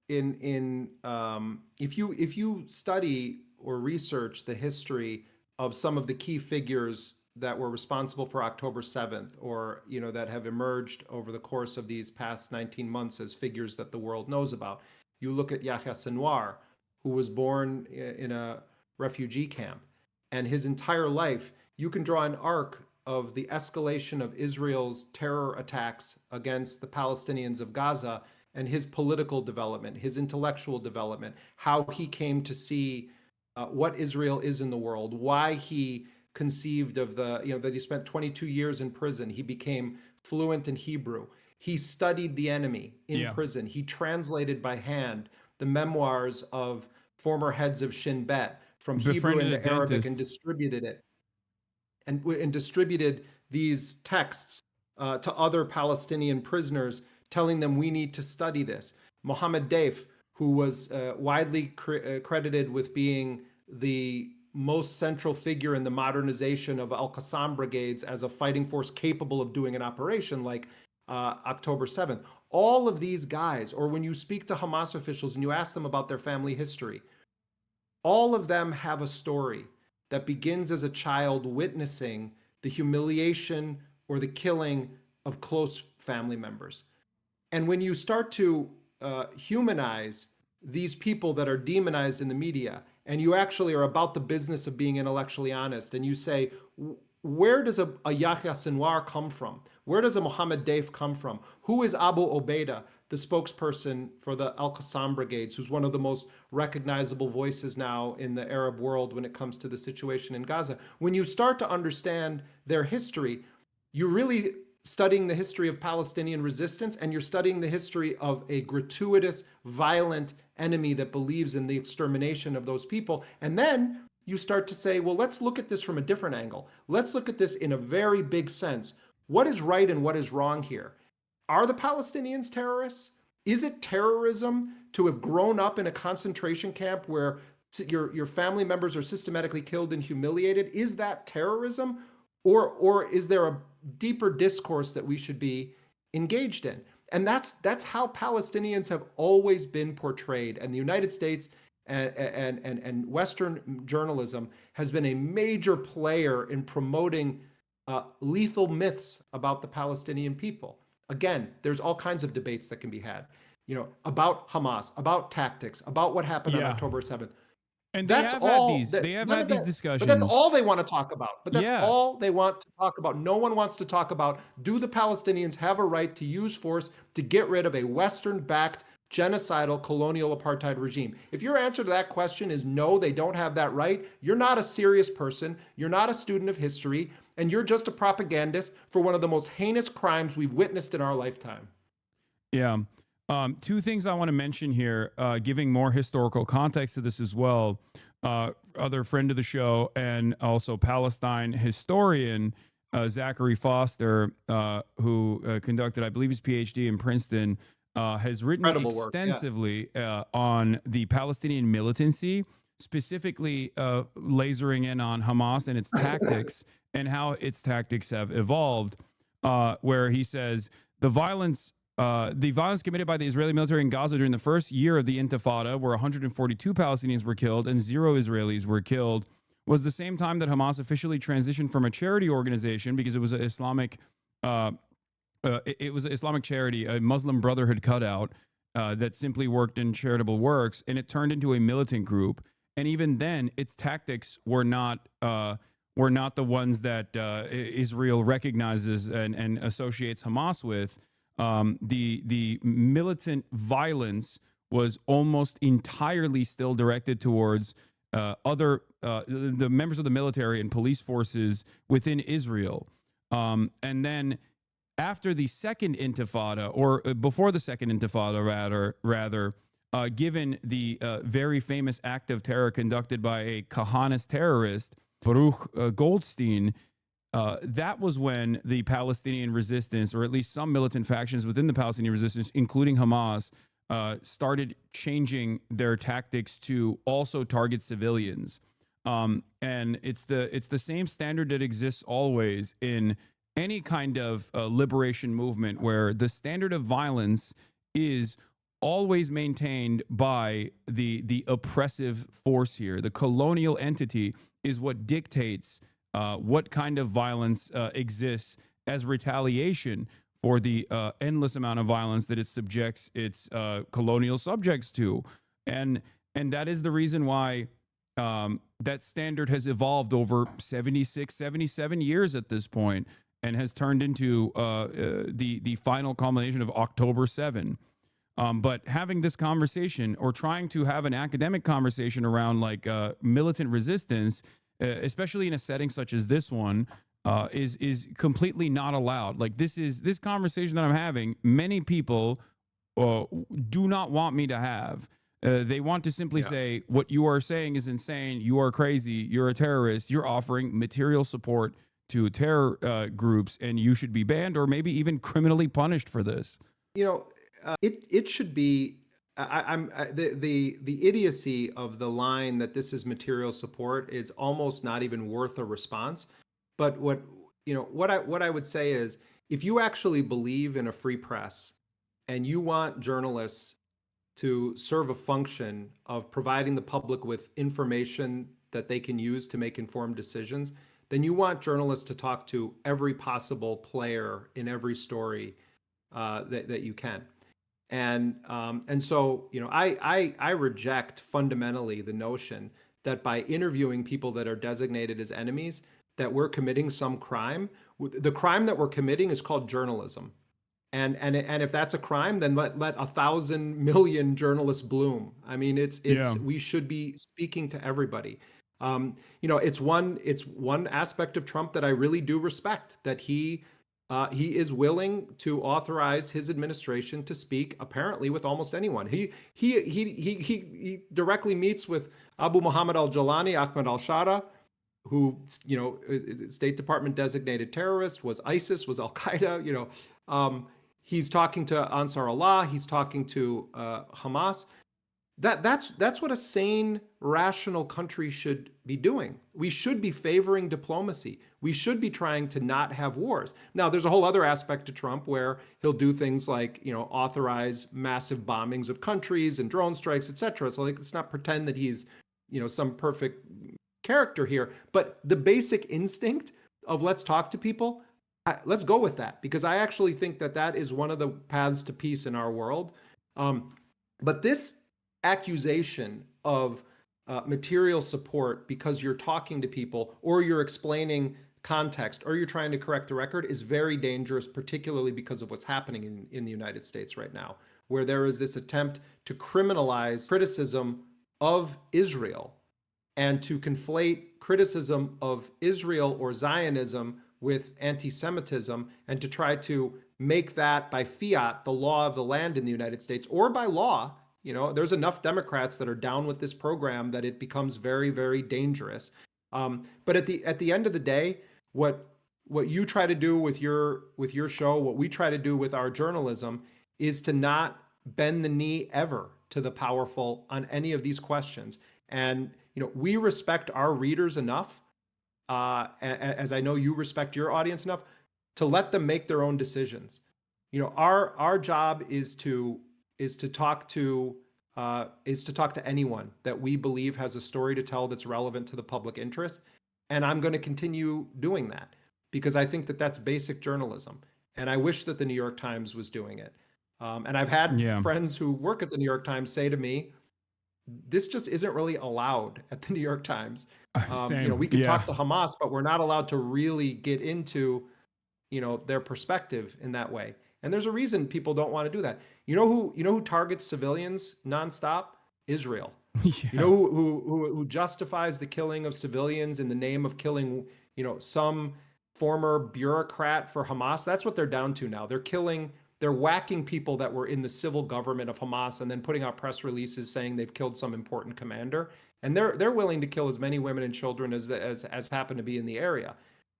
[SPEAKER 13] if you study or research the history of some of the key figures that were responsible for October 7th, or that have emerged over the course of these past 19 months as figures that the world knows about. You look at Yahya Sinwar, who was born in a refugee camp, and his entire life, you can draw an arc of the escalation of Israel's terror attacks against the Palestinians of Gaza, and his political development, his intellectual development, how he came to see what Israel is in the world, why he conceived of that he spent 22 years in prison. He became fluent in Hebrew. He studied the enemy in prison. He translated by hand the memoirs of former heads of Shin Bet from Hebrew into Arabic and distributed it. And distributed these texts to other Palestinian prisoners, telling them, we need to study this. Mohammed Deif, who was widely credited with being the most central figure in the modernization of Al-Qassam brigades as a fighting force capable of doing an operation like October 7th. All of these guys, or when you speak to Hamas officials and you ask them about their family history, all of them have a story that begins as a child witnessing the humiliation or the killing of close family members. And when you start to humanize these people that are demonized in the media, and you actually are about the business of being intellectually honest, and you say, where does a Yahya Sinwar come from? Where does a Mohammed Deif come from? Who is Abu Obaida, the spokesperson for the Al-Qassam brigades, who's one of the most recognizable voices now in the Arab world when it comes to the situation in Gaza? When you start to understand their history, you're really studying the history of Palestinian resistance, and you're studying the history of a gratuitous, violent enemy that believes in the extermination of those people. And then you start to say, well, let's look at this from a different angle. Let's look at this in a very big sense. What is right and what is wrong here? Are the Palestinians terrorists? Is it terrorism to have grown up in a concentration camp where your family members are systematically killed and humiliated? Is that terrorism? Or is there a deeper discourse that we should be engaged in? And that's how Palestinians have always been portrayed. And the United States and Western journalism has been a major player in promoting lethal myths about the Palestinian people. Again, there's all kinds of debates that can be had, about Hamas, about tactics, about what happened on October 7th.
[SPEAKER 1] And they have had these. They have had these discussions.
[SPEAKER 13] But that's all they want to talk about. But that's
[SPEAKER 1] Yeah.
[SPEAKER 13] all they want to talk about. No one wants to talk about, do the Palestinians have a right to use force to get rid of a Western-backed genocidal colonial apartheid regime? If your answer to that question is no, they don't have that right, you're not a serious person, you're not a student of history, and you're just a propagandist for one of the most heinous crimes we've witnessed in our lifetime.
[SPEAKER 1] Yeah. Two things I want to mention here, giving more historical context to this as well. Other friend of the show and also Palestine historian, Zachary Foster, who conducted, I believe, his PhD in Princeton, has written extensively on the Palestinian militancy, specifically lasering in on Hamas and its tactics and how its tactics have evolved, where he says the violence committed by the Israeli military in Gaza during the first year of the Intifada, where 142 Palestinians were killed and 0 Israelis were killed, was the same time that Hamas officially transitioned from a charity organization, because it was an Islamic charity, a Muslim Brotherhood cutout that simply worked in charitable works, and it turned into a militant group. And even then, its tactics were not the ones that Israel recognizes and associates Hamas with. The militant violence was almost entirely still directed towards the members of the military and police forces within Israel. And then after the second Intifada, or before the second Intifada, rather, given the very famous act of terror conducted by a Kahanist terrorist, Baruch Goldstein, that was when the Palestinian resistance, or at least some militant factions within the Palestinian resistance, including Hamas, started changing their tactics to also target civilians. And it's the same standard that exists always in any kind of liberation movement, where the standard of violence is always maintained by the oppressive force here. The colonial entity is what dictates what kind of violence exists as retaliation for the endless amount of violence that it subjects its colonial subjects to. And that is the reason why that standard has evolved over 76, 77 years at this point, and has turned into the final culmination of October 7. But having this conversation, or trying to have an academic conversation around like militant resistance, especially in a setting such as this one, is completely not allowed. Like this conversation that I'm having, many people do not want me to have. They want to simply say, what you are saying is insane. You are crazy. You're a terrorist. You're offering material support to terror groups, and you should be banned or maybe even criminally punished for this.
[SPEAKER 13] You know, it should be. The idiocy of the line that this is material support is almost not even worth a response. But what I would say is, if you actually believe in a free press and you want journalists to serve a function of providing the public with information that they can use to make informed decisions, then you want journalists to talk to every possible player in every story that you can. And so, I reject fundamentally the notion that by interviewing people that are designated as enemies, that we're committing some crime. The crime that we're committing is called journalism. And if that's a crime, then let 1,000 million journalists bloom. I mean, we should be speaking to everybody. It's one aspect of Trump that I really do respect, that he is willing to authorize his administration to speak apparently with almost anyone. He directly meets with Abu Muhammad al-Jalani, Ahmed al-Shara, who, State Department designated terrorist, was ISIS, was al-Qaeda, he's talking to Ansar Allah, he's talking to Hamas. That's what a sane, rational country should be doing. We should be favoring diplomacy. We should be trying to not have wars. Now, there's a whole other aspect to Trump where he'll do things like, authorize massive bombings of countries and drone strikes, etc. So let's not pretend that he's, some perfect character here. But the basic instinct of let's talk to people, let's go with that, because I actually think that is one of the paths to peace in our world. But this accusation of material support because you're talking to people or you're explaining context or you're trying to correct the record is very dangerous, particularly because of what's happening in the United States right now, where there is this attempt to criminalize criticism of Israel and to conflate criticism of Israel or Zionism with anti-Semitism and to try to make that by fiat the law of the land in the United States or by law. You know, there's enough Democrats that are down with this program that it becomes very, very dangerous. But at the end of the day, what you try to do with your show, what we try to do with our journalism, is to not bend the knee ever to the powerful on any of these questions. And we respect our readers enough, as I know you respect your audience enough, to let them make their own decisions. Our job is to talk to anyone that we believe has a story to tell that's relevant to the public interest. And I'm going to continue doing that because I think that that's basic journalism. And I wish that the New York Times was doing it. And I've had friends who work at the New York Times say to me, this just isn't really allowed at the New York Times. We can talk to Hamas, but we're not allowed to really get into, their perspective in that way. And there's a reason people don't want to do that. You know who targets civilians nonstop? Israel. You know who justifies the killing of civilians in the name of killing, some former bureaucrat for Hamas? That's what they're down to now. They're whacking people that were in the civil government of Hamas and then putting out press releases saying they've killed some important commander. And they're willing to kill as many women and children as happen to be in the area.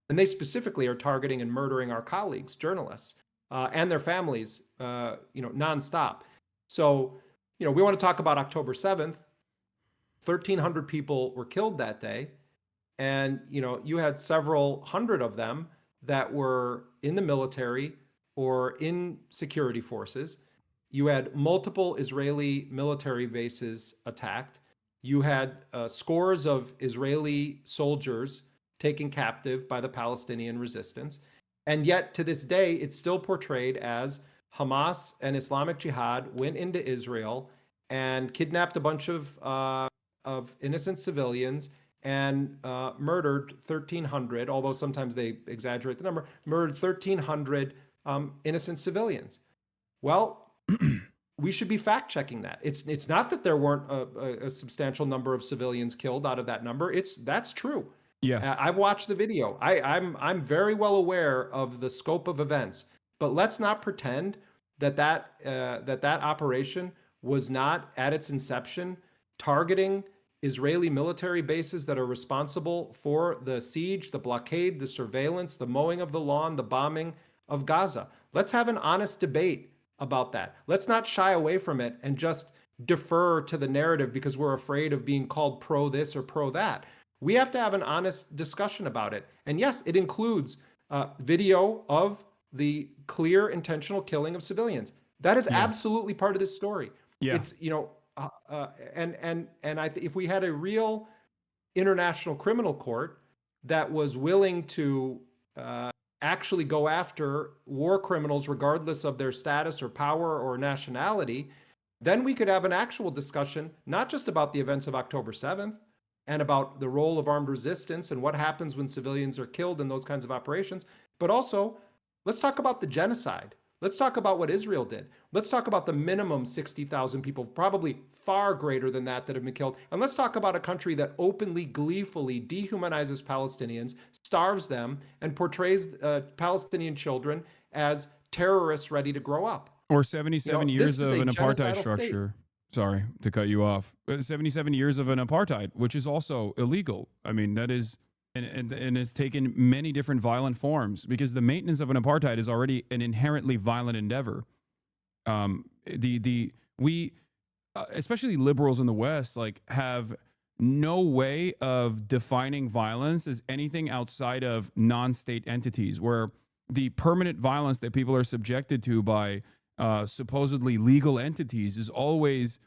[SPEAKER 13] And they specifically are targeting and murdering our colleagues, journalists, and their families, nonstop. So, we want to talk about October 7th. 1,300 people were killed that day. And, you had several hundred of them that were in the military or in security forces. You had multiple Israeli military bases attacked. You had scores of Israeli soldiers taken captive by the Palestinian resistance. And yet to this day, it's still portrayed as Hamas and Islamic Jihad went into Israel and kidnapped a bunch of innocent civilians and murdered 1,300, although sometimes they exaggerate the number, murdered 1,300 innocent civilians. Well, we should be fact checking that. It's not that there weren't a substantial number of civilians killed out of that number. That's true.
[SPEAKER 1] Yes,
[SPEAKER 13] I've watched the video. I'm very well aware of the scope of events, but let's not pretend that operation was not at its inception targeting Israeli military bases that are responsible for the siege, the blockade, the surveillance, the mowing of the lawn, the bombing of Gaza. Let's have an honest debate about that. Let's not shy away from it and just defer to the narrative because we're afraid of being called pro this or pro that. We have to have an honest discussion about it. And yes, it includes video of the clear intentional killing of civilians. That is absolutely part of this story.
[SPEAKER 1] Yeah.
[SPEAKER 13] It's, and if we had a real international criminal court that was willing to actually go after war criminals regardless of their status or power or nationality, then we could have an actual discussion, not just about the events of October 7th and about the role of armed resistance and what happens when civilians are killed in those kinds of operations, but also let's talk about the genocide. Let's talk about what Israel did. Let's talk about the minimum 60,000 people, probably far greater than that have been killed. And let's talk about a country that openly, gleefully dehumanizes Palestinians, starves them, and portrays Palestinian children as terrorists ready to grow up.
[SPEAKER 1] Or 77 years of an apartheid structure.
[SPEAKER 13] State.
[SPEAKER 1] Sorry to cut you off. 77 years of an apartheid, which is also illegal. I mean, that is... And it's taken many different violent forms because the maintenance of an apartheid is already an inherently violent endeavor. We, especially liberals in the West, have no way of defining violence as anything outside of non-state entities, where the permanent violence that people are subjected to by supposedly legal entities is always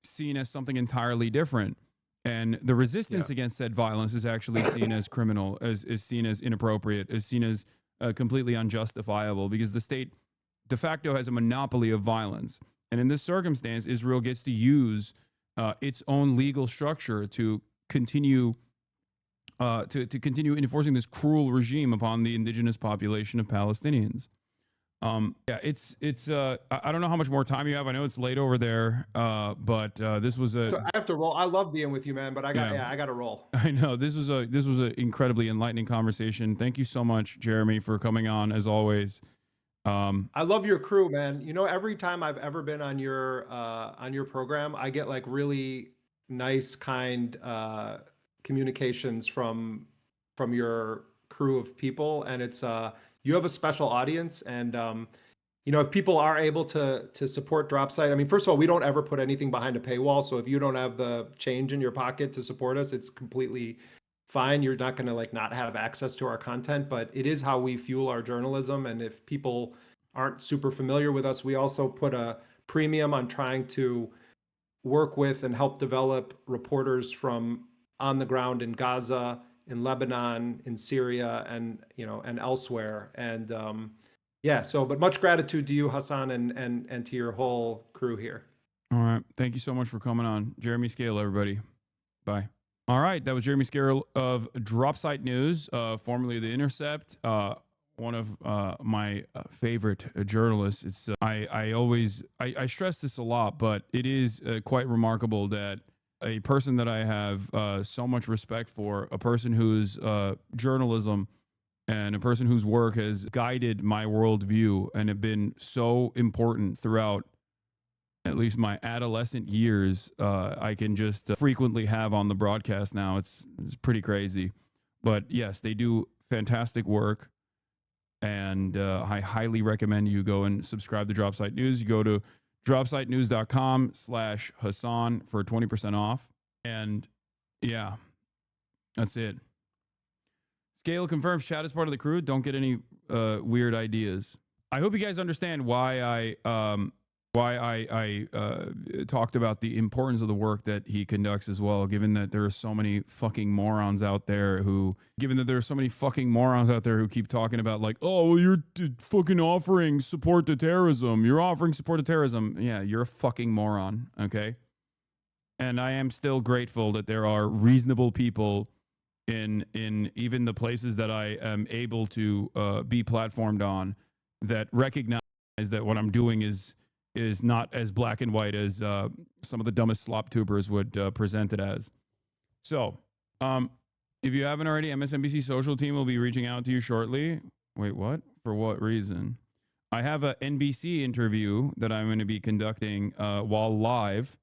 [SPEAKER 1] seen as something entirely different. And the resistance against said violence is actually seen as criminal, is seen as inappropriate, is seen as completely unjustifiable because the state de facto has a monopoly of violence. And in this circumstance, Israel gets to use its own legal structure to continue to continue enforcing this cruel regime upon the indigenous population of Palestinians. Yeah, it's I don't know how much more time you have. I know it's late over there, but this was a.
[SPEAKER 13] So I have to roll. I love being with you, man, but I got to roll.
[SPEAKER 1] I know this was an incredibly enlightening conversation. Thank you so much, Jeremy, for coming on as always.
[SPEAKER 13] I love your crew, man. You know, every time I've ever been on your program, I get like really nice, kind communications from your crew of people, and it's you have a special audience. And you know, if people are able to support Dropsite, I mean, first of all, we don't ever put anything behind a paywall, so if you don't have the change in your pocket to support us, it's completely fine. You're not going to like not have access to our content, but it is how we fuel our journalism. And if people aren't super familiar with us, we also put a premium on trying to work with and help develop reporters from on the ground in Gaza, in Lebanon, in Syria, and and elsewhere. And yeah, so but much gratitude to you, Hasan, and to your whole crew here.
[SPEAKER 1] All right, thank you so much for coming on, Jeremy Scahill, everybody. Bye. All right, that was Jeremy Scahill of Dropsite News, formerly The Intercept, one of my favorite journalists. It's I stress this a lot, but it is quite remarkable that a person that I have so much respect for, a person whose journalism and a person whose work has guided my worldview and have been so important throughout at least my adolescent years, I can just frequently have on the broadcast now. It's pretty crazy. But yes, they do fantastic work. And I highly recommend you go and subscribe to Dropsite News. You go to dropsitenews.com/Hasan for 20% off. And yeah, that's it. Scahill confirms chat is part of the crew. Don't get any weird ideas. I hope you guys understand why I talked about the importance of the work that he conducts as well, given that there are so many fucking morons out there who keep talking about like, oh, well, you're fucking offering support to terrorism. You're offering support to terrorism. Yeah, you're a fucking moron. Okay. And I am still grateful that there are reasonable people in even the places that I am able to be platformed on that recognize that what I'm doing is not as black and white as some of the dumbest slop tubers would present it as. So, if you haven't already, MSNBC social team will be reaching out to you shortly. Wait, what? For what reason? I have a NBC interview that I'm going to be conducting while live,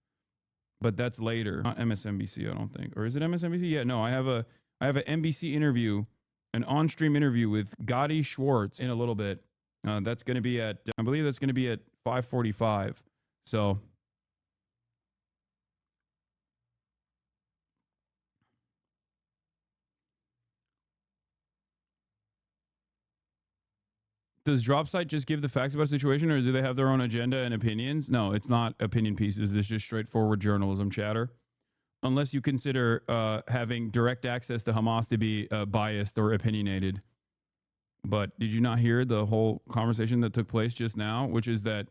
[SPEAKER 1] but that's later. Not MSNBC, I don't think. Or is it MSNBC? Yeah, no, I have an NBC interview, an on-stream interview with Gotti Schwartz in a little bit. That's going to be at, I believe that's going to be at 5:45. So does Dropsite just give the facts about the situation, or do they have their own agenda and opinions? No, it's not opinion pieces. It's just straightforward journalism chatter. Unless you consider having direct access to Hamas to be biased or opinionated. But did you not hear the whole conversation that took place just now, which is that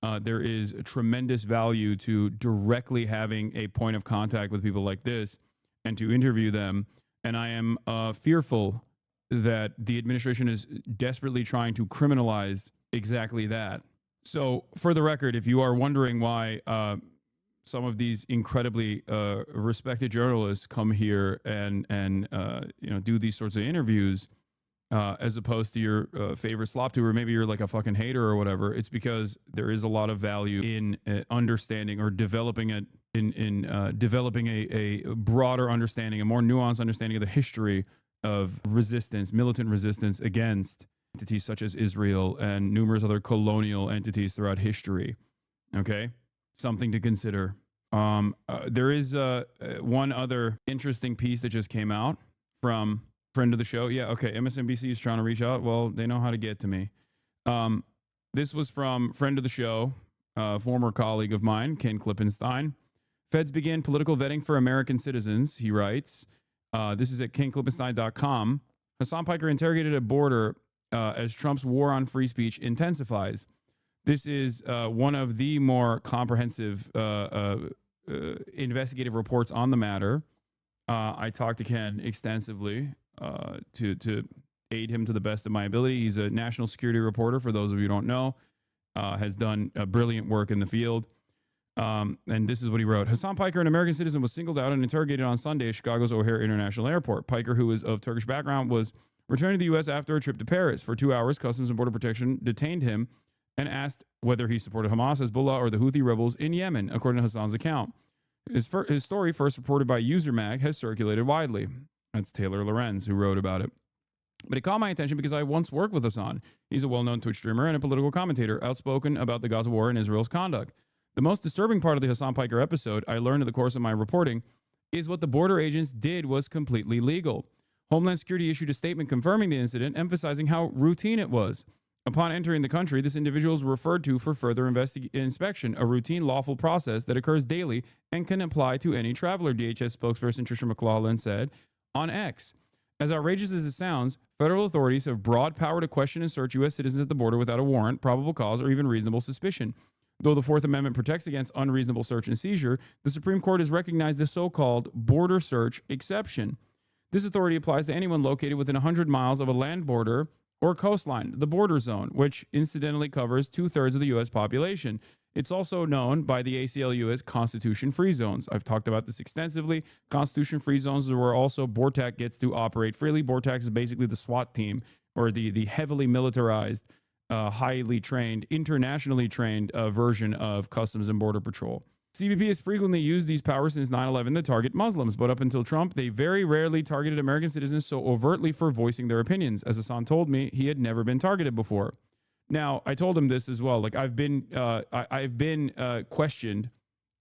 [SPEAKER 1] there is a tremendous value to directly having a point of contact with people like this and to interview them. And I am fearful that the administration is desperately trying to criminalize exactly that. So for the record, if you are wondering why some of these incredibly respected journalists come here and do these sorts of interviews, as opposed to your favorite slop tuber, maybe you're like a fucking hater or whatever. It's because there is a lot of value in understanding or developing a broader understanding, a more nuanced understanding of the history of resistance, militant resistance against entities such as Israel and numerous other colonial entities throughout history. Okay, something to consider. There is one other interesting piece that just came out from friend of the show. Yeah, okay. MSNBC is trying to reach out. Well, they know how to get to me. This was from friend of the show, former colleague of mine, Ken Klippenstein. Feds begin political vetting for American citizens, he writes. This is at kenklippenstein.com. Hasan Piker interrogated at border as Trump's war on free speech intensifies. This is one of the more comprehensive investigative reports on the matter. I talked to Ken extensively to aid him to the best of my ability. He's a national security reporter, for those of you who don't know, has done brilliant work in the field. And this is what he wrote. Hasan Piker, an American citizen, was singled out and interrogated on Sunday at Chicago's O'Hare International Airport. Piker, who is of Turkish background, was returning to the U.S. after a trip to Paris. For 2 hours, Customs and Border Protection detained him and asked whether he supported Hamas, Hezbollah, or the Houthi rebels in Yemen, according to Hasan's account. His story, first reported by UserMag, has circulated widely. That's Taylor Lorenz who wrote about it. But it caught my attention because I once worked with Hasan. He's a well-known Twitch streamer and a political commentator, outspoken about the Gaza war and Israel's conduct. The most disturbing part of the Hasan Piker episode, I learned in the course of my reporting, is what the border agents did was completely legal. Homeland Security issued a statement confirming the incident, emphasizing how routine it was. Upon entering the country, this individual is referred to for further inspection, a routine lawful process that occurs daily and can apply to any traveler, DHS spokesperson Tricia McLaughlin said on X. As outrageous as it sounds, federal authorities have broad power to question and search U.S. citizens at the border without a warrant, probable cause, or even reasonable suspicion. Though the Fourth Amendment protects against unreasonable search and seizure, the Supreme Court has recognized the so-called border search exception. This authority applies to anyone located within 100 miles of a land border or coastline, the border zone, which incidentally covers 2/3 of the U.S. population. It's also known by the ACLU as Constitution-free zones. I've talked about this extensively. Constitution-free zones are where also BORTAC gets to operate freely. BORTAC is basically the SWAT team, or the heavily militarized, highly trained, internationally trained version of Customs and Border Patrol. CBP has frequently used these powers since 9/11 to target Muslims, but up until Trump, they very rarely targeted American citizens so overtly for voicing their opinions. As Hasan told me, he had never been targeted before. Now, I told him this as well. Like I've been questioned,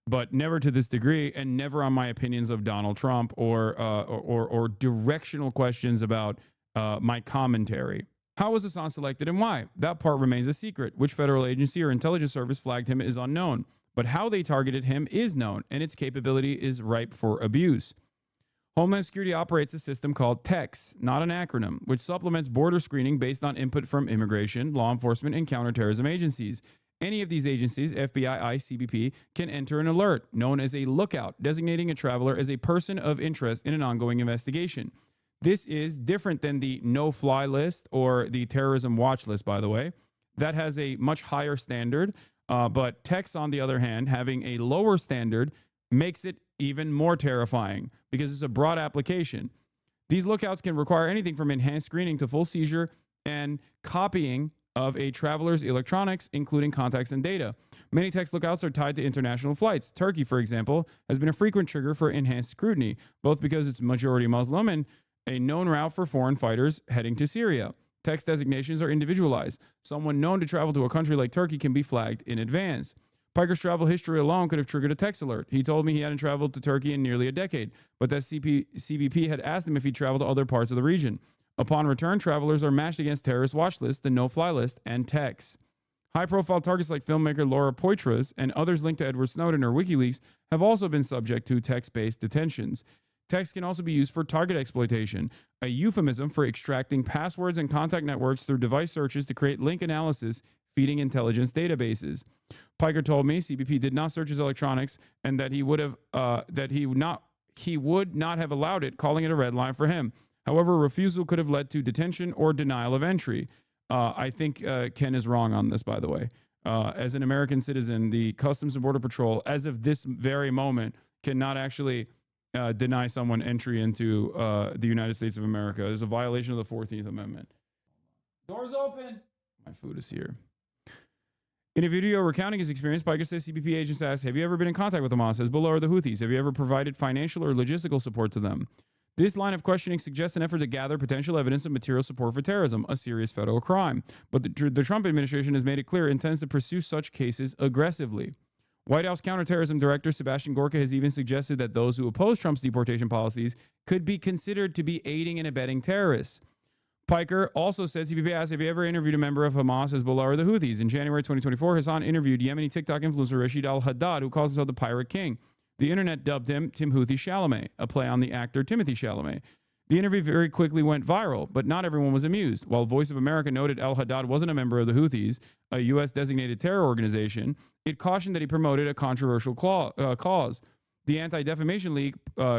[SPEAKER 1] but never to this degree, and never on my opinions of Donald Trump or directional questions about my commentary. How was Hasan selected and why? That part remains a secret. Which federal agency or intelligence service flagged him is unknown. But how they targeted him is known, and its capability is ripe for abuse. Homeland Security operates a system called TEX, not an acronym, which supplements border screening based on input from immigration, law enforcement, and counterterrorism agencies. Any of these agencies, FBI, ICE, CBP, can enter an alert known as a lookout, designating a traveler as a person of interest in an ongoing investigation. This is different than the no-fly list or the terrorism watch list, by the way. That has a much higher standard. But TEX, on the other hand, having a lower standard makes it even more terrifying because it's a broad application. These lookouts can require anything from enhanced screening to full seizure and copying of a traveler's electronics, including contacts and data. Many TEX lookouts are tied to international flights. Turkey, for example, has been a frequent trigger for enhanced scrutiny, both because it's majority Muslim and a known route for foreign fighters heading to Syria. TEX designations are individualized. Someone known to travel to a country like Turkey can be flagged in advance. Piker's travel history alone could have triggered a TEX alert. He told me he hadn't traveled to Turkey in nearly a decade, but that CBP had asked him if he'd traveled to other parts of the region. Upon return, travelers are matched against terrorist watch list, the no-fly list, and TEX. High-profile targets like filmmaker Laura Poitras and others linked to Edward Snowden or WikiLeaks have also been subject to TEX-based detentions. TEX can also be used for target exploitation, a euphemism for extracting passwords and contact networks through device searches to create link analysis, feeding intelligence databases. Piker told me CBP did not search his electronics and that he would not have allowed it, calling it a red line for him. However, refusal could have led to detention or denial of entry. I think Ken is wrong on this, by the way. As an American citizen, the Customs and Border Patrol, as of this very moment, cannot actually deny someone entry into the United States of America. There's a violation of the 14th Amendment. Doors open. My food is here. In a video recounting his experience, Piker says CBP agents asked, have you ever been in contact with Hamas, Hezbollah, or the Houthis? Have you ever provided financial or logistical support to them? This line of questioning suggests an effort to gather potential evidence of material support for terrorism, a serious federal crime. But the Trump administration has made it clear it intends to pursue such cases aggressively. White House counterterrorism director Sebastian Gorka has even suggested that those who oppose Trump's deportation policies could be considered to be aiding and abetting terrorists. Piker also said CBP asked, have you ever interviewed a member of Hamas, Hezbollah, or the Houthis? In January 2024, Hasan interviewed Yemeni TikTok influencer Rashid al-Haddad, who calls himself the Pirate King. The internet dubbed him Timothy Chalamet, a play on the actor Timothy Chalamet. The interview very quickly went viral, but not everyone was amused. While Voice of America noted al-Haddad wasn't a member of the Houthis, a U.S. designated terror organization, it cautioned that he promoted a controversial cause. The Anti-Defamation League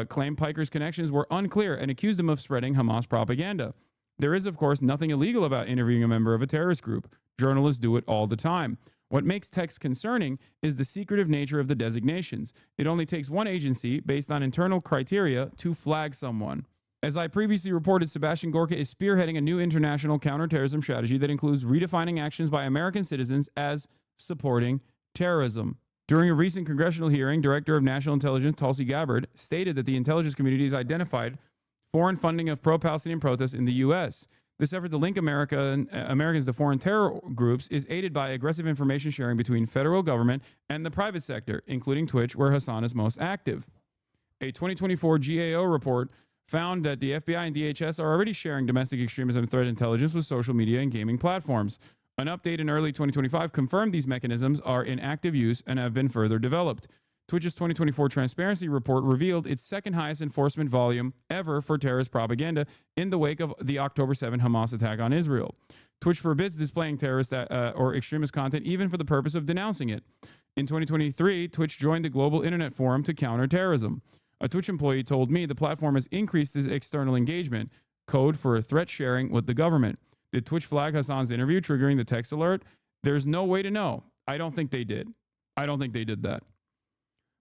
[SPEAKER 1] claimed Piker's connections were unclear and accused him of spreading Hamas propaganda. There is, of course, nothing illegal about interviewing a member of a terrorist group. Journalists do it all the time. What makes text concerning is the secretive nature of the designations. It only takes one agency, based on internal criteria, to flag someone. As I previously reported, Sebastian Gorka is spearheading a new international counterterrorism strategy that includes redefining actions by American citizens as supporting terrorism. During a recent congressional hearing, Director of National Intelligence Tulsi Gabbard stated that the intelligence community has identified foreign funding of pro-Palestinian protests in the U.S. This effort to link Americans to foreign terror groups is aided by aggressive information sharing between federal government and the private sector, including Twitch, where Hasan is most active. A 2024 GAO report found that the FBI and DHS are already sharing domestic extremism threat intelligence with social media and gaming platforms. An update in early 2025 confirmed these mechanisms are in active use and have been further developed. Twitch's 2024 transparency report revealed its second highest enforcement volume ever for terrorist propaganda in the wake of the October 7 Hamas attack on Israel. Twitch forbids displaying terrorist or extremist content even for the purpose of denouncing it. In 2023, Twitch joined the Global Internet Forum to counter terrorism. A Twitch employee told me the platform has increased its external engagement, code for threat sharing with the government. Did Twitch flag Hasan's interview, triggering the text alert? There's no way to know. I don't think they did. I don't think they did that.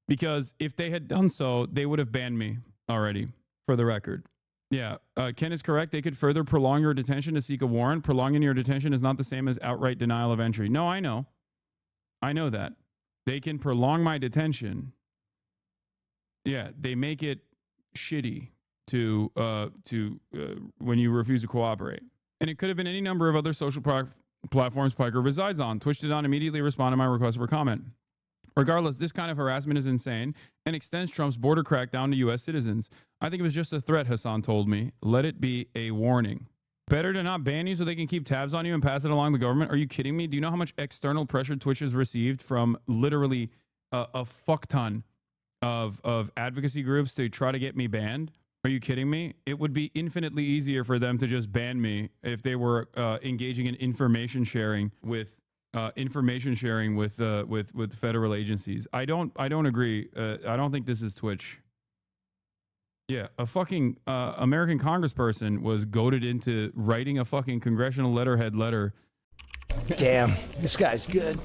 [SPEAKER 1] Because if they had done so, they would have banned me already, for the record. Yeah, Ken is correct. They could further prolong your detention to seek a warrant. Prolonging your detention is not the same as outright denial of entry. No, I know. I know that. They can prolong my detention. Yeah, they make it shitty to when you refuse to cooperate. And it could have been any number of other social platforms Piker resides on. Twitch did not immediately respond to my request for comment. Regardless, this kind of harassment is insane and extends Trump's border crackdown to U.S. citizens. I think it was just a threat, Hasan told me. Let it be a warning. Better to not ban you so they can keep tabs on you and pass it along the government? Are you kidding me? Do you know how much external pressure Twitch has received from literally a fuck ton of advocacy groups to try to get me banned? Are you kidding me? It would be infinitely easier for them to just ban me if they were engaging in information sharing with federal agencies. I don't agree. I don't think this is Twitch. Yeah, a fucking American congressperson was goaded into writing a fucking congressional letterhead letter.
[SPEAKER 14] Damn, this guy's good.